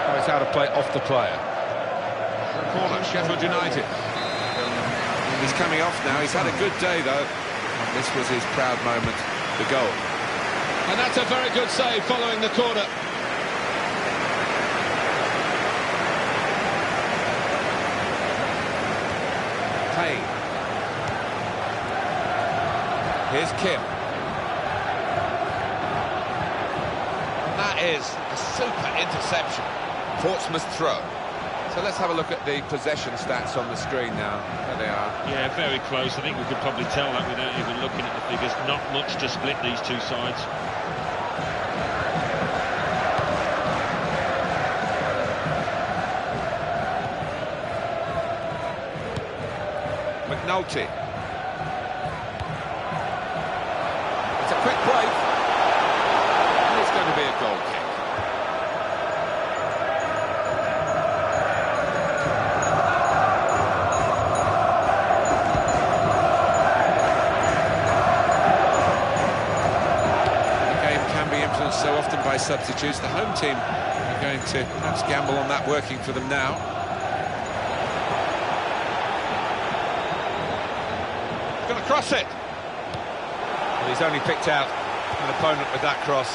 Oh, it's out of play off the player. Corner, Sheffield United. He's coming off now. He's had a good day though. This was his proud moment, the goal. And that's a very good save following the corner. Payne. Here's Kim. And that is a super interception. Portsmouth throw. So let's have a look at the possession stats on the screen now. There they are. Yeah, very close. I think we could probably tell that without even looking at the figures. Not much to split these two sides. McNulty. It's a quick break. And it's going to be a goal kick. So often by substitutes. The home team are going to perhaps gamble on that working for them now. Going to cross it. Well, he's only picked out an opponent with that cross.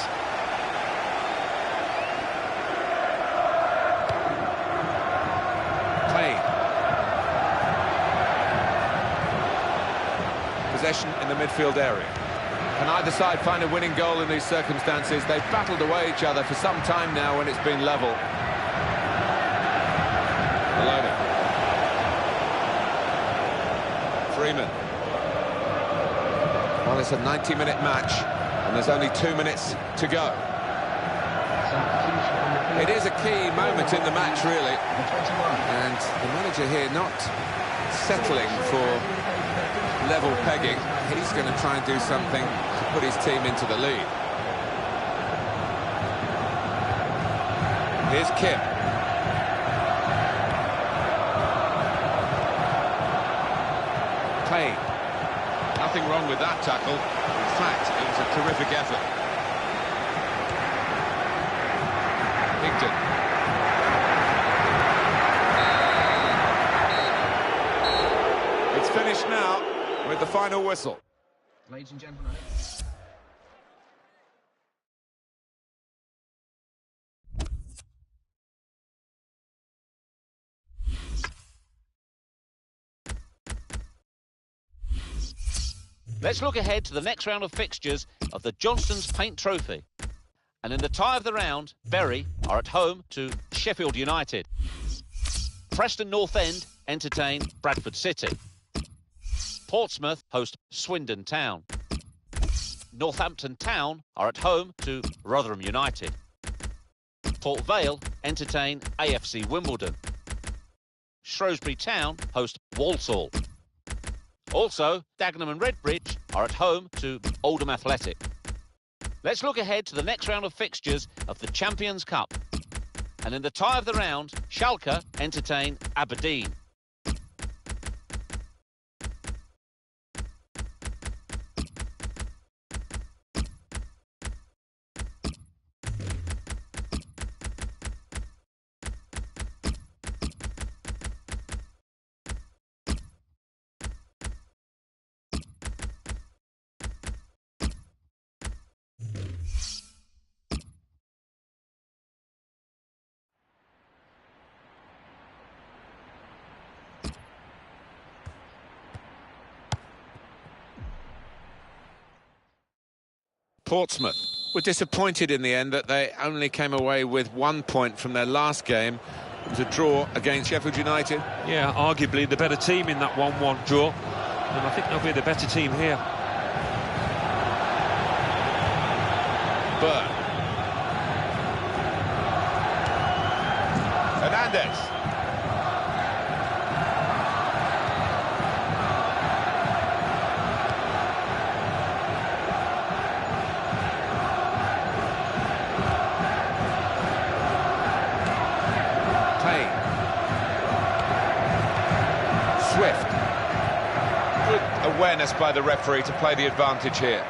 Payne. Possession in the midfield area. Can either side find a winning goal in these circumstances? They've battled away each other for some time now when it's been level. Maloney. Freeman. Well, it's a 90-minute match, and there's only 2 minutes to go. It is a key moment in the match, really. And the manager here not settling for level pegging. He's going to try and do something to put his team into the lead. Here's Kim. Payne. Nothing wrong with that tackle. In fact, it was a terrific effort. Higden. It's finished now with the final whistle. Ladies and gentlemen. Let's look ahead to the next round of fixtures of the Johnston's Paint Trophy. And in the tie of the round, Bury are at home to Sheffield United. Preston North End entertain Bradford City. Portsmouth host Swindon Town. Northampton Town are at home to Rotherham United. Port Vale entertain AFC Wimbledon. Shrewsbury Town host Walsall. Also, Dagenham and Redbridge are at home to Oldham Athletic. Let's look ahead to the next round of fixtures of the Champions Cup. And in the tie of the round, Schalke entertain Aberdeen. Portsmouth were disappointed in the end that they only came away with 1 point from their last game. It was a draw against Sheffield United. Yeah, arguably the better team in that 1-1 draw. And I think they'll be the better team here. Burn. Hernandez. Swift. Good awareness by the referee to play the advantage here.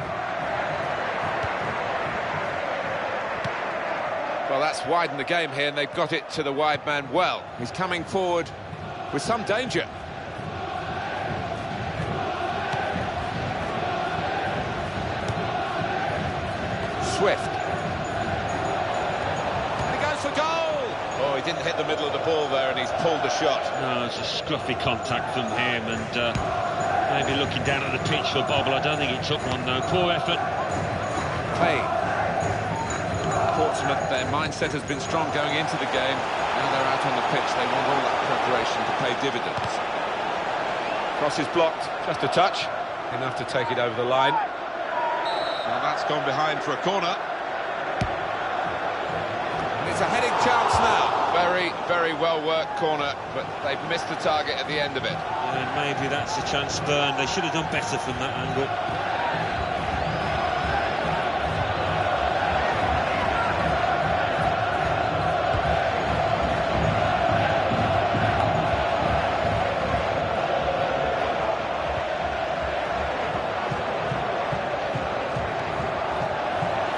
Well, that's widened the game here, and they've got it to the wide man well. He's coming forward with some danger. Swift. And he goes for goal! Oh, he didn't hit the middle of the ball there, and he's pulled the shot. No, it's a scruffy contact from him, and maybe looking down at the pitch for Bobble. I don't think he took one, though. Poor effort. Payne. Portsmouth, their mindset has been strong going into the game. Now they're out on the pitch. They want all that preparation to pay dividends. Cross is blocked. Just a touch. Enough to take it over the line. Now that's gone behind for a corner. It's a heading chance now. Very, very well-worked corner, but they've missed the target at the end of it. And maybe that's a chance spurned. They should have done better from that angle.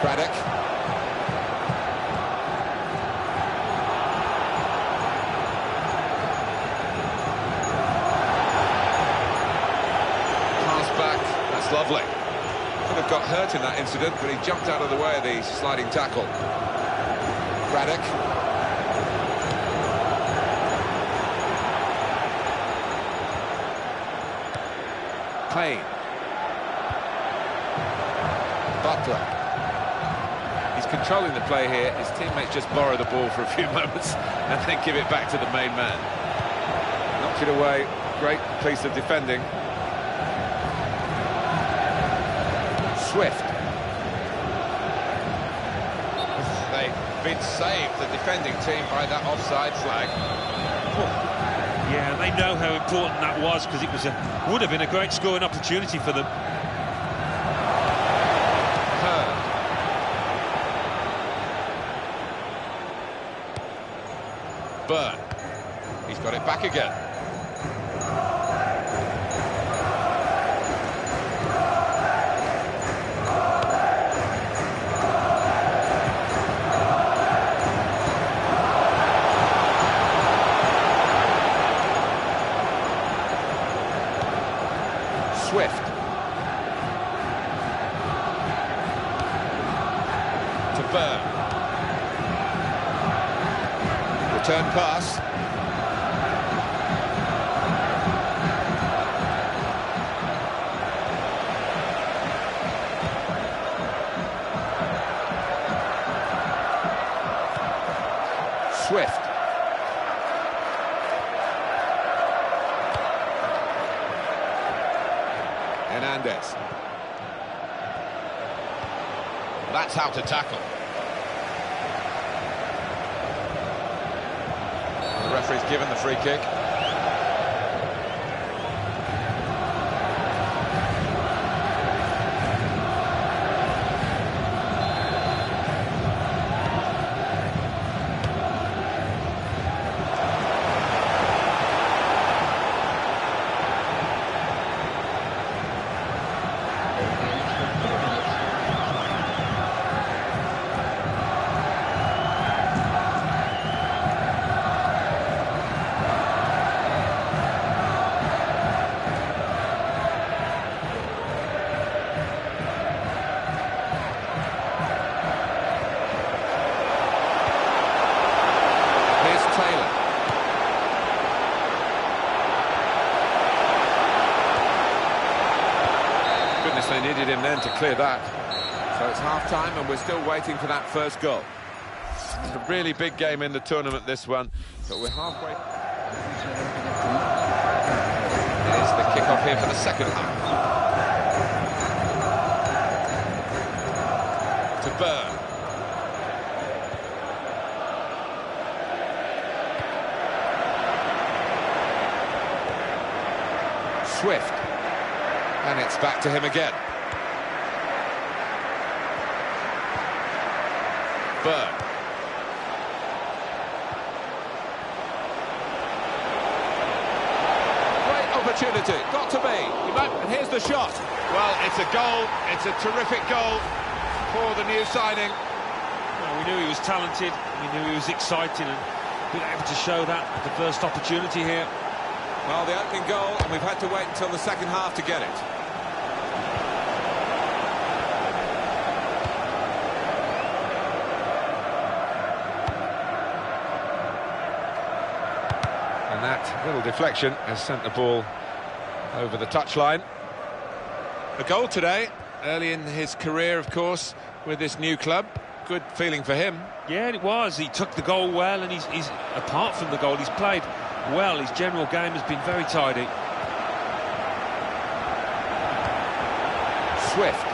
Craddock. Lovely. Could have got hurt in that incident, but he jumped out of the way of the sliding tackle. Craddock. Payne. Butler. He's controlling the play here. His teammates just borrow the ball for a few moments and then give it back to the main man. Knocked it away. Great piece of defending. Swift. They've been saved, the defending team, by that offside flag. Yeah, they know how important that was, because it would have been a great scoring opportunity for them. Hurd. Burn. He's got it back again. Swift. To Burn. Return pass. Hernandez. That's how to tackle. The referee's given the free kick. They needed him then to clear that. So it's half-time and we're still waiting for that first goal. It's a really big game in the tournament, this one, but we're halfway. Here's the kick-off here for the second half. To Burn. Swift. And it's back to him again. Burn. Great opportunity, got to be. And here's the shot. Well, it's a goal. It's a terrific goal for the new signing. Well, we knew he was talented. We knew he was exciting, and being able to show that at the first opportunity here. Well, the opening goal, and we've had to wait until the second half to get it. And that little deflection has sent the ball over the touchline. A goal today, early in his career, of course, with this new club. Good feeling for him. Yeah, it was. He took the goal well, and he's apart from the goal, he's played well. His general game has been very tidy. Swift.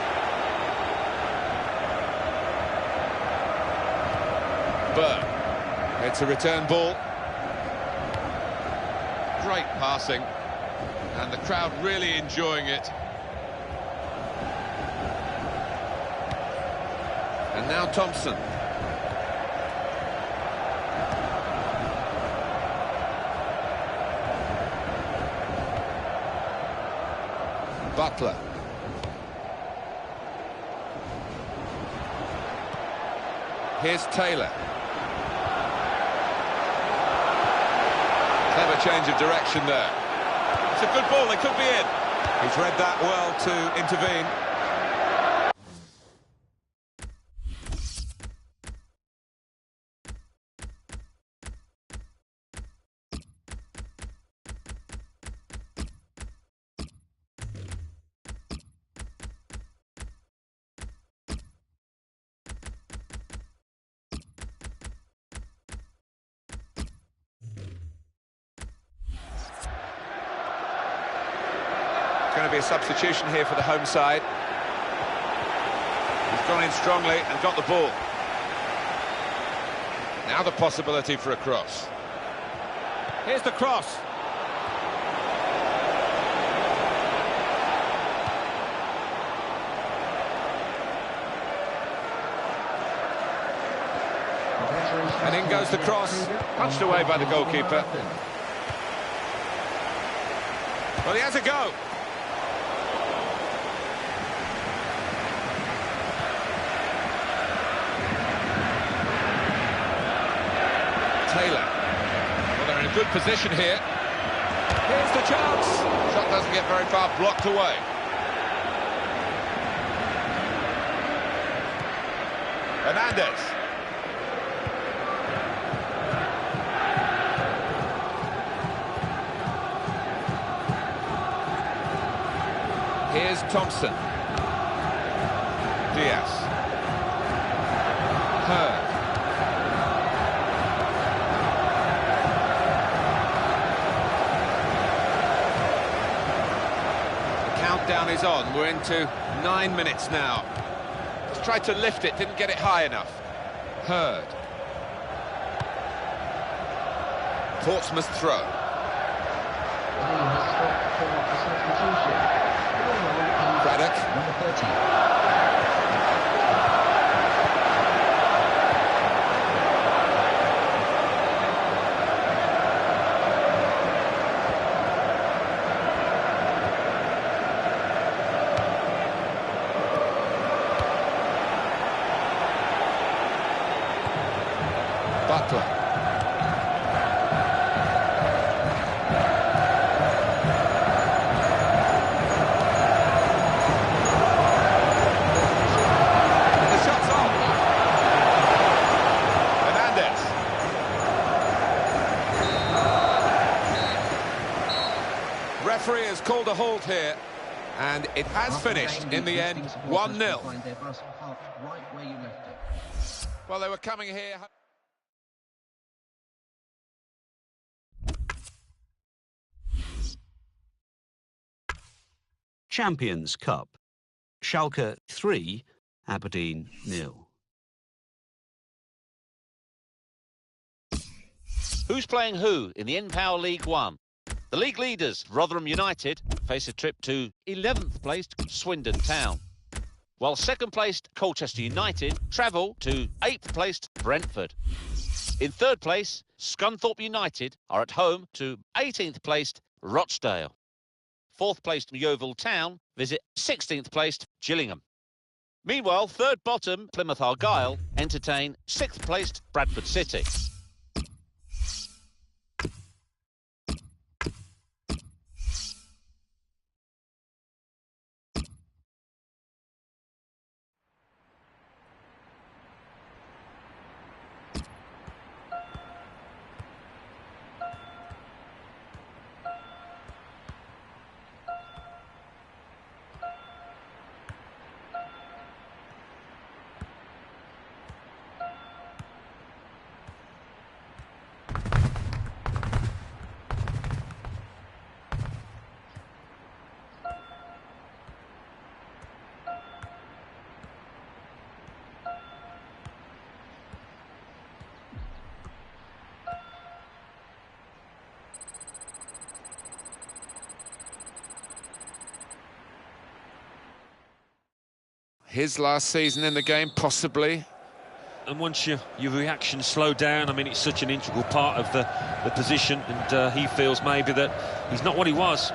Burn. It's a return ball. Great passing. And the crowd really enjoying it. And now Thompson. Butler. Here's Taylor. Clever change of direction there. It's a good ball, they could be in. He's read that well to intervene. Going to be a substitution here for the home side. He's gone in strongly and got the ball. Now the possibility for a cross. Here's the cross. And in goes the cross, punched away by the goalkeeper. Well, he has a go. Taylor. Well, they're in a good position here. Here's the chance. Shot doesn't get very far, blocked away. Hernandez. Here's Thompson. Diaz. Hurd. countdown is on. We're into 9 minutes now. Just tried to lift it, didn't get it high enough. Hurd. Portsmouth throw. Craddock. Number 13. Butler. The shot's on. Hernandez. Referee has called a halt here, and it has finished in the end 1-0. Well, they were coming here. Champions Cup. Schalke 3, Aberdeen 0. Who's playing who in the N-Power League One? The league leaders, Rotherham United, face a trip to 11th placed Swindon Town, while second placed Colchester United travel to 8th placed Brentford. In third place, Scunthorpe United are at home to 18th placed Rochdale. Fourth placed Yeovil Town visit 16th placed Gillingham. Meanwhile, third bottom Plymouth Argyle entertain 6th placed Bradford City. His last season in the game, possibly. And once your reactions slow down, I mean, it's such an integral part of the position, and he feels maybe that he's not what he was.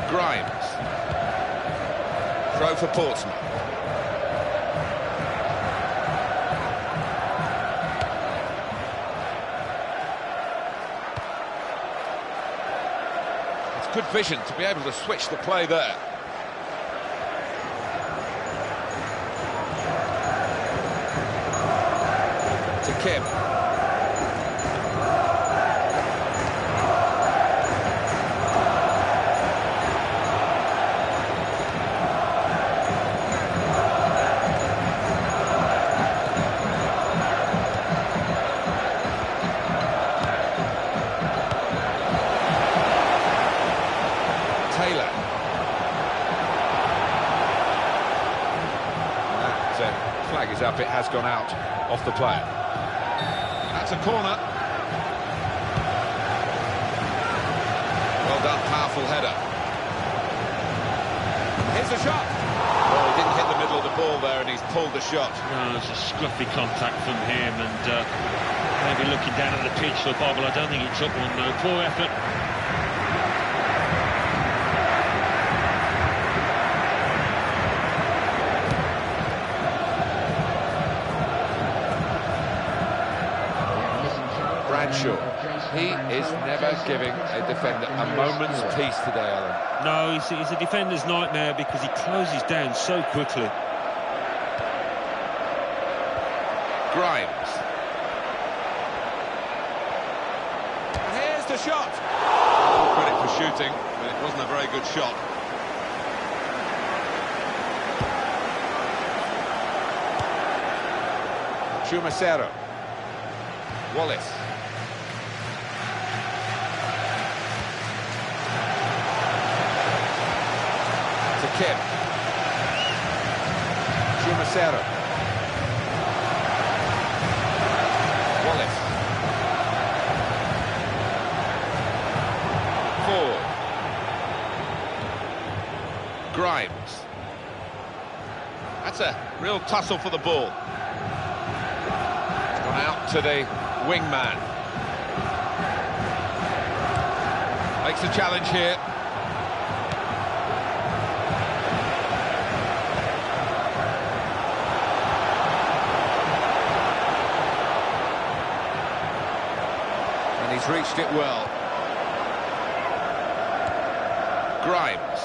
Grimes. Throw for Portsmouth. It's good vision to be able to switch the play there. Kim. Taylor. That flag is up, it has gone out off the player. That's a corner. Well done, powerful header. Here's a shot. Well, he didn't hit the middle of the ball there, and he's pulled the shot. No, it's a scruffy contact from him, and maybe looking down at the pitch for Borba. I don't think he took one, though. Poor effort. He is never giving a defender a moment's peace today, Alan. No, he's a defender's nightmare because he closes down so quickly. Grimes. And here's the shot. Credit for shooting, but it wasn't a very good shot. Chumacero. Wallace. Kim. Chumacero. Wallace. Ford. Grimes. That's a real tussle for the ball. It's gone out to the wingman. Makes a challenge here. And he's reached it well. Grimes.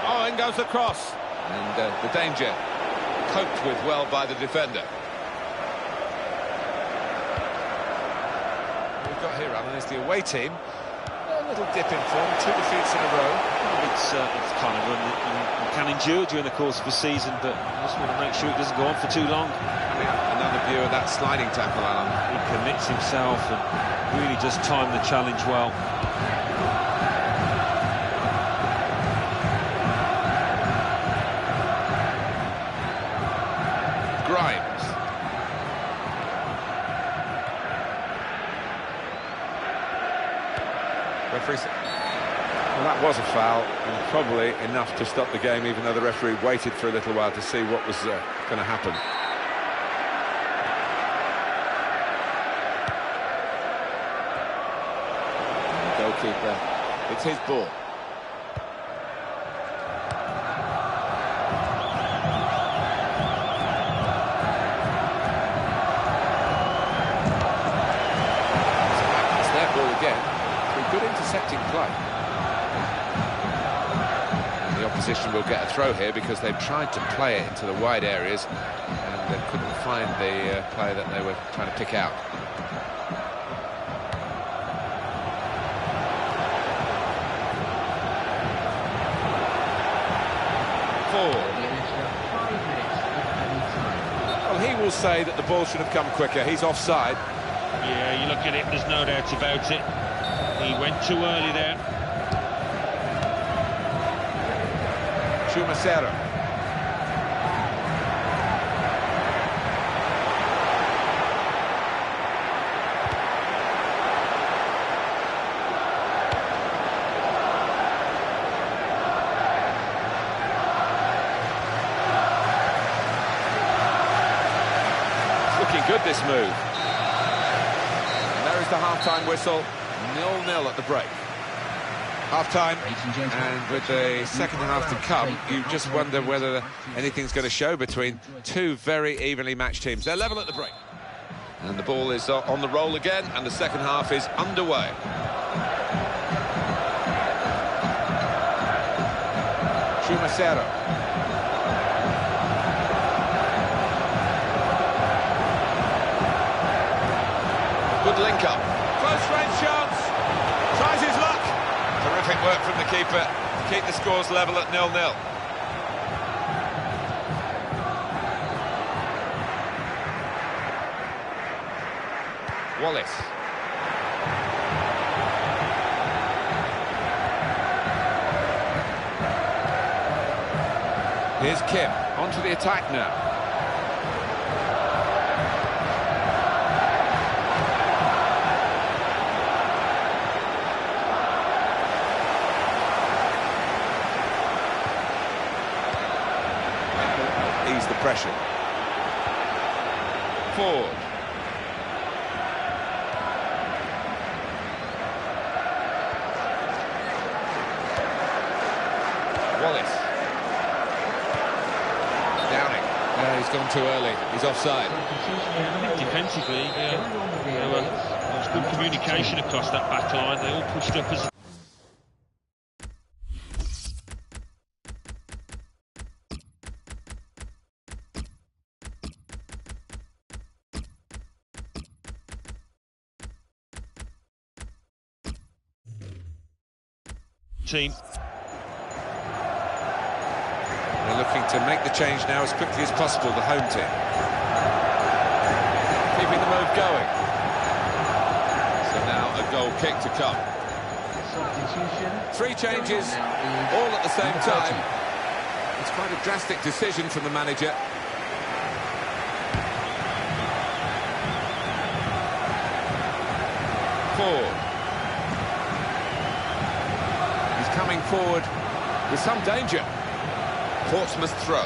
Oh, in goes the cross. And the danger coped with well by the defender. We've got here, Alan, is the away team. A little dip in form, 2 defeats in a row. It's kind of one that you can endure during the course of a season, but you just want to make sure it doesn't go on for too long. Another view of that sliding tackle, Alan. He commits himself and really does time the challenge well. Grimes. Referee said, well, that was a foul, and probably enough to stop the game, even though the referee waited for a little while to see what was going to happen. The goalkeeper, it's his ball. Good intercepting play. And the opposition will get a throw here because they've tried to play it into the wide areas and they couldn't find the player that they were trying to pick out. Ford. Well, he will say that the ball should have come quicker. He's offside. Yeah, you look at it, there's no doubt about it. He went too early there. Chumacero. It's looking good, this move. And there is the half-time whistle. 0-0 at the break. Half-time, and with the second half to come, you just wonder whether anything's going to show between two very evenly matched teams. They're level at the break. And the ball is on the roll again, and the second half is underway. Chumacero. Good link-up. Close-range chance. Tries his luck. Terrific work from the keeper to keep the scores level at 0-0. Wallace. Here's Kim, onto the attack now. Ease the pressure. Ford. Wallace. Downing. He's gone too early. He's offside. Defensively, there was good communication across that back line. They all pushed up as... team. They're looking to make the change now as quickly as possible, the home team. Keeping the going. So now a goal kick to come. Substitution. 3 changes, all at the same time. It's quite a drastic decision from the manager. Forward. He's coming forward with some danger. Portsmouth throw.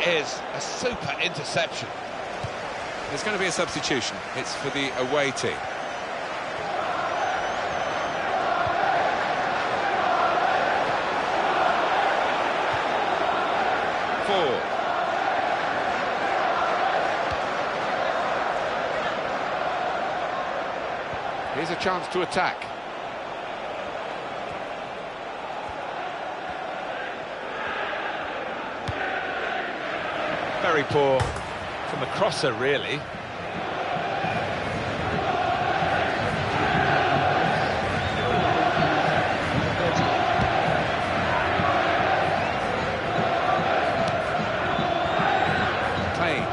Is a super interception. There's going to be a substitution. It's for the away team. Forward. Here's a chance to attack. Very poor from a crosser, really. Playing.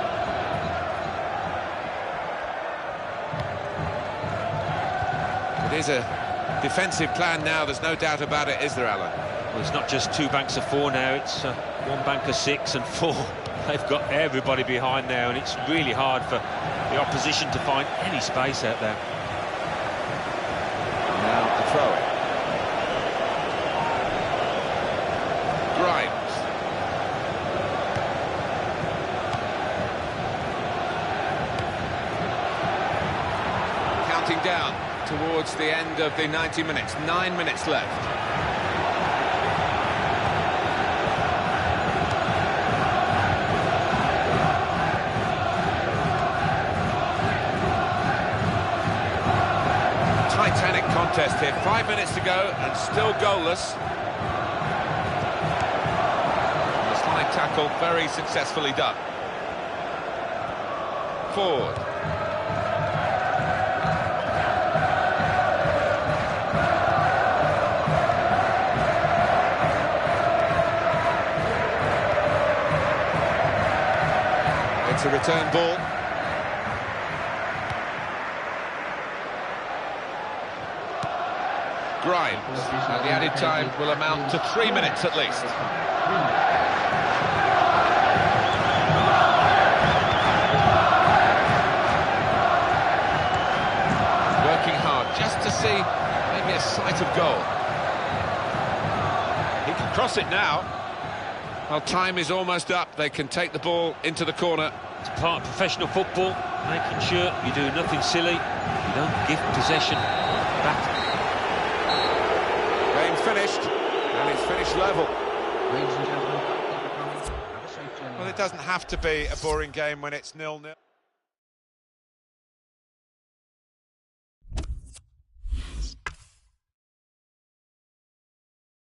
It is a defensive plan now, there's no doubt about it, is there, Alan? Well, it's not just 2 banks of 4 now, it's 1 bank of 6 and 4. They've got everybody behind now, and it's really hard for the opposition to find any space out there. Now the throw-in. Grimes. Counting down towards the end of the 90 minutes. 9 minutes left. Titanic contest here, 5 minutes to go and still goalless. The slide tackle very successfully done. Forward. It's a return ball. Grimes, and the added time will amount to 3 minutes at least. Working hard just to see maybe a sight of goal. He can cross it now. Well, time is almost up. They can take the ball into the corner. It's part of professional football, making sure you do nothing silly. You don't give possession back. Finished, and it's finished level. Ladies and gentlemen, have a safe journey. Well, it doesn't have to be a boring game when it's 0-0.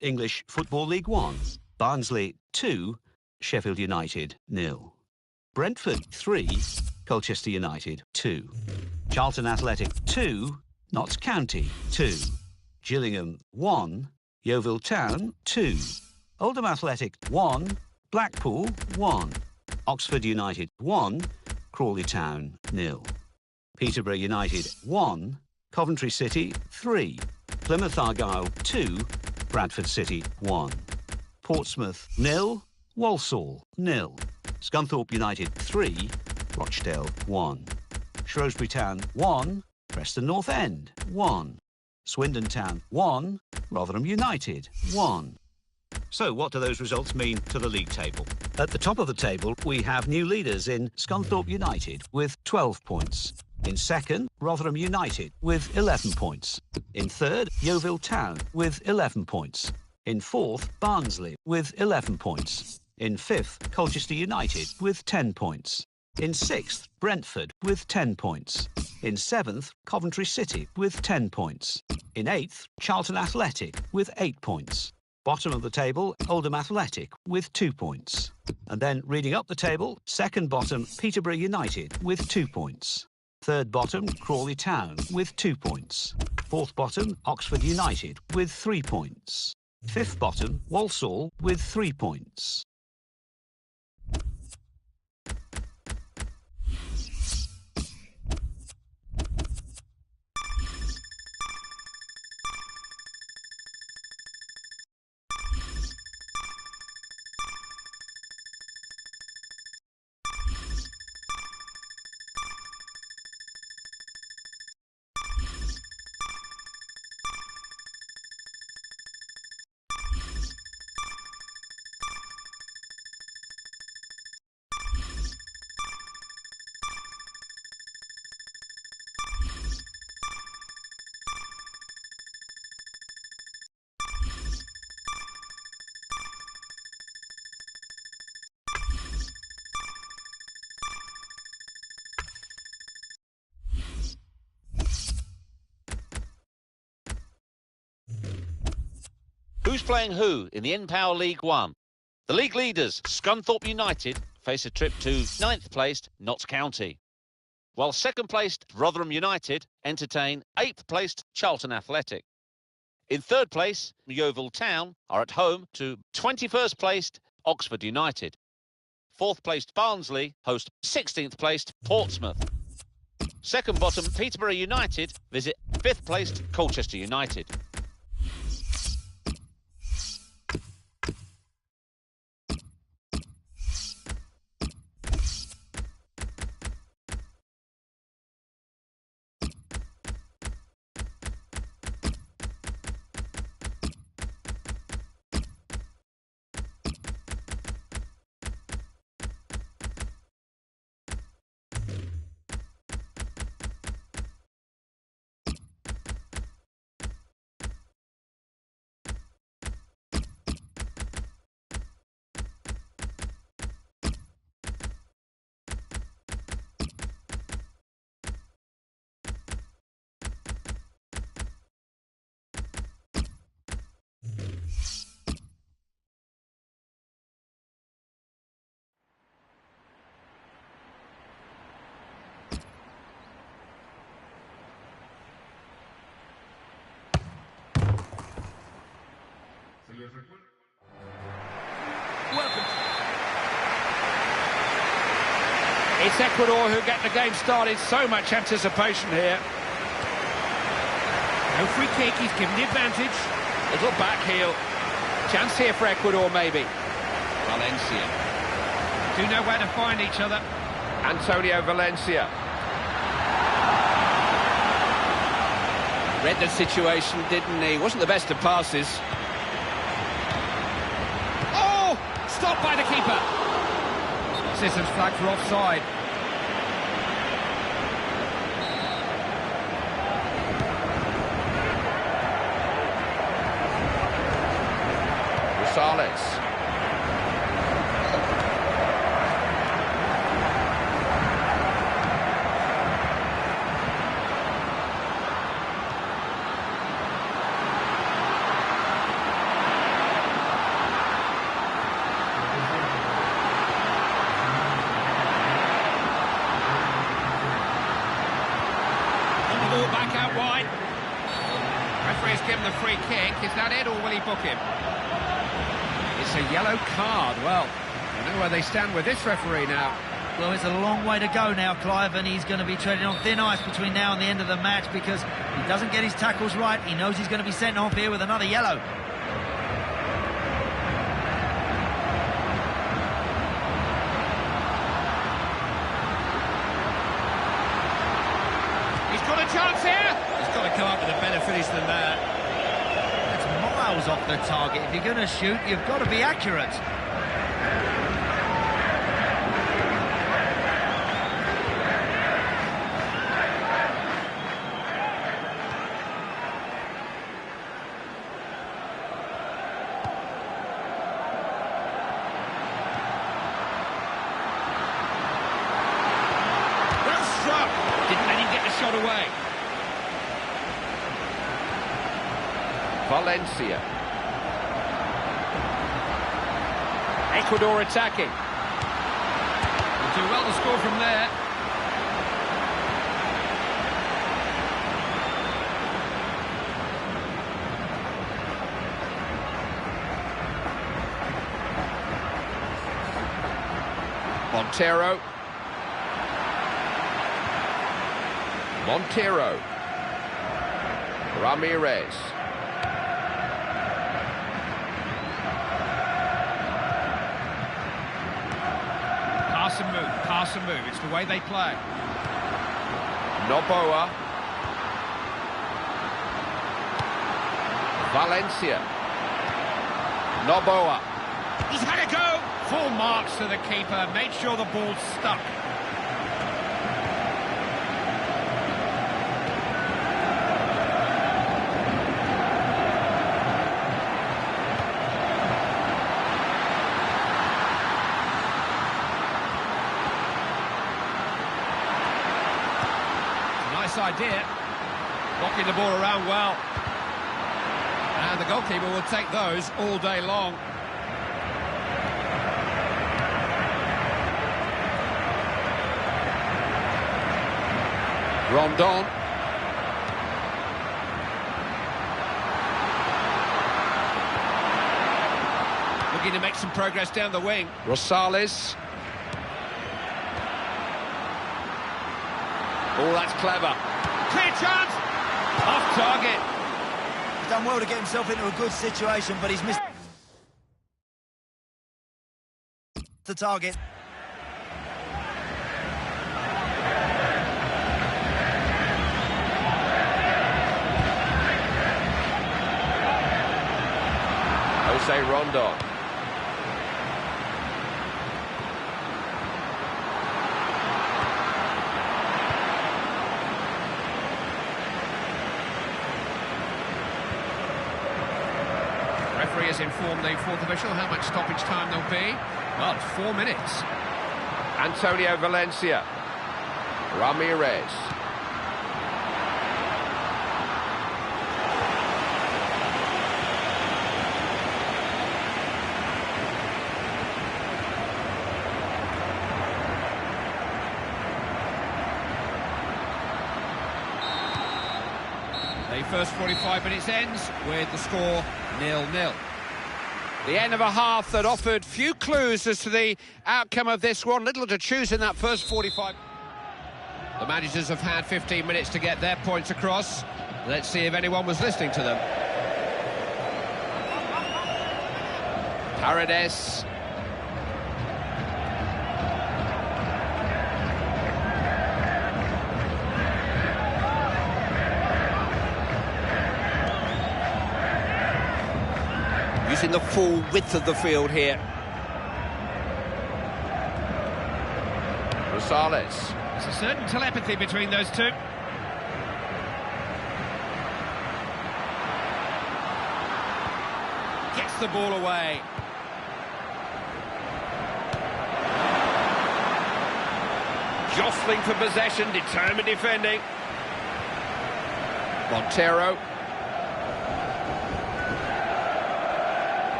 English Football League 1. Barnsley 2, Sheffield United 0. Brentford 3, Colchester United 2. Charlton Athletic 2, Notts County 2. Gillingham 1, Yeovil Town 2. Oldham Athletic 1, Blackpool 1. Oxford United 1, Crawley Town 0. Peterborough United 1, Coventry City 3. Plymouth Argyle 2, Bradford City 1. Portsmouth 0, Walsall 0. Scunthorpe United 3, Rochdale 1. Shrewsbury Town 1, Preston North End 1. Swindon Town 1, Rotherham United 1. So what do those results mean to the league table? At the top of the table, we have new leaders in Scunthorpe United with 12 points. In second, Rotherham United with 11 points. In third, Yeovil Town with 11 points. In fourth, Barnsley with 11 points. In fifth, Colchester United with 10 points. In sixth, Brentford with 10 points. In 7th, Coventry City with 10 points. In 8th, Charlton Athletic with 8 points. Bottom of the table, Oldham Athletic with 2 points. And then reading up the table, second bottom, Peterborough United with 2 points. Third bottom, Crawley Town with 2 points. Fourth bottom, Oxford United with 3 points. Fifth bottom, Walsall with 3 points. Who's playing who in the N-Power League One? The league leaders, Scunthorpe United, face a trip to 9th placed Notts County, while 2nd placed Rotherham United entertain 8th placed Charlton Athletic. In 3rd place, Yeovil Town are at home to 21st placed Oxford United. 4th placed Barnsley host 16th placed Portsmouth. Second bottom, Peterborough United visit 5th placed Colchester United. It's Ecuador who get the game started. So much anticipation here. No free kick, he's given the advantage. Little back heel. Chance here for Ecuador, maybe. Valencia. Do know where to find each other. Antonio Valencia. Read the situation, didn't he? Wasn't the best of passes. Oh! Stopped by the keeper. System's flagged for offside. Rosales. Back out wide. Referee's given the free kick. Is that it, or will he book him? It's a yellow card. Well, I know where they stand with this referee now. Well, it's a long way to go now, Clive, and he's going to be treading on thin ice between now and the end of the match because he doesn't get his tackles right. He knows he's going to be sent off here with another yellow. Chance here. He's got to come up with a better finish than that. That's miles off the target. If you're going to shoot, you've got to be accurate. shot away. Valencia. Ecuador attacking. They'll do well to score from there. Montero. Ramirez. Pass and move. It's the way they play. Noboa. Valencia. Noboa. He's had a go. Full marks to the keeper. Made sure the ball's stuck. Idea, knocking the ball around well, and the goalkeeper will take those all day long. Rondon. Looking to make some progress down the wing. Rosales. Oh, that's clever. Clear chance! Off target. He's done well to get himself into a good situation, but he's missed the target. Jose Rondon. Referee has informed the fourth official how much stoppage time there'll be. Well, it's 4 minutes. Antonio Valencia. Ramirez. The first 45 minutes ends with the score 0-0. The end of a half that offered few clues as to the outcome of this one. Little to choose in that first 45. The managers have had 15 minutes to get their points across. Let's see if anyone was listening to them. Paredes. Using the full width of the field here. Rosales. There's a certain telepathy between those two. Gets the ball away. Jostling for possession, determined defending. Montero.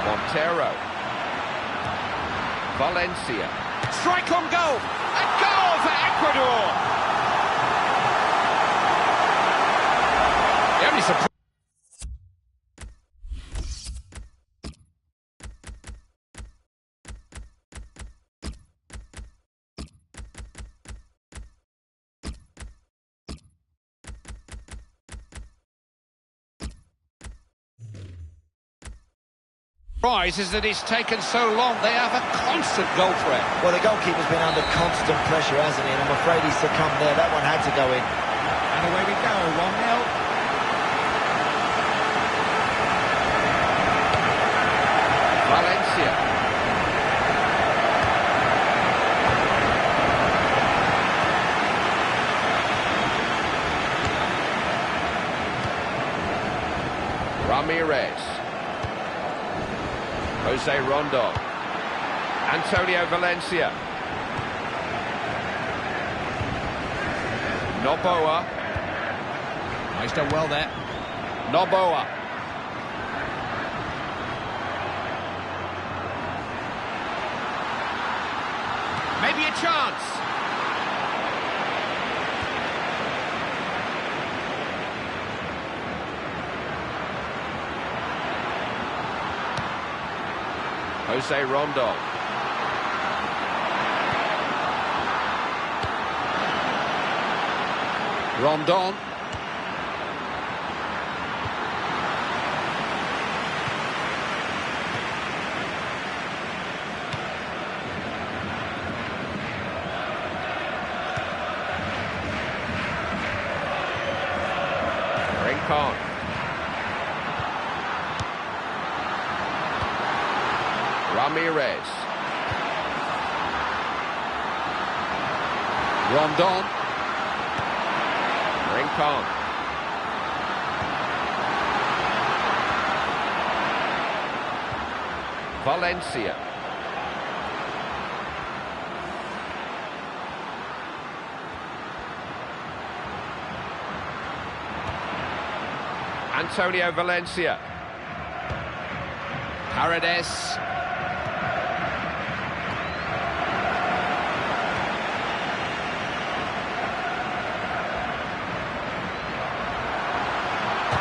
Montero. Valencia. Strike on goal! A goal for Ecuador! The only surprise. Is that it's taken so long. They have a constant goal threat. Well, the goalkeeper's been under constant pressure, hasn't he? And I'm afraid he's succumbed there. That one had to go in. And away we go, 1-0. Valencia. Ramirez. Jose Rondon. Antonio Valencia. Noboa. He's done well there. Noboa. Maybe a chance. Jose Rondon. Rondon. Rincon. Ramirez. Rondon. Rincon. Valencia. Antonio Valencia. Paredes.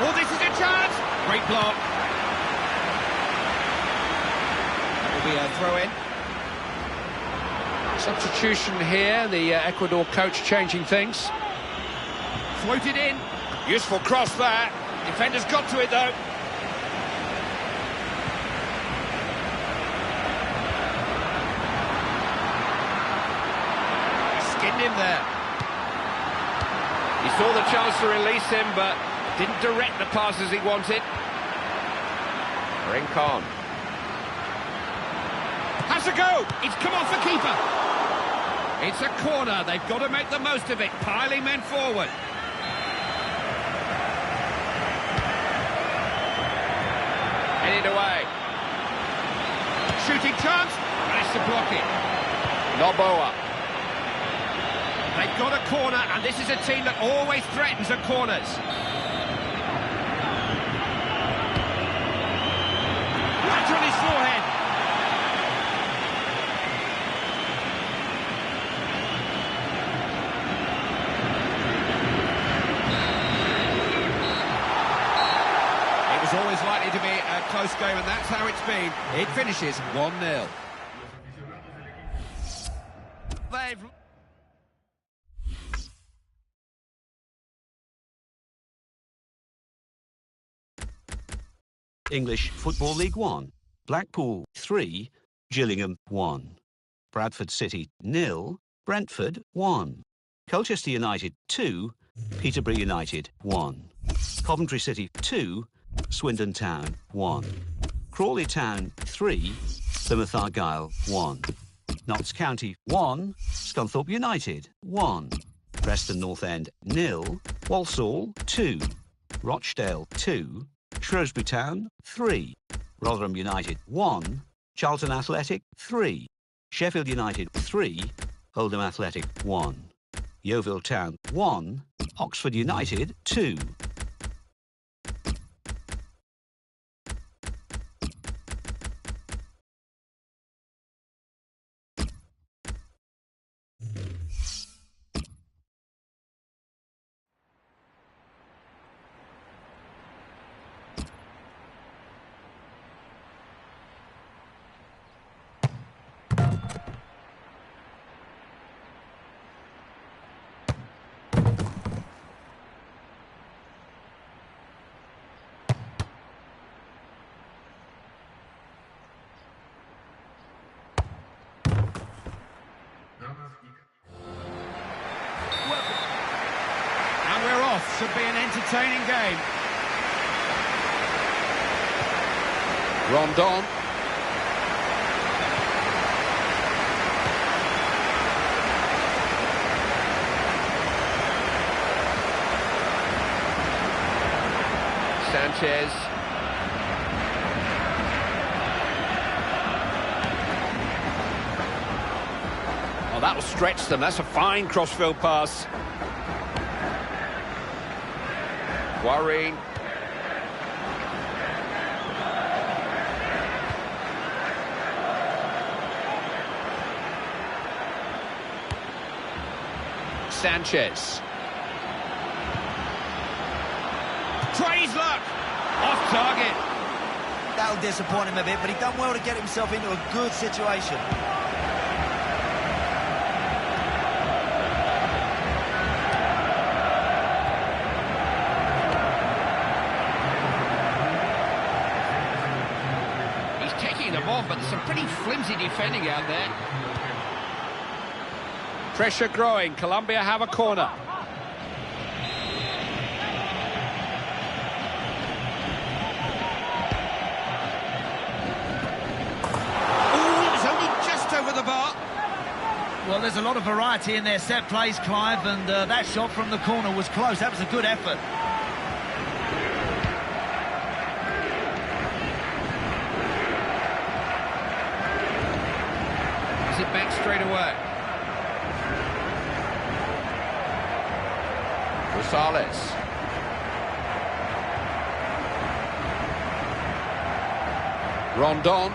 Oh, this is a chance! Great block. That will be a throw-in. Substitution here, the Ecuador coach changing things. Floated in. Useful cross there. Defender's got to it, though. Skinned him there. He saw the chance to release him, but didn't direct the pass as he wanted. Rincon. Has a go! It's come off the keeper. It's a corner. They've got to make the most of it. Piling men forward. Headed away. Shooting chance. Managed to block it. Noboa. They've got a corner, and this is a team that always threatens at corners. Right on his forehead. It was always likely to be a close game, and that's how it's been. It finishes 1-0. English Football League 1. Blackpool 3, Gillingham 1. Bradford City 0, Brentford 1. Colchester United 2, Peterborough United 1. Coventry City 2, Swindon Town 1. Crawley Town 3, Plymouth Argyle 1. Notts County 1, Scunthorpe United 1. Preston North End 0, Walsall 2. Rochdale 2, Shrewsbury Town 3. Rotherham United 1, Charlton Athletic 3. Sheffield United 3, Oldham Athletic 1. Yeovil Town 1, Oxford United 2. Should be an entertaining game. Rondon. Sanchez. That'll stretch them. That's a fine crossfield pass. Worrying. Sanchez. Try his luck. Off target. That'll disappoint him a bit, but he done well to get himself into a good situation. He's taking them on, but there's some pretty flimsy defending out there. Pressure growing. Colombia have a corner. Well, there's a lot of variety in their set plays, Clive, and that shot from the corner was close. That was a good effort. Is it back straight away? Rosales. Rondon.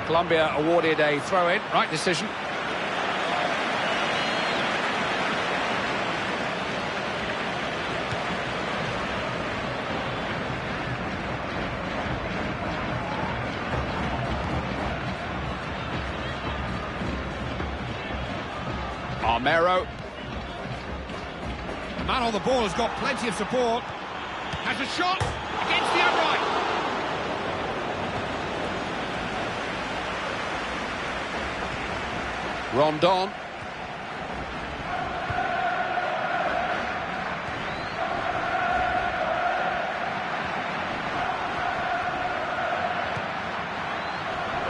Colombia awarded a throw-in. Right decision. Armero. The man on the ball has got plenty of support. Has a shot against the upright. Rondon.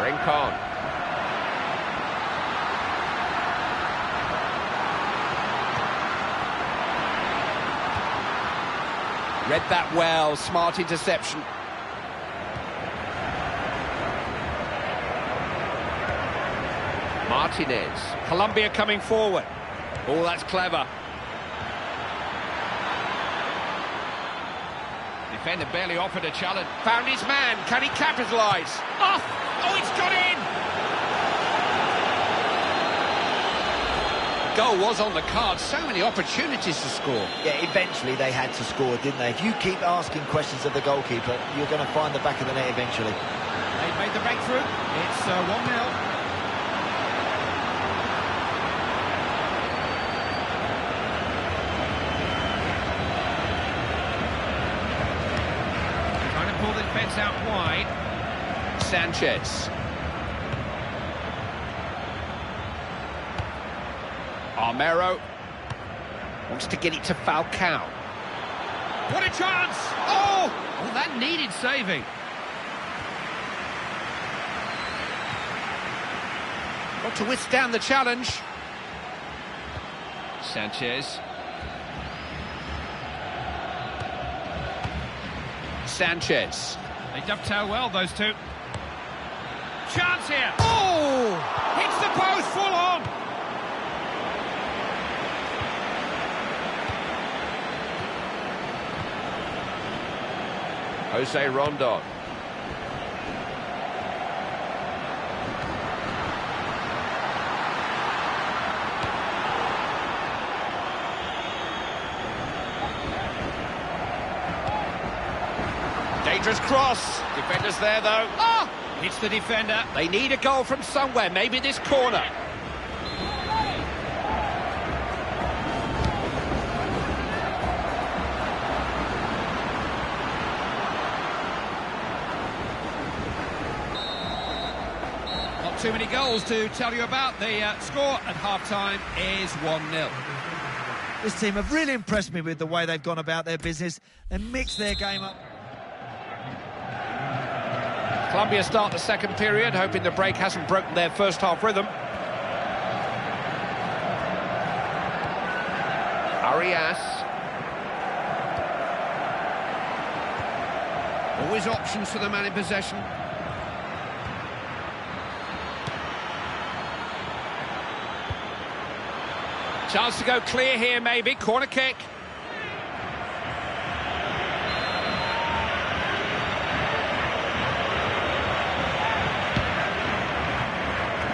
Rincon. Read that well, smart interception. Martinez. Colombia coming forward. Oh, that's clever. Defender barely offered a challenge. Found his man. Can he capitalise? Oh, it's got in! Goal was on the card. So many opportunities to score. Yeah, eventually they had to score, didn't they? If you keep asking questions of the goalkeeper, you're going to find the back of the net eventually. They've made the breakthrough. It's 1-0. Pull the defence out wide. Sanchez. Armero wants to get it to Falcao. What a chance! Oh, that needed saving. Got to withstand the challenge. Sanchez. Sanchez. They dovetail well, those two. Chance here. Oh! Hits the post full on. Jose Rondon. Dangerous cross. Defender's there, though. Oh! It's the defender. They need a goal from somewhere. Maybe this corner. Not too many goals to tell you about. The score at half-time is 1-0. This team have really impressed me with the way they've gone about their business. They mix their game up. Colombia start the second period, hoping the break hasn't broken their first half rhythm. Arias. Always options for the man in possession. Chance to go clear here, maybe. Corner kick.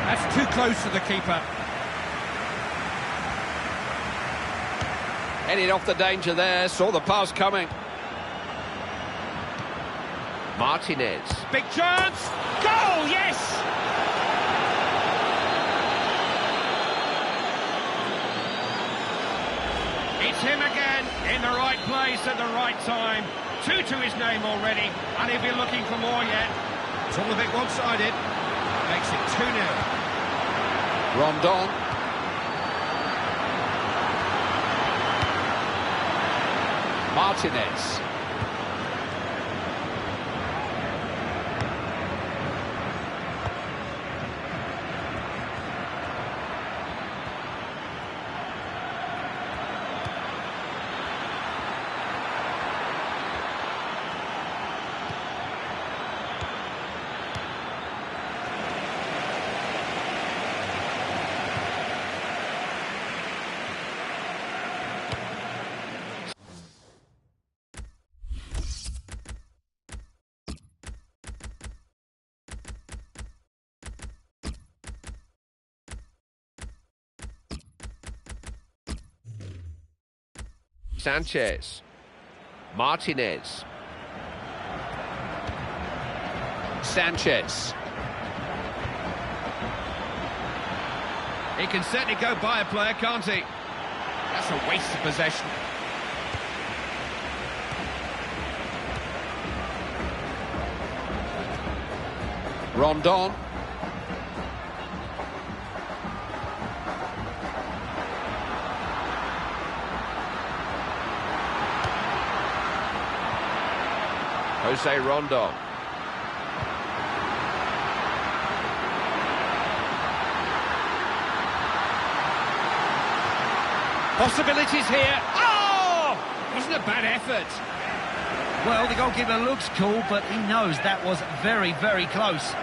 That's too close to the keeper. Headed off the danger there, saw the pass coming. Martinez. Big chance! Goal, yes! It's him again, in the right place at the right time. 2 to his name already, and he'll be looking for more yet. It's all a bit one-sided. Makes it 2-0. Rondon. Martinez. Sanchez. Martinez. Sanchez. He can certainly go by a player, can't he? That's a waste of possession. Rondon. Jose Rondon. Possibilities here. Oh! Wasn't a bad effort. Well, the goalkeeper looks cool, but he knows that was very, very close.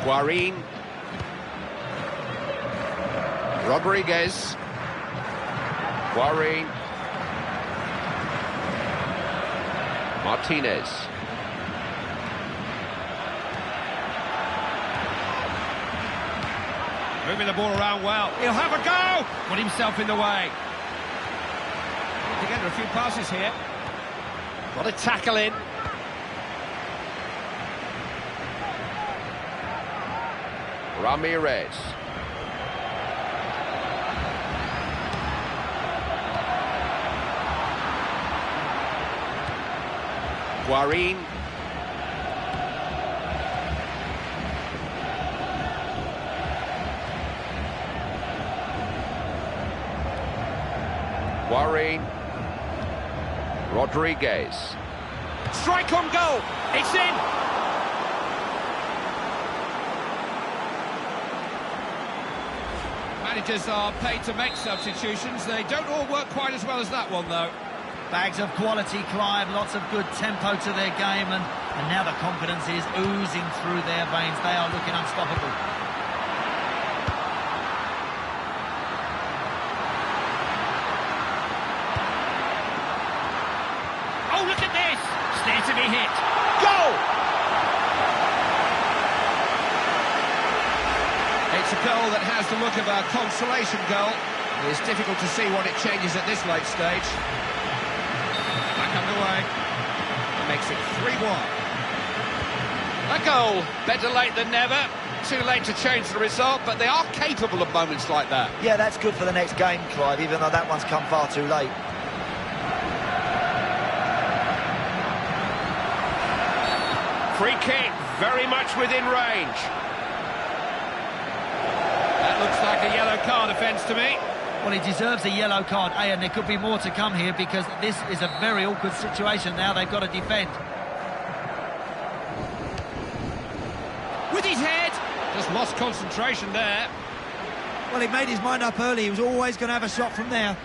Guarín. Rodriguez. Guarín. Martinez. Moving the ball around well. He'll have a go! Put himself in the way. Together a few passes here. Got a tackle in. Ramirez. Guarín. Guarín. Rodriguez. Strike on goal. It's in. Managers are paid to make substitutions. They don't all work quite as well as that one, though. Bags of quality, Clive, lots of good tempo to their game, and now the confidence is oozing through their veins. They are looking unstoppable. Oh, look at this! There to be hit. Goal! It's a goal that has the look of a consolation goal. It's difficult to see what it changes at this late stage. Back underway. Makes it 3-1. A goal. Better late than never. Too late to change the result, but they are capable of moments like that. Yeah, that's good for the next game, Clive, even though that one's come far too late. Free kick, very much within range. That looks like a yellow card offence to me. Well, he deserves a yellow card, and there could be more to come here because this is a very awkward situation now. They've got to defend. With his head! Just lost concentration there. Well, he made his mind up early. He was always going to have a shot from there.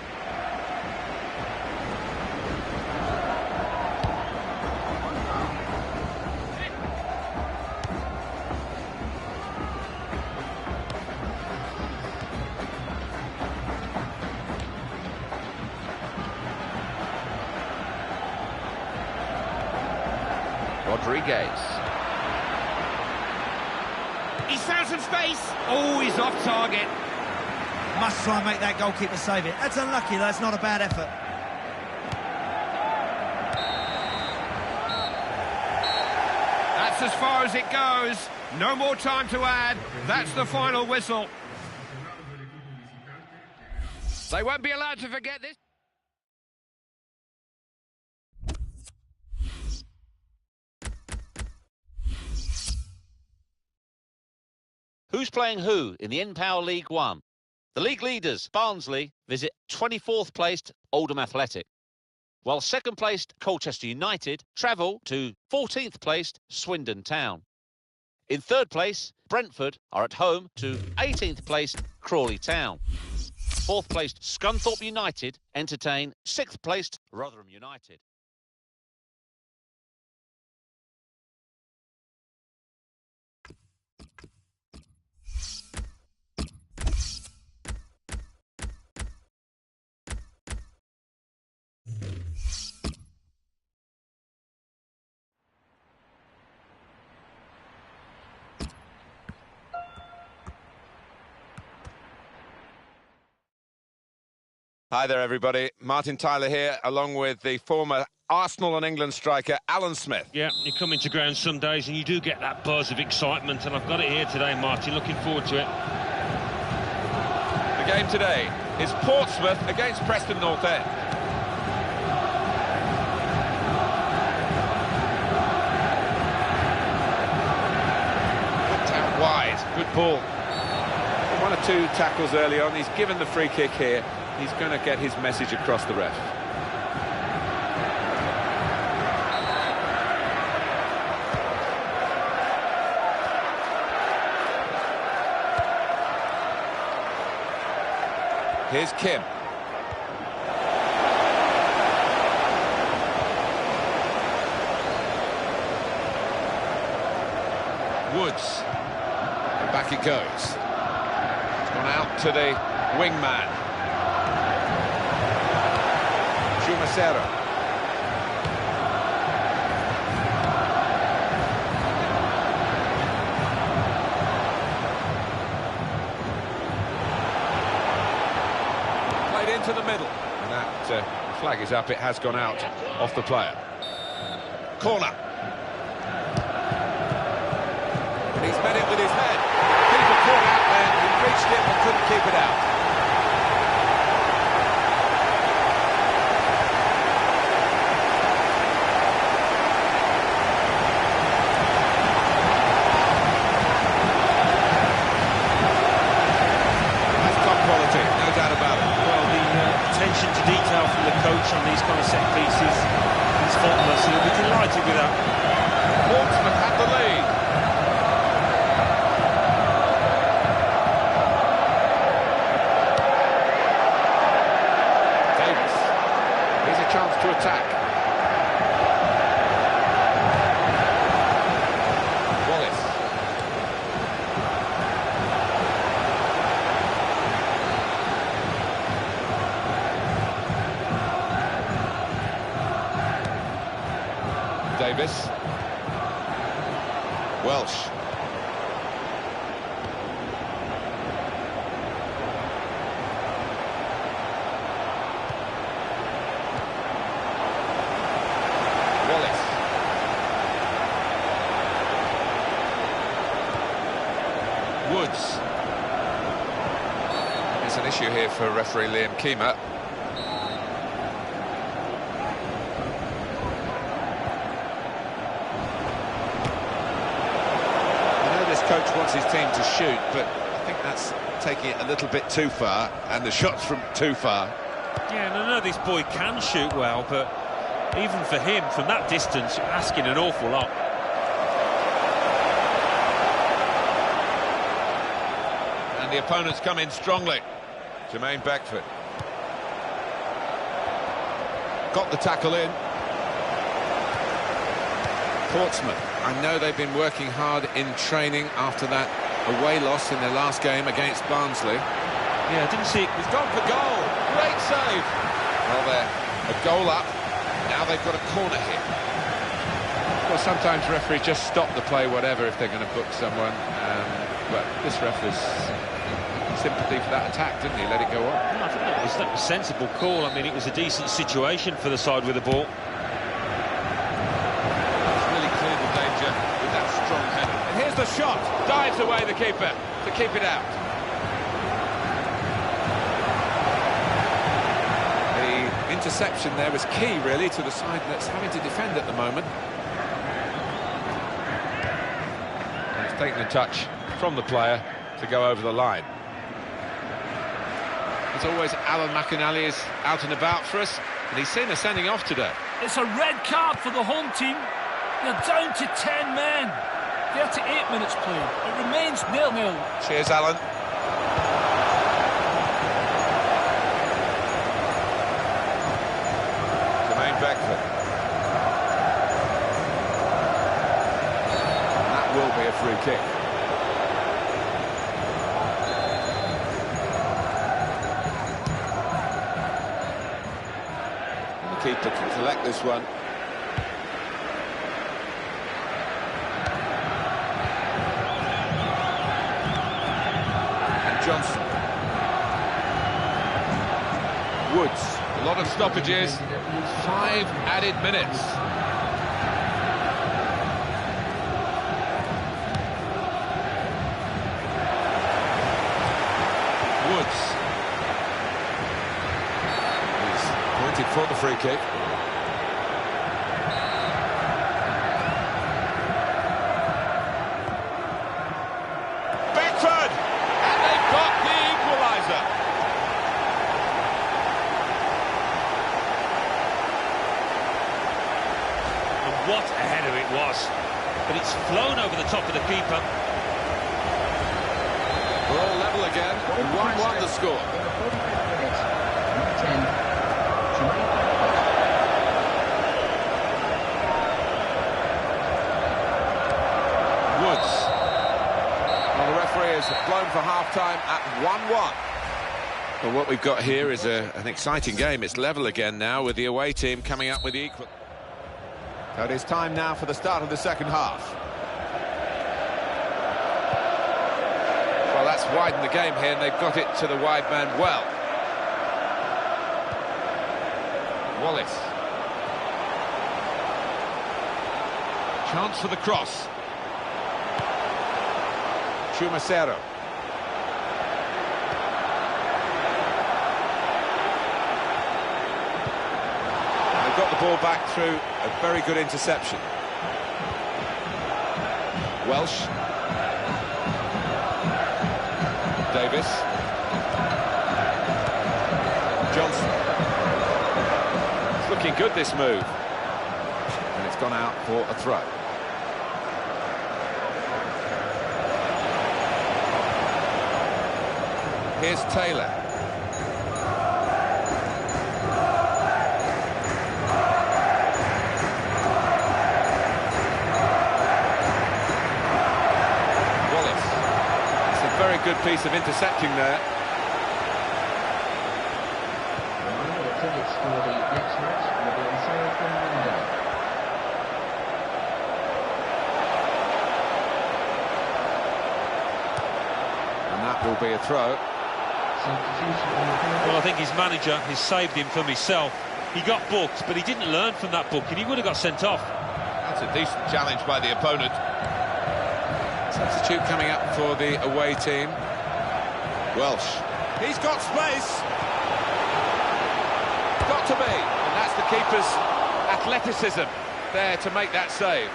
Rodriguez. He's found some space. Oh, he's off target. Must try and make that goalkeeper save it. That's unlucky, though. It's not a bad effort. That's as far as it goes. No more time to add. That's the final whistle. They won't be allowed to forget this. Who's playing who in the N-Power League One? The league leaders, Barnsley, visit 24th placed Oldham Athletic, while second placed Colchester United travel to 14th placed Swindon Town. In third place, Brentford are at home to 18th placed Crawley Town. Fourth placed Scunthorpe United entertain 6th placed Rotherham United. Hi there, everybody. Martin Tyler here, along with the former Arsenal and England striker, Alan Smith. Yeah, you come into ground some days and you do get that buzz of excitement, and I've got it here today, Martin. Looking forward to it. The game today is Portsmouth against Preston North End. Looked out wide, good ball. One or two tackles early on. He's given the free kick here. He's going to get his message across the ref. Here's Kim. Woods. And back it goes. It's gone out to the wingman. Macero. Played into the middle. And that flag is up. It has gone out off the player. Corner. And he's met it with his head. Keeper caught out there. He reached it but couldn't keep it out. Attention to detail from the coach on these kind of set pieces is faultless, and he'll be delighted with that. Portsmouth had the lead. Davis. Here's a chance to attack. Wallace. Davis. Welsh. Wallace. Woods. There's an issue here for referee Liam Keemer. Coach wants his team to shoot, but I think that's taking it a little bit too far, and the shot's from too far. Yeah, and I know this boy can shoot well, but even for him, from that distance, you're asking an awful lot. And the opponents come in strongly. Jermaine Beckford. Got the tackle in. Portsmouth. I know they've been working hard in training after that away loss in their last game against Barnsley. Yeah, I didn't see it. He's gone for goal. Great save. Well, they're a goal up. Now they've got a corner here. Well, Well, sometimes referees just stop the play, whatever, if they're going to book someone. But this ref was sympathy for that attack, didn't he? Let it go on. I think that was a sensible call. I mean, it was a decent situation for the side with the ball. It's really cleared the danger with that strong header. And here's the shot. Dives away the keeper to keep it out. The interception there was key, really, to the side that's having to defend at the moment. And it's taken a touch from the player to go over the line. As always, Alan McInally is out and about for us, and he's seen a sending off today. It's a red card for the home team. They're down to 10 men. 38 minutes played. It remains 0-0. Cheers, Alan. Jermaine Beckford. And that will be a free kick. Keeper can collect this one. And Johnson. Woods. A lot of stoppages. 5 added minutes. Woods. For the free kick. Beckford! And they've got the equaliser. And what a header it was. But it's flown over the top of the keeper. We're all level again. 1-1 the score. Woods. Well, the referee has blown for half-time at 1-1. Well, what we've got here is an exciting game. It's level again now with the away team coming up with the equal. So it is time now for the start of the second half. Well, that's widened the game here, and they've got it to the wide man well. Wallace. Chance for the cross. Chumacero. They've got the ball back through a very good interception. Welsh. Davis. Johnson. It's looking good, this move. And it's gone out for a throw. Here's Taylor. Wallace. It's a very good piece of intercepting there. The tickets for the next match will be on sale from Monday. And that will be a throw. Well, I think his manager has saved him from himself. He got booked, but he didn't learn from that booking. He would have got sent off. That's a decent challenge by the opponent. Substitute coming up for the away team. Welsh. He's got space. Got to be. And that's the keeper's athleticism there to make that save.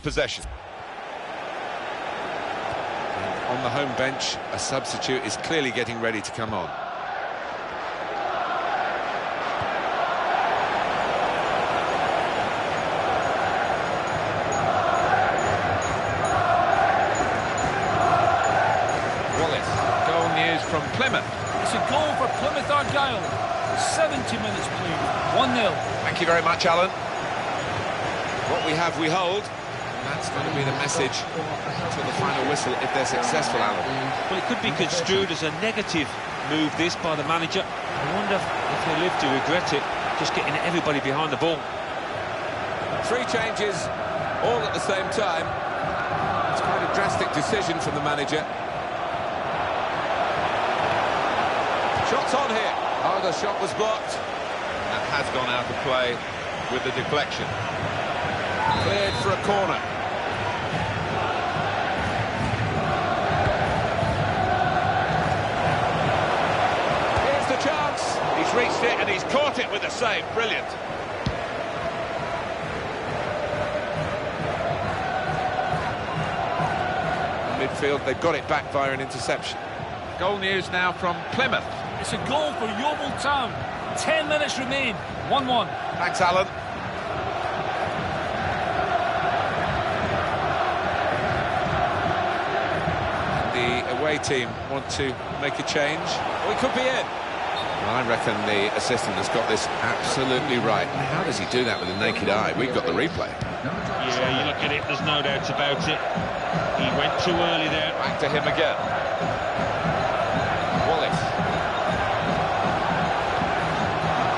Possession. And on the home bench, a substitute is clearly getting ready to come on. Wallace, goal news from Plymouth. It's a goal for Plymouth Argyle. 70 minutes played. 1-0. Thank you very much, Alan. What we have, we hold. And that's going to be the message until the final whistle if they're successful, Alan. Well, it could be construed as a negative move, this, by the manager. I wonder if he'll live to regret it, just getting everybody behind the ball. 3 changes, all at the same time. It's quite a drastic decision from the manager. Shots on here. Oh, the shot was blocked. That has gone out of play with the deflection. Cleared for a corner. Here's the chance. He's reached it and he's caught it with a save. Brilliant. Midfield, they've got it back via an interception. Goal news now from Plymouth. It's a goal for Yeovil Town. 10 minutes remain. 1-1. Thanks, Alan. The away team want to make a change. We could be in. I reckon the assistant has got this absolutely right. How does he do that with a naked eye? We've got the replay. Yeah, you look at it, there's no doubt about it. He went too early there. Back to him again. Wallace.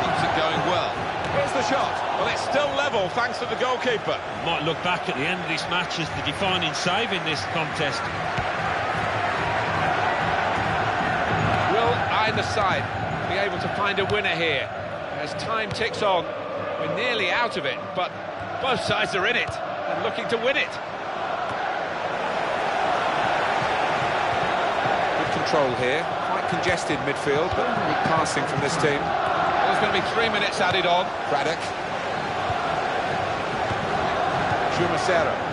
Keeps it going well. Here's the shot. Well, it's still level thanks to the goalkeeper. Might look back at the end of this match as the defining save in this contest. Will either side be able to find a winner here? As time ticks on, we're nearly out of it, but both sides are in it and looking to win it. Good control here. Quite congested midfield, but good passing from this team. There's going to be 3 minutes added on. Craddock. Chumacero.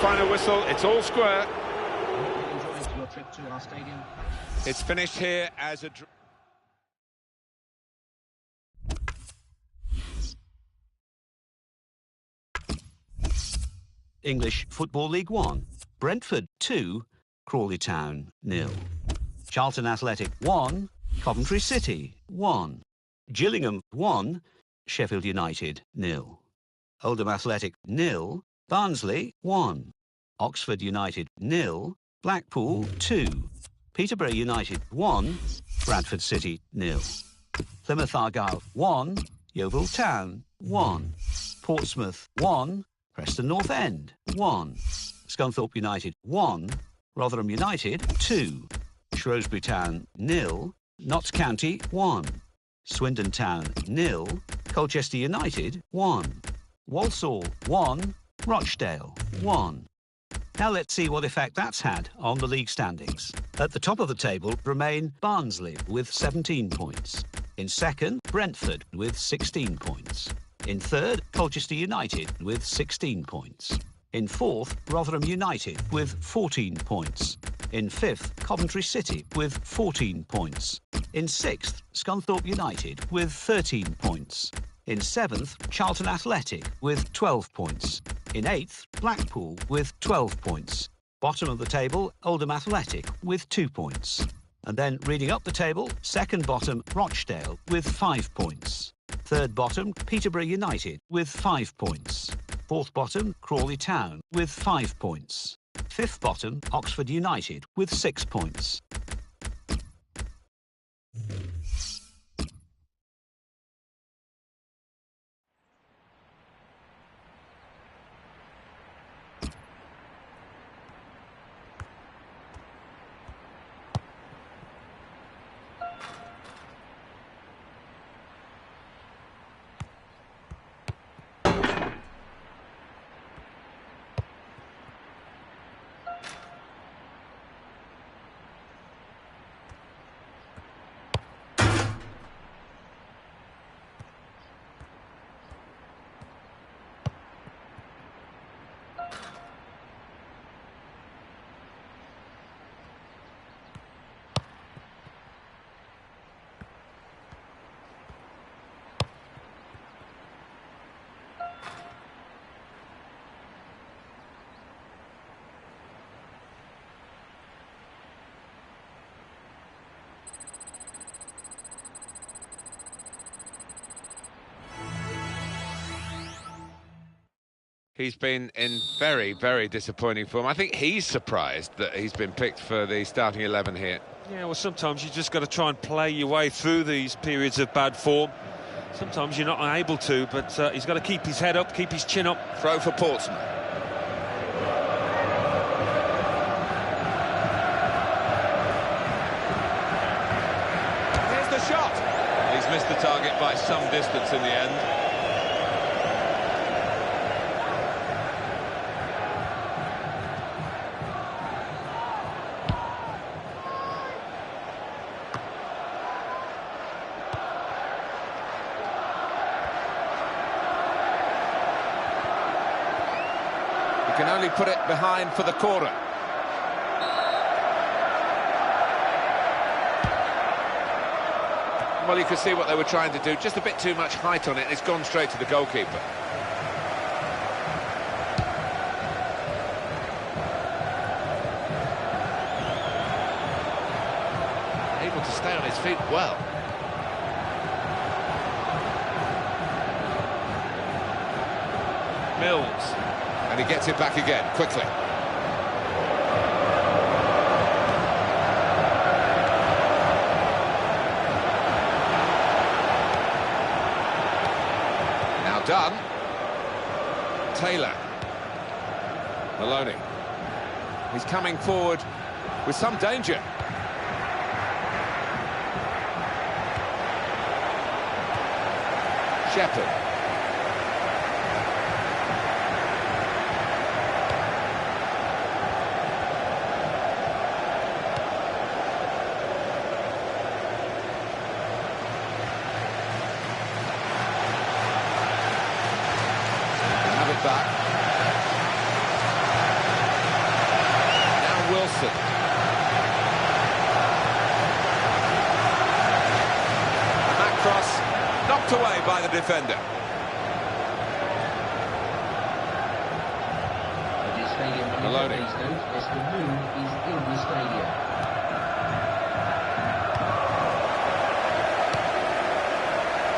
Final whistle, it's all square. Your trip to our stadium. It's finished here as a... English Football League 1. Brentford 2, Crawley Town 0. Charlton Athletic 1, Coventry City 1. Gillingham 1, Sheffield United 0. Oldham Athletic 0, Barnsley 1. Oxford United 0, Blackpool 2. Peterborough United 1, Bradford City 0. Plymouth Argyle 1, Yeovil Town 1. Portsmouth 1, Preston North End 1. Scunthorpe United 1, Rotherham United 2. Shrewsbury Town 0, Notts County 1. Swindon Town 0, Colchester United 1. Walsall 1, Rochdale 1. Now let's see what effect that's had on the league standings. At the top of the table remain Barnsley with 17 points. In second, Brentford with 16 points. In third, Colchester United with 16 points. In fourth, Rotherham United with 14 points. In fifth, Coventry City with 14 points. In sixth, Scunthorpe United with 13 points. In seventh, Charlton Athletic with 12 points. In eighth, Blackpool with 12 points. Bottom of the table, Oldham Athletic with 2 points. And then reading up the table, second bottom, Rochdale with 5 points. Third bottom, Peterborough United with 5 points. Fourth bottom, Crawley Town with 5 points. Fifth bottom, Oxford United with 6 points. He's been in very, very disappointing form. I think he's surprised that he's been picked for the starting 11 here. Yeah, well, sometimes you just got to try and play your way through these periods of bad form. Sometimes you're not able to, but he's got to keep his head up, keep his chin up. Throw for Portsmouth. Here's the shot. He's missed the target by some distance in the end. Can only put it behind for the corner. Well, you can see what they were trying to do. Just a bit too much height on it. It's gone straight to the goalkeeper. Able to stay on his feet well. Mills. And he gets it back again, quickly. Now done. Taylor. Maloney. He's coming forward with some danger. Shepherd. Back. Now Wilson. And that cross knocked away by the defender. Maloney.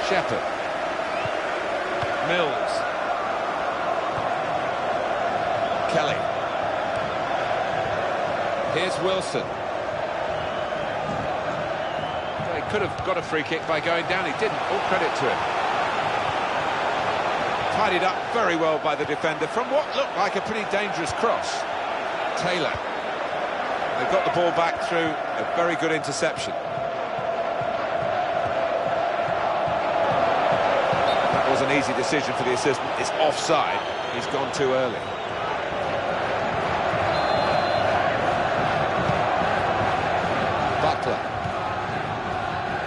Shepherd. Mills. Kelly. Here's Wilson. Well, he could have got a free kick by going down. He didn't. All credit to him. Tidied up very well by the defender from what looked like a pretty dangerous cross. Taylor. They got the ball back through a very good interception. That was an easy decision for the assistant. It's offside. He's gone too early.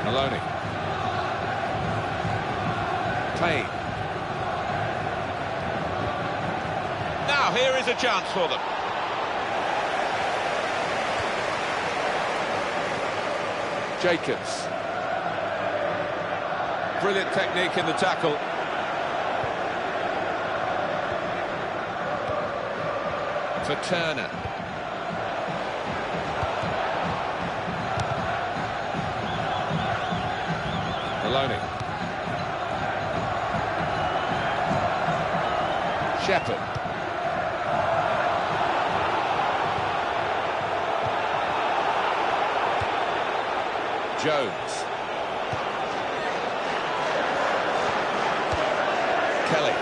Maloney. Payne. Now here is a chance for them. Jacobs. Brilliant technique in the tackle. For Turner. Maloney. Shepherd. Jones. Kelly.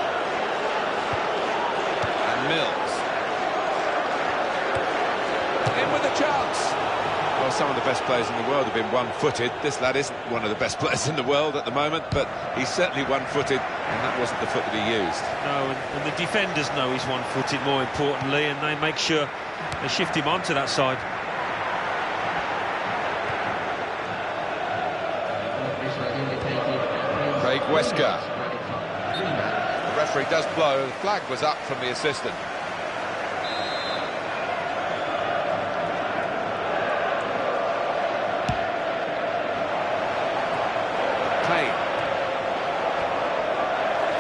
And Mills. In with a chance. Well, some of the best players in the world have been one-footed. This lad isn't one of the best players in the world at the moment, but he's certainly one-footed, and that wasn't the foot that he used. No, and the defenders know he's one-footed, more importantly, and they make sure they shift him onto that side. Craig Wesker. The referee does blow. The flag was up from the assistant.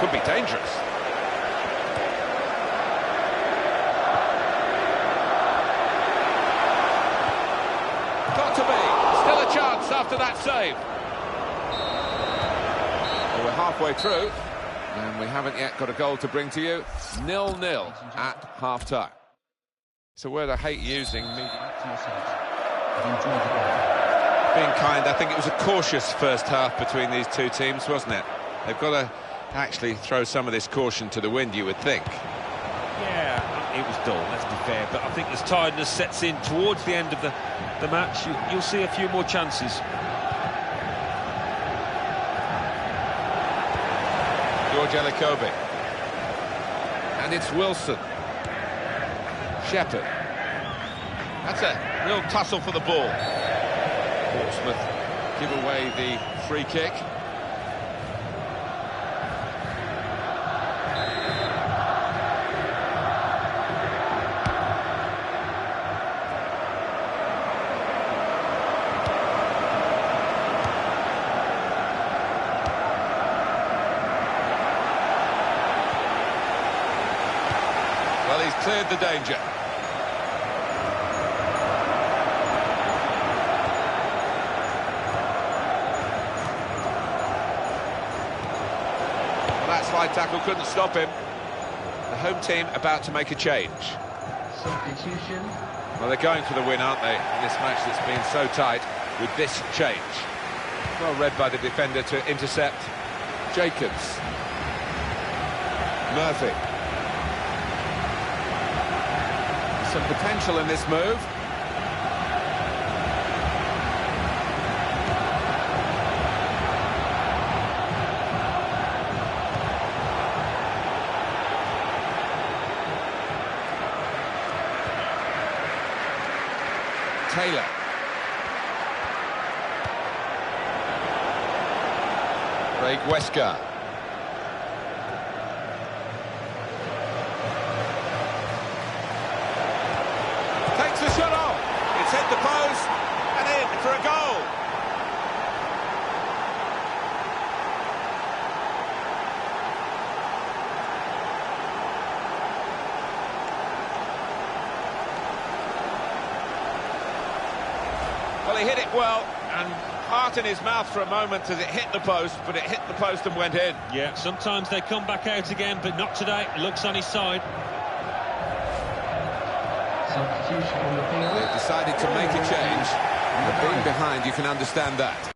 Could be dangerous. Got to be. Still a chance after that save. Well, we're halfway through. And we haven't yet got a goal to bring to you. 0-0 at half-time. It's a word I hate using. Being kind, I think it was a cautious first half between these two teams, wasn't it? They've got to actually throw some of this caution to the wind, you would think. Yeah, it was dull, let's be fair, but I think as tiredness sets in towards the end of the match, you'll see a few more chances. Jacobi. And it's Wilson. Shepherd. That's a real tussle for the ball. Portsmouth give away the free kick. Well, he's cleared the danger. Well, that slide tackle couldn't stop him. The home team about to make a change. Substitution. Well, they're going for the win, aren't they, in this match that's been so tight with this change. Well read by the defender to intercept. Jacobs. Murphy. Some potential in this move. Taylor. Craig Wesker. Takes the shot off. It's hit the post and in for a goal. Well, he hit it well, and heart in his mouth for a moment as it hit the post, but it hit the post and went in. Yeah, sometimes they come back out again, but not today. It looks on his side. Substitution on the field. They've decided to make a change, but being behind, you can understand that.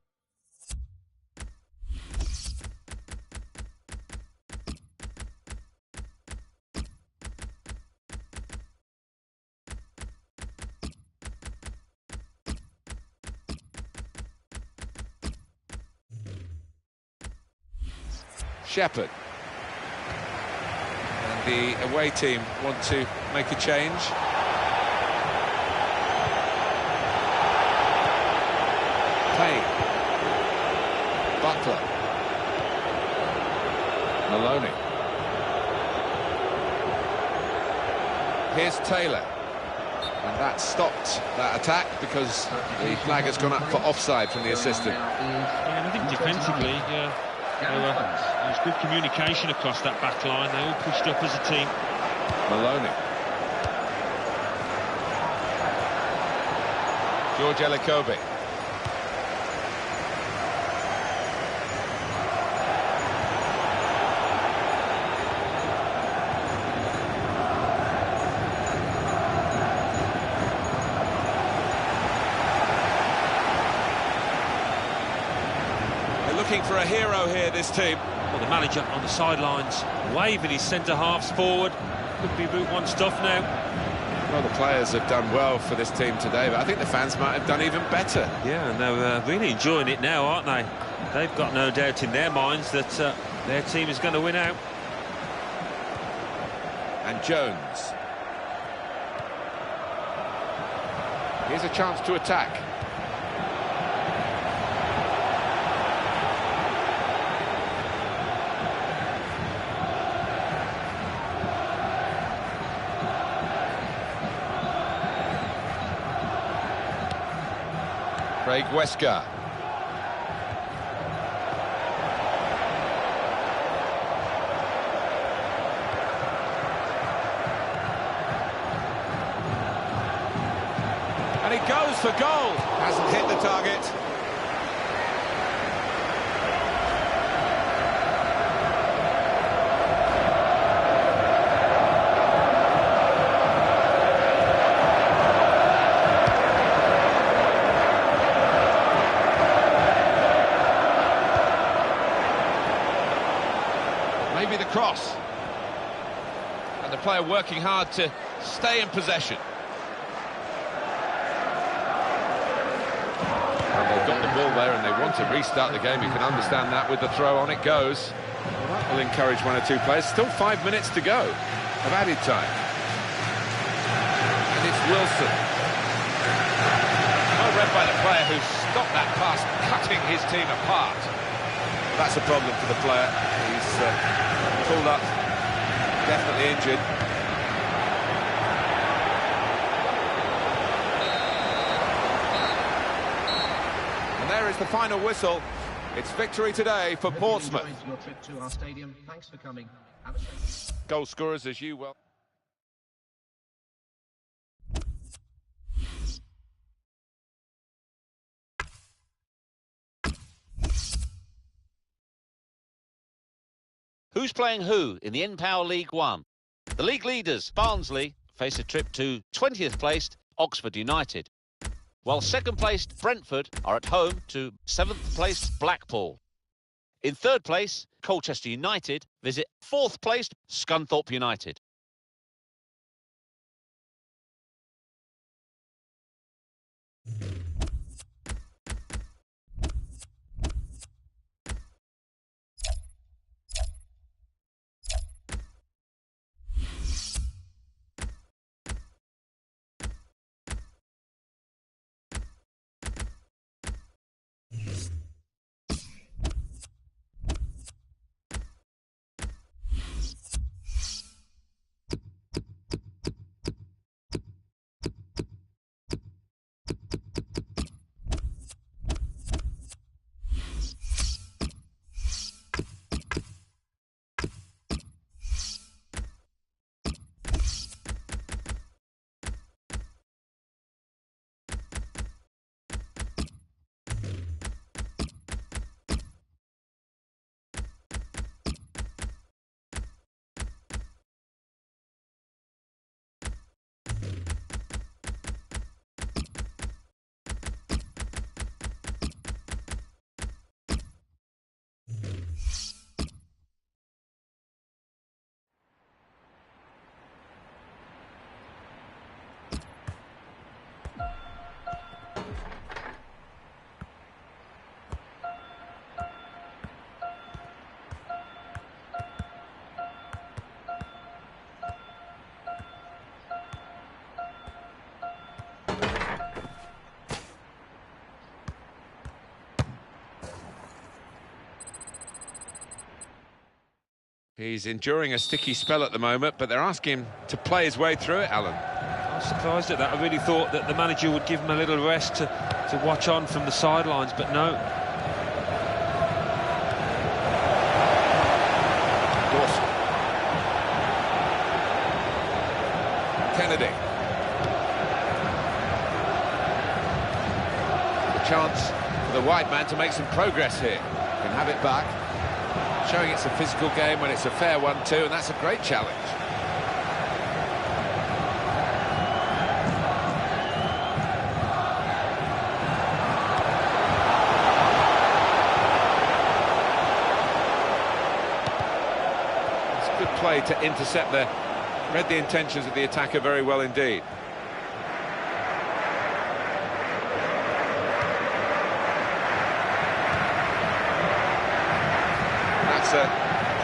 Shepherd. And the away team want to make a change. Payne. Butler. Maloney. Here's Taylor. And that stopped that attack because the flag has gone up for offside from the assistant. Yeah, and I think defensively, there's good communication across that back line. They all pushed up as a team. Maloney. George Elikobi. Looking for a hero here, this team. Well, the manager on the sidelines waving his centre-halves forward. Could be Route 1 stuff now. Well, the players have done well for this team today, but I think the fans might have done even better. Yeah, and they're really enjoying it now, aren't they? They've got no doubt in their minds that their team is going to win out. And Jones. Here's a chance to attack. Craig Wesker. And he goes for goal. Hasn't hit the target. cross. And the player working hard to stay in possession. And they've got the ball there and they want to restart the game. You can understand that. With the throw, on it goes. Well, that will encourage one or two players. Still 5 minutes to go of added time. And it's Wilson. Well read by the player who stopped that pass, cutting his team apart. That's a problem for the player. He's pulled up, definitely injured. And there is the final whistle. It's victory today for Portsmouth. Your trip to our stadium. Thanks for coming. Goal scorers as you well. Who's playing who in the N-Power League One? The league leaders, Barnsley, face a trip to 20th placed Oxford United, while second placed Brentford are at home to 7th placed Blackpool. In third place, Colchester United visit 4th placed Scunthorpe United. He's enduring a sticky spell at the moment, but they're asking him to play his way through it, Alan. I was surprised at that. I really thought that the manager would give him a little rest to watch on from the sidelines, but no. Dawson. Kennedy. The chance for the wide man to make some progress here. Can have it back. Showing it's a physical game when it's a fair one too, and that's a great challenge. It's good play to intercept there. Read the intentions of the attacker very well indeed.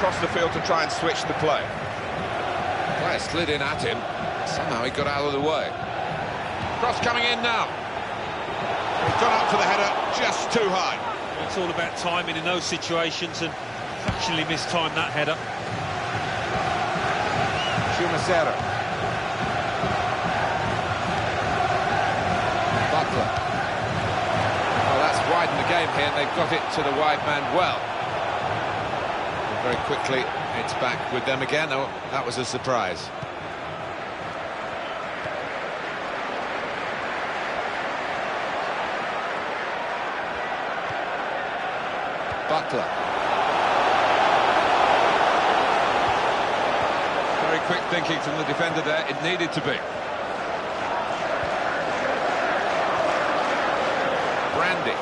Across the field to try and switch the play. The player slid in at him. Somehow he got out of the way. Cross coming in now. He's gone up for the header just too high. It's all about timing in those situations, and fractionally mistimed that header. Chumacero. Butler. Well, that's widened the game here, and they've got it to the wide man well. Very quickly, it's back with them again. Oh, that was a surprise. Butler. Very quick thinking from the defender there. It needed to be. Brandy.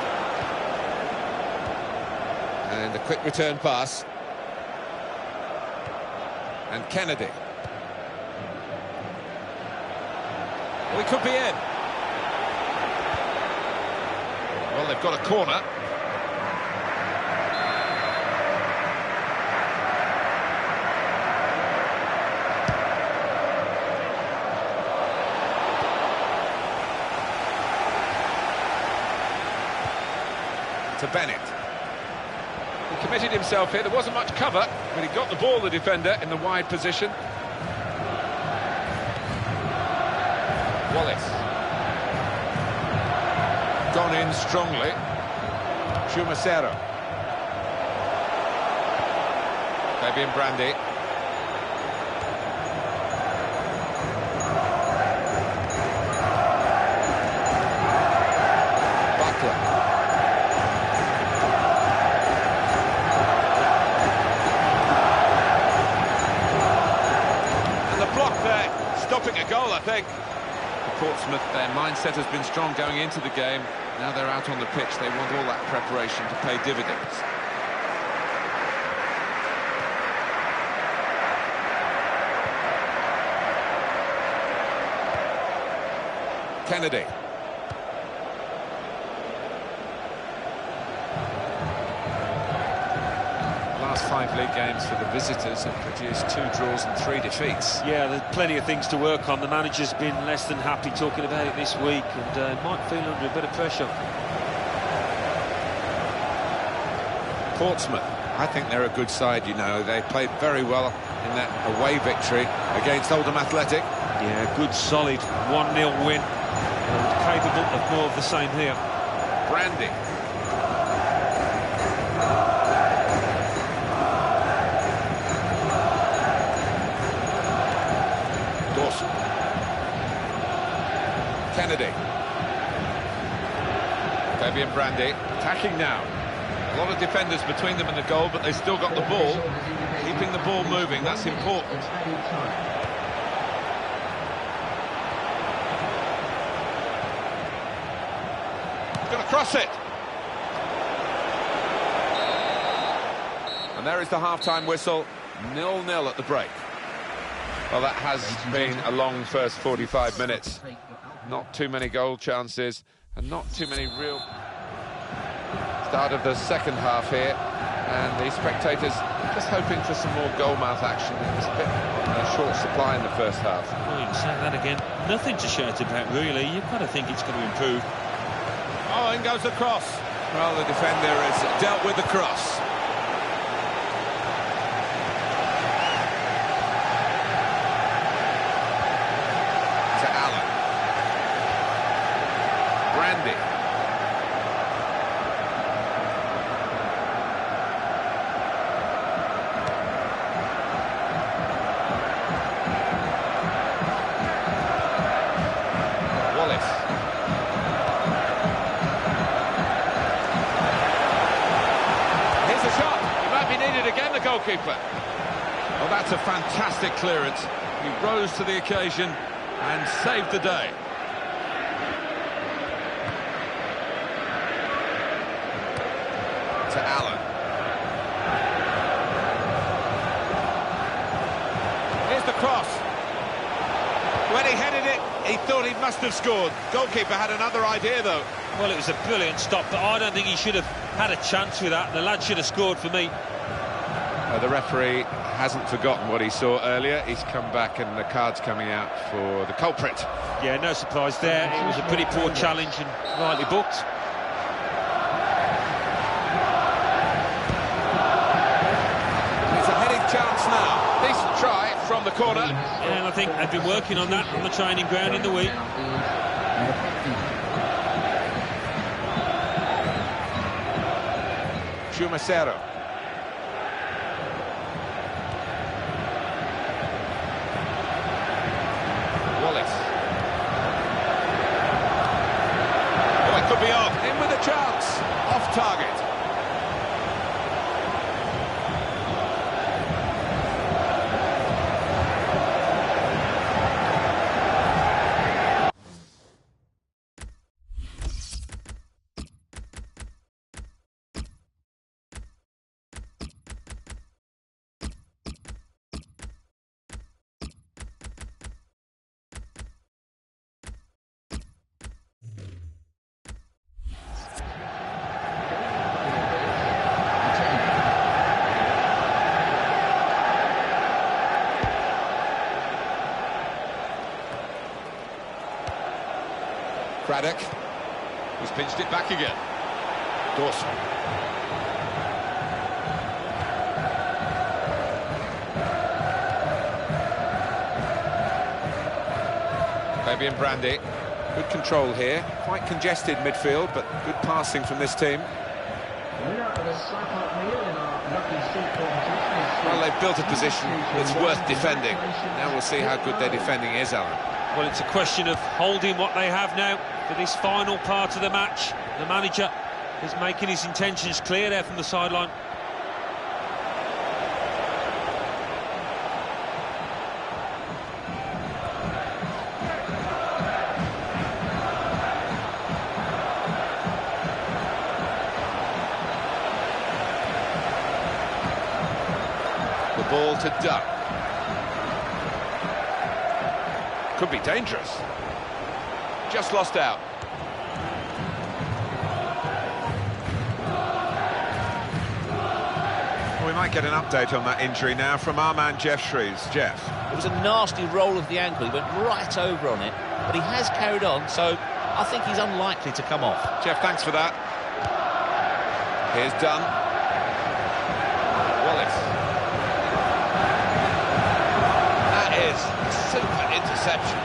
And a quick return pass. And Kennedy. We could be in. Well, they've got a corner. To Bennett. He committed himself here. There wasn't much cover, but he got the ball, the defender, in the wide position. Wallace. Gone in strongly. Chumacero. Fabian Brandy. Butler. Stopping a goal, I think. Portsmouth, their mindset has been strong going into the game. Now they're out on the pitch. They want all that preparation to pay dividends. Kennedy. Last 5 league games for the visitors have produced 2 draws and 3 defeats. Yeah, there's plenty of things to work on. The manager's been less than happy talking about it this week, and might feel under a bit of pressure. Portsmouth, I think they're a good side, you know. They played very well in that away victory against Oldham Athletic. Yeah, good solid 1-0 win, and capable of more of the same here. Brandy. Kennedy. Fabian Brandy attacking now. A lot of defenders between them and the goal, but they've still got the ball. Keeping the ball moving, that's important. Going to cross it. And there is the half-time whistle. 0-0 at the break. Well, that has been a long first 45 minutes. Not too many goal chances and not too many real... Start of the second half here, and the spectators just hoping for some more goal-mouth action. It was a bit short supply in the first half. Well, you can say that again. Nothing to shout about, really. You've got to think it's going to improve. Oh, in goes the cross. Well, the defender has dealt with the cross. Brandy. Wallace. Here's a shot. He might be needed again, the goalkeeper. Well, that's a fantastic clearance. He rose to the occasion and saved the day. To Allen. Here's the cross. When he headed it, he thought he must have scored. Goalkeeper had another idea, though. Well, it was a brilliant stop, but I don't think he should have had a chance with that. The lad should have scored for me. The referee hasn't forgotten what he saw earlier. He's come back and the card's coming out for the culprit. Yeah, no surprise there. It was a pretty poor challenge and rightly booked. Chance now. Decent try from the corner. And I think they've been working on that on the training ground in the week. Chumacero. Wallace. Oh, it could be on. In with a chance. Off target. Craddock, who's pinched it back again. Dawson. Fabian Brandy, good control here. Quite congested midfield, but good passing from this team. Well, they've built a position that's worth defending. Now we'll see how good their defending is, Alan. Well, it's a question of holding what they have now for this final part of the match. The manager is making his intentions clear there from the sideline. The ball to Duck. Could be dangerous. Just lost out. We might get an update on that injury now from our man Jeff Shreves. Jeff. It was a nasty roll of the ankle. He went right over on it, but he has carried on, so I think he's unlikely to come off. Jeff, thanks for that. Here's Dunn. Wallace. That is a super interception.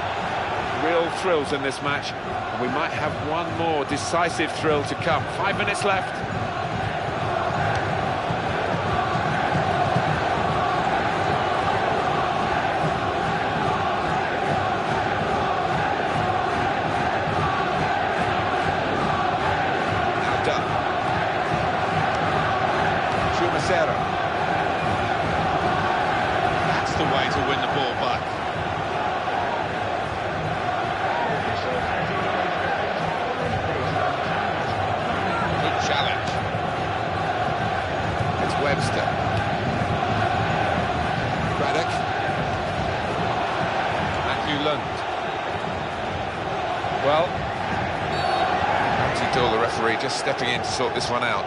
Real thrills in this match, and we might have one more decisive thrill to come. 5 minutes left. Now done. Chumacero. That's the way to win the ball back. Challenge. It's Webster. Craddock. Matthew Lund. Well, Ramsey Doyle, the referee, just stepping in to sort this one out.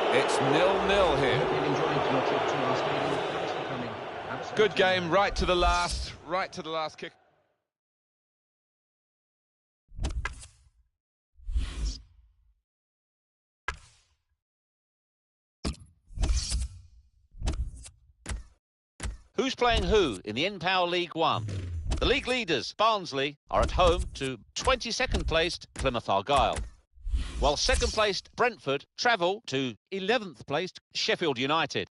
It's 0-0 here. Good game, right to the last kick. Who's playing who in the N-Power League One? The league leaders, Barnsley, are at home to 22nd placed Plymouth Argyle, while second placed Brentford travel to 11th placed Sheffield United.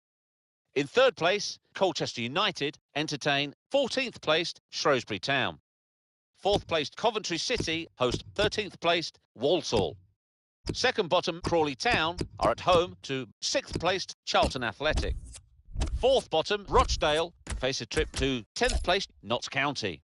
In third place, Colchester United entertain 14th placed Shrewsbury Town. Fourth placed Coventry City host 13th placed Walsall. Second bottom Crawley Town are at home to 6th placed Charlton Athletic. Fourth bottom Rochdale face a trip to 10th placed Notts County.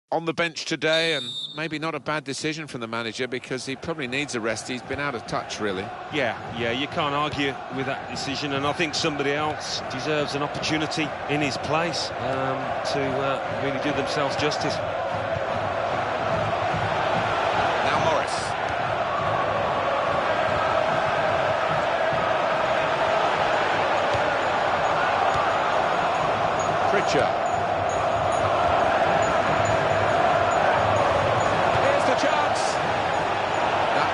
on the bench today, and maybe not a bad decision from the manager because he probably needs a rest. He's been out of touch, really. Yeah, you can't argue with that decision, and I think somebody else deserves an opportunity in his place to really do themselves justice. Now Morris. Pritchard.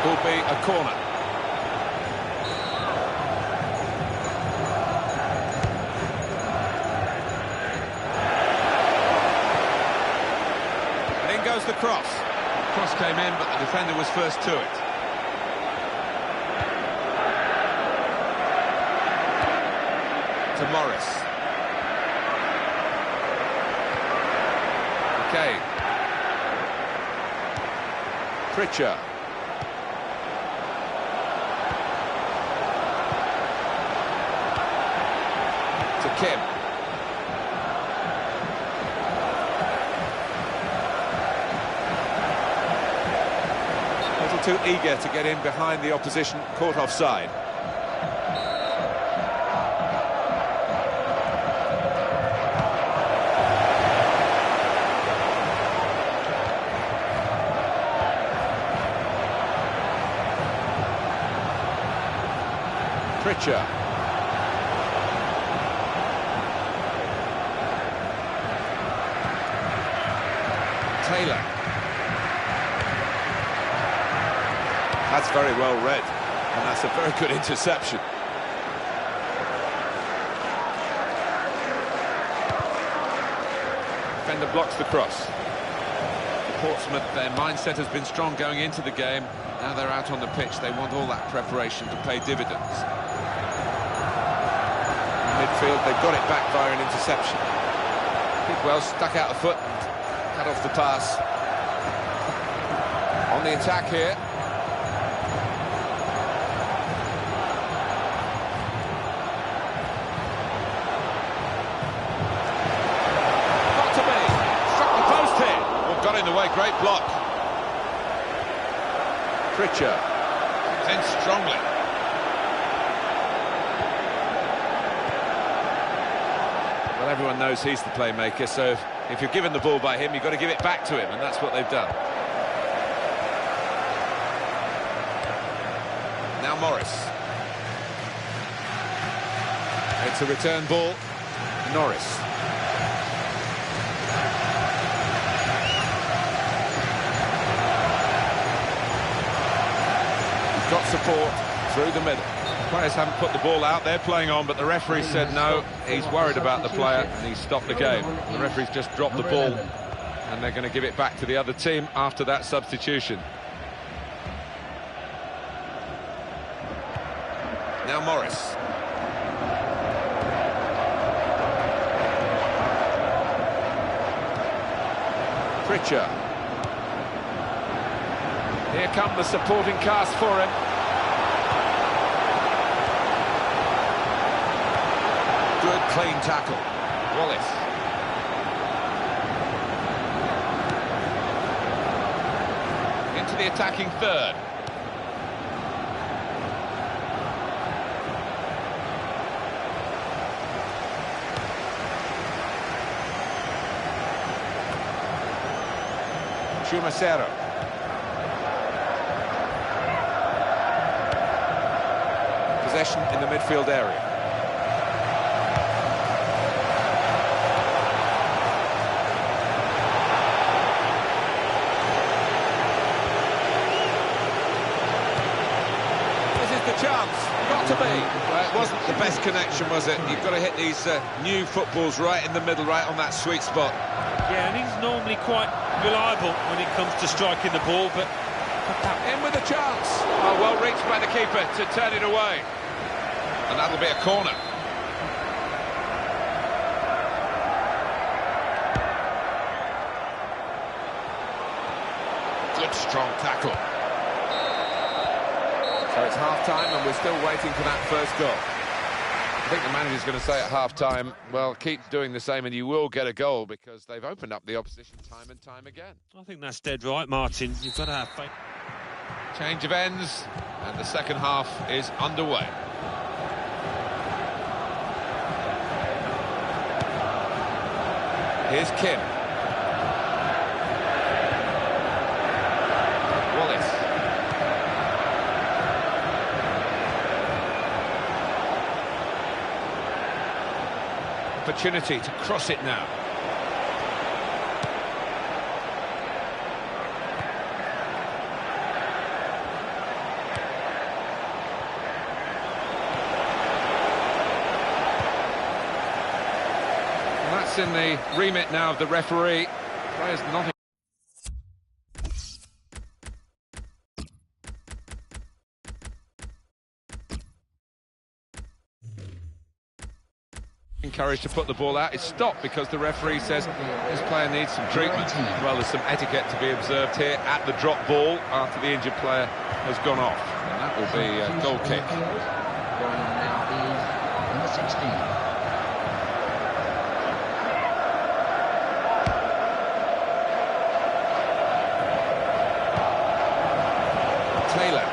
Will be a corner. And in goes the cross. The cross came in, but the defender was first to it. To Morris. Okay. Pritchard. Kim. A little too eager to get in behind the opposition, caught offside. Pritchard. Taylor. That's very well read, and that's a very good interception. Defender blocks the cross. Portsmouth, their mindset has been strong going into the game. Now they're out on the pitch, they want all that preparation to pay dividends. In midfield, they've got it back via an interception. Well stuck out the foot. Cut off the pass. On the attack here. Got to be. Struck the post here. Well, got in the way. Great block. Pritchard. Comes in strongly. Well, everyone knows he's the playmaker, so if you're given the ball by him, you've got to give it back to him, and that's what they've done. Now Morris. It's a return ball. Norris. He's got support through the middle. Players haven't put the ball out, they're playing on, but the referee said no, he's worried about the player and he stopped the game. The referee's just dropped the ball and they're going to give it back to the other team after that substitution. Now Morris. Pritchard. Here come the supporting cast for him. Good, clean tackle. Wallace. Into the attacking third. Chumacero. Possession in the midfield area. Chance, got to be. Well, it wasn't the best connection, was it? You've got to hit these new footballs right in the middle, right on that sweet spot. Yeah, and he's normally quite reliable when it comes to striking the ball, but... In with a chance. Oh, well reached by the keeper to turn it away. And that'll be a corner. Good, strong tackle. So it's half-time and we're still waiting for that first goal. I think the manager's going to say at half-time, well, keep doing the same and you will get a goal, because they've opened up the opposition time and time again. I think that's dead right, Martin. You've got to have faith. Change of ends, and the second half is underway. Here's Kim. Wallace. Opportunity to cross it now. Well, that's in the remit now of the referee. Players not encouraged to put the ball out. It's stopped because the referee says this player needs some treatment. Well, there's some etiquette to be observed here at the drop ball after the injured player has gone off. And that will be a goal kick. Now is number 16. Taylor.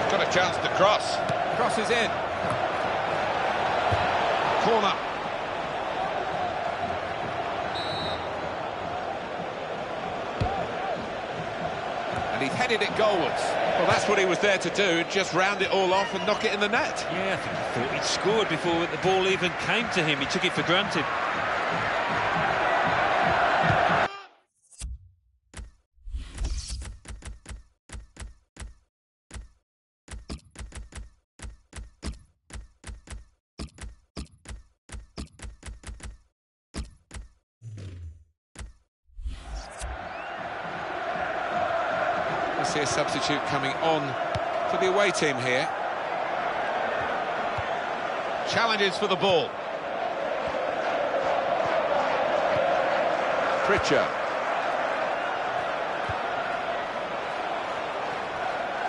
He's got a chance to cross. Crosses in. Corner. And he's headed it goalwards. Well, that's what he was there to do, just round it all off and knock it in the net. Yeah, I think he thought he'd scored before the ball even came to him. He took it for granted. See a substitute coming on for the away team here. Challenges for the ball. Pritchard.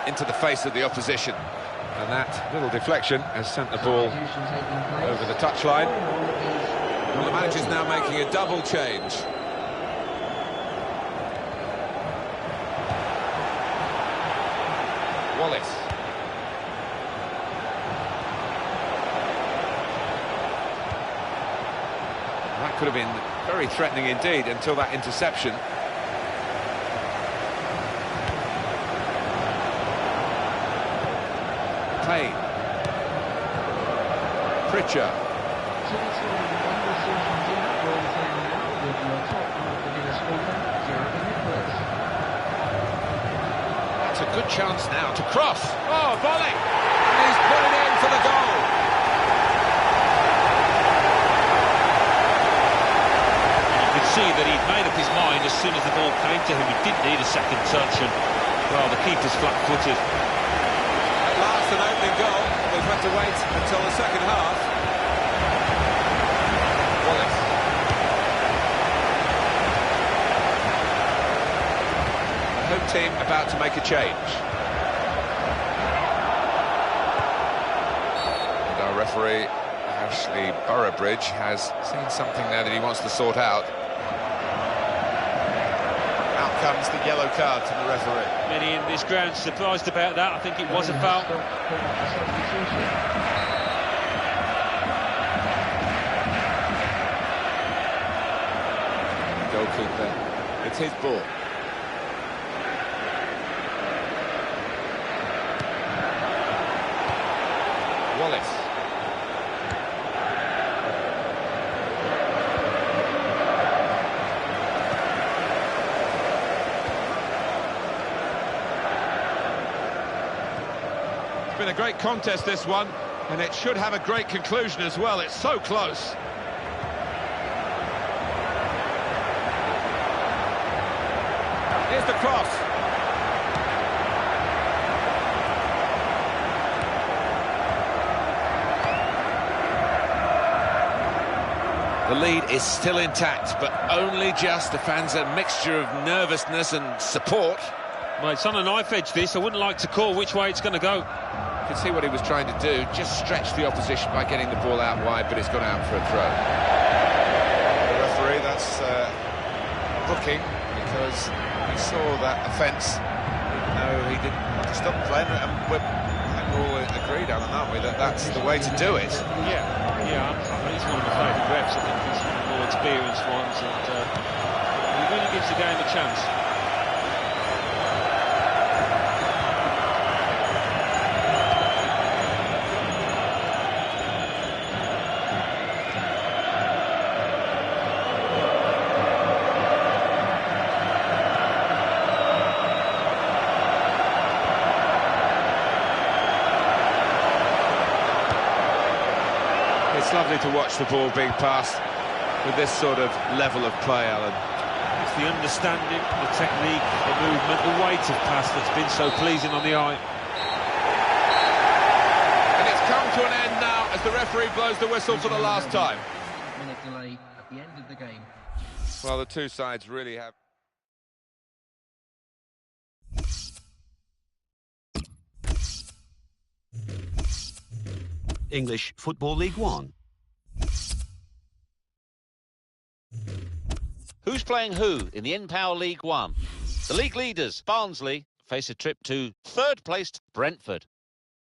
Into the face of the opposition. And that little deflection has sent the ball over the touchline. Well, the manager's now making a double change. Wallace. That could have been very threatening indeed until that interception. Payne. Pritchard. A good chance now to cross. Oh, volley! And he's put it in for the goal. You could see that he'd made up his mind as soon as the ball came to him. He didn't need a second touch, and, well, the keeper's flat-footed. At last, an opening goal. They've had to wait until the second half. Wallace. Home team about to make a change. And our referee, Ashley Boroughbridge, has seen something there that he wants to sort out. Out comes the yellow card to the referee. Many in this ground surprised about that. I think it was a foul. Goalkeeper, it's his ball. Wallace. It's been a great contest, this one, and it should have a great conclusion as well. It's so close. Here's the cross. The lead is still intact, but only just. The fans a mixture of nervousness and support. Well, it's on a knife edge, this. I wouldn't like to call which way it's going to go. You can see what he was trying to do, just stretch the opposition by getting the ball out wide, but it's gone out for a throw. The referee, that's booking, because he saw that offence, even though he didn't want to stop playing, and we're all agreed, Alan, aren't we, that that's the way to do it? Yeah, he's one of the favourite reps. I think he's one of the more experienced ones, and he really gives the game a chance. It's lovely to watch the ball being passed with this sort of level of play, Alan. It's the understanding, the technique, the movement, the weight of pass that's been so pleasing on the eye. And it's come to an end now as the referee blows the whistle for the last time. Minute delay at the end of the game. Well, the two sides really have... English Football League One. Who's playing who in the N-Power League One? The league leaders, Barnsley, face a trip to third-placed Brentford,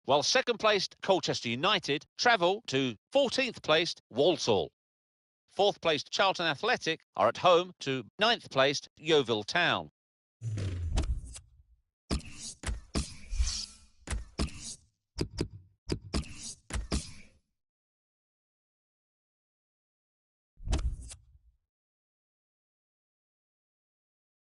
while second-placed Colchester United travel to 14th-placed Walsall. Fourth-placed Charlton Athletic are at home to 9th-placed Yeovil Town.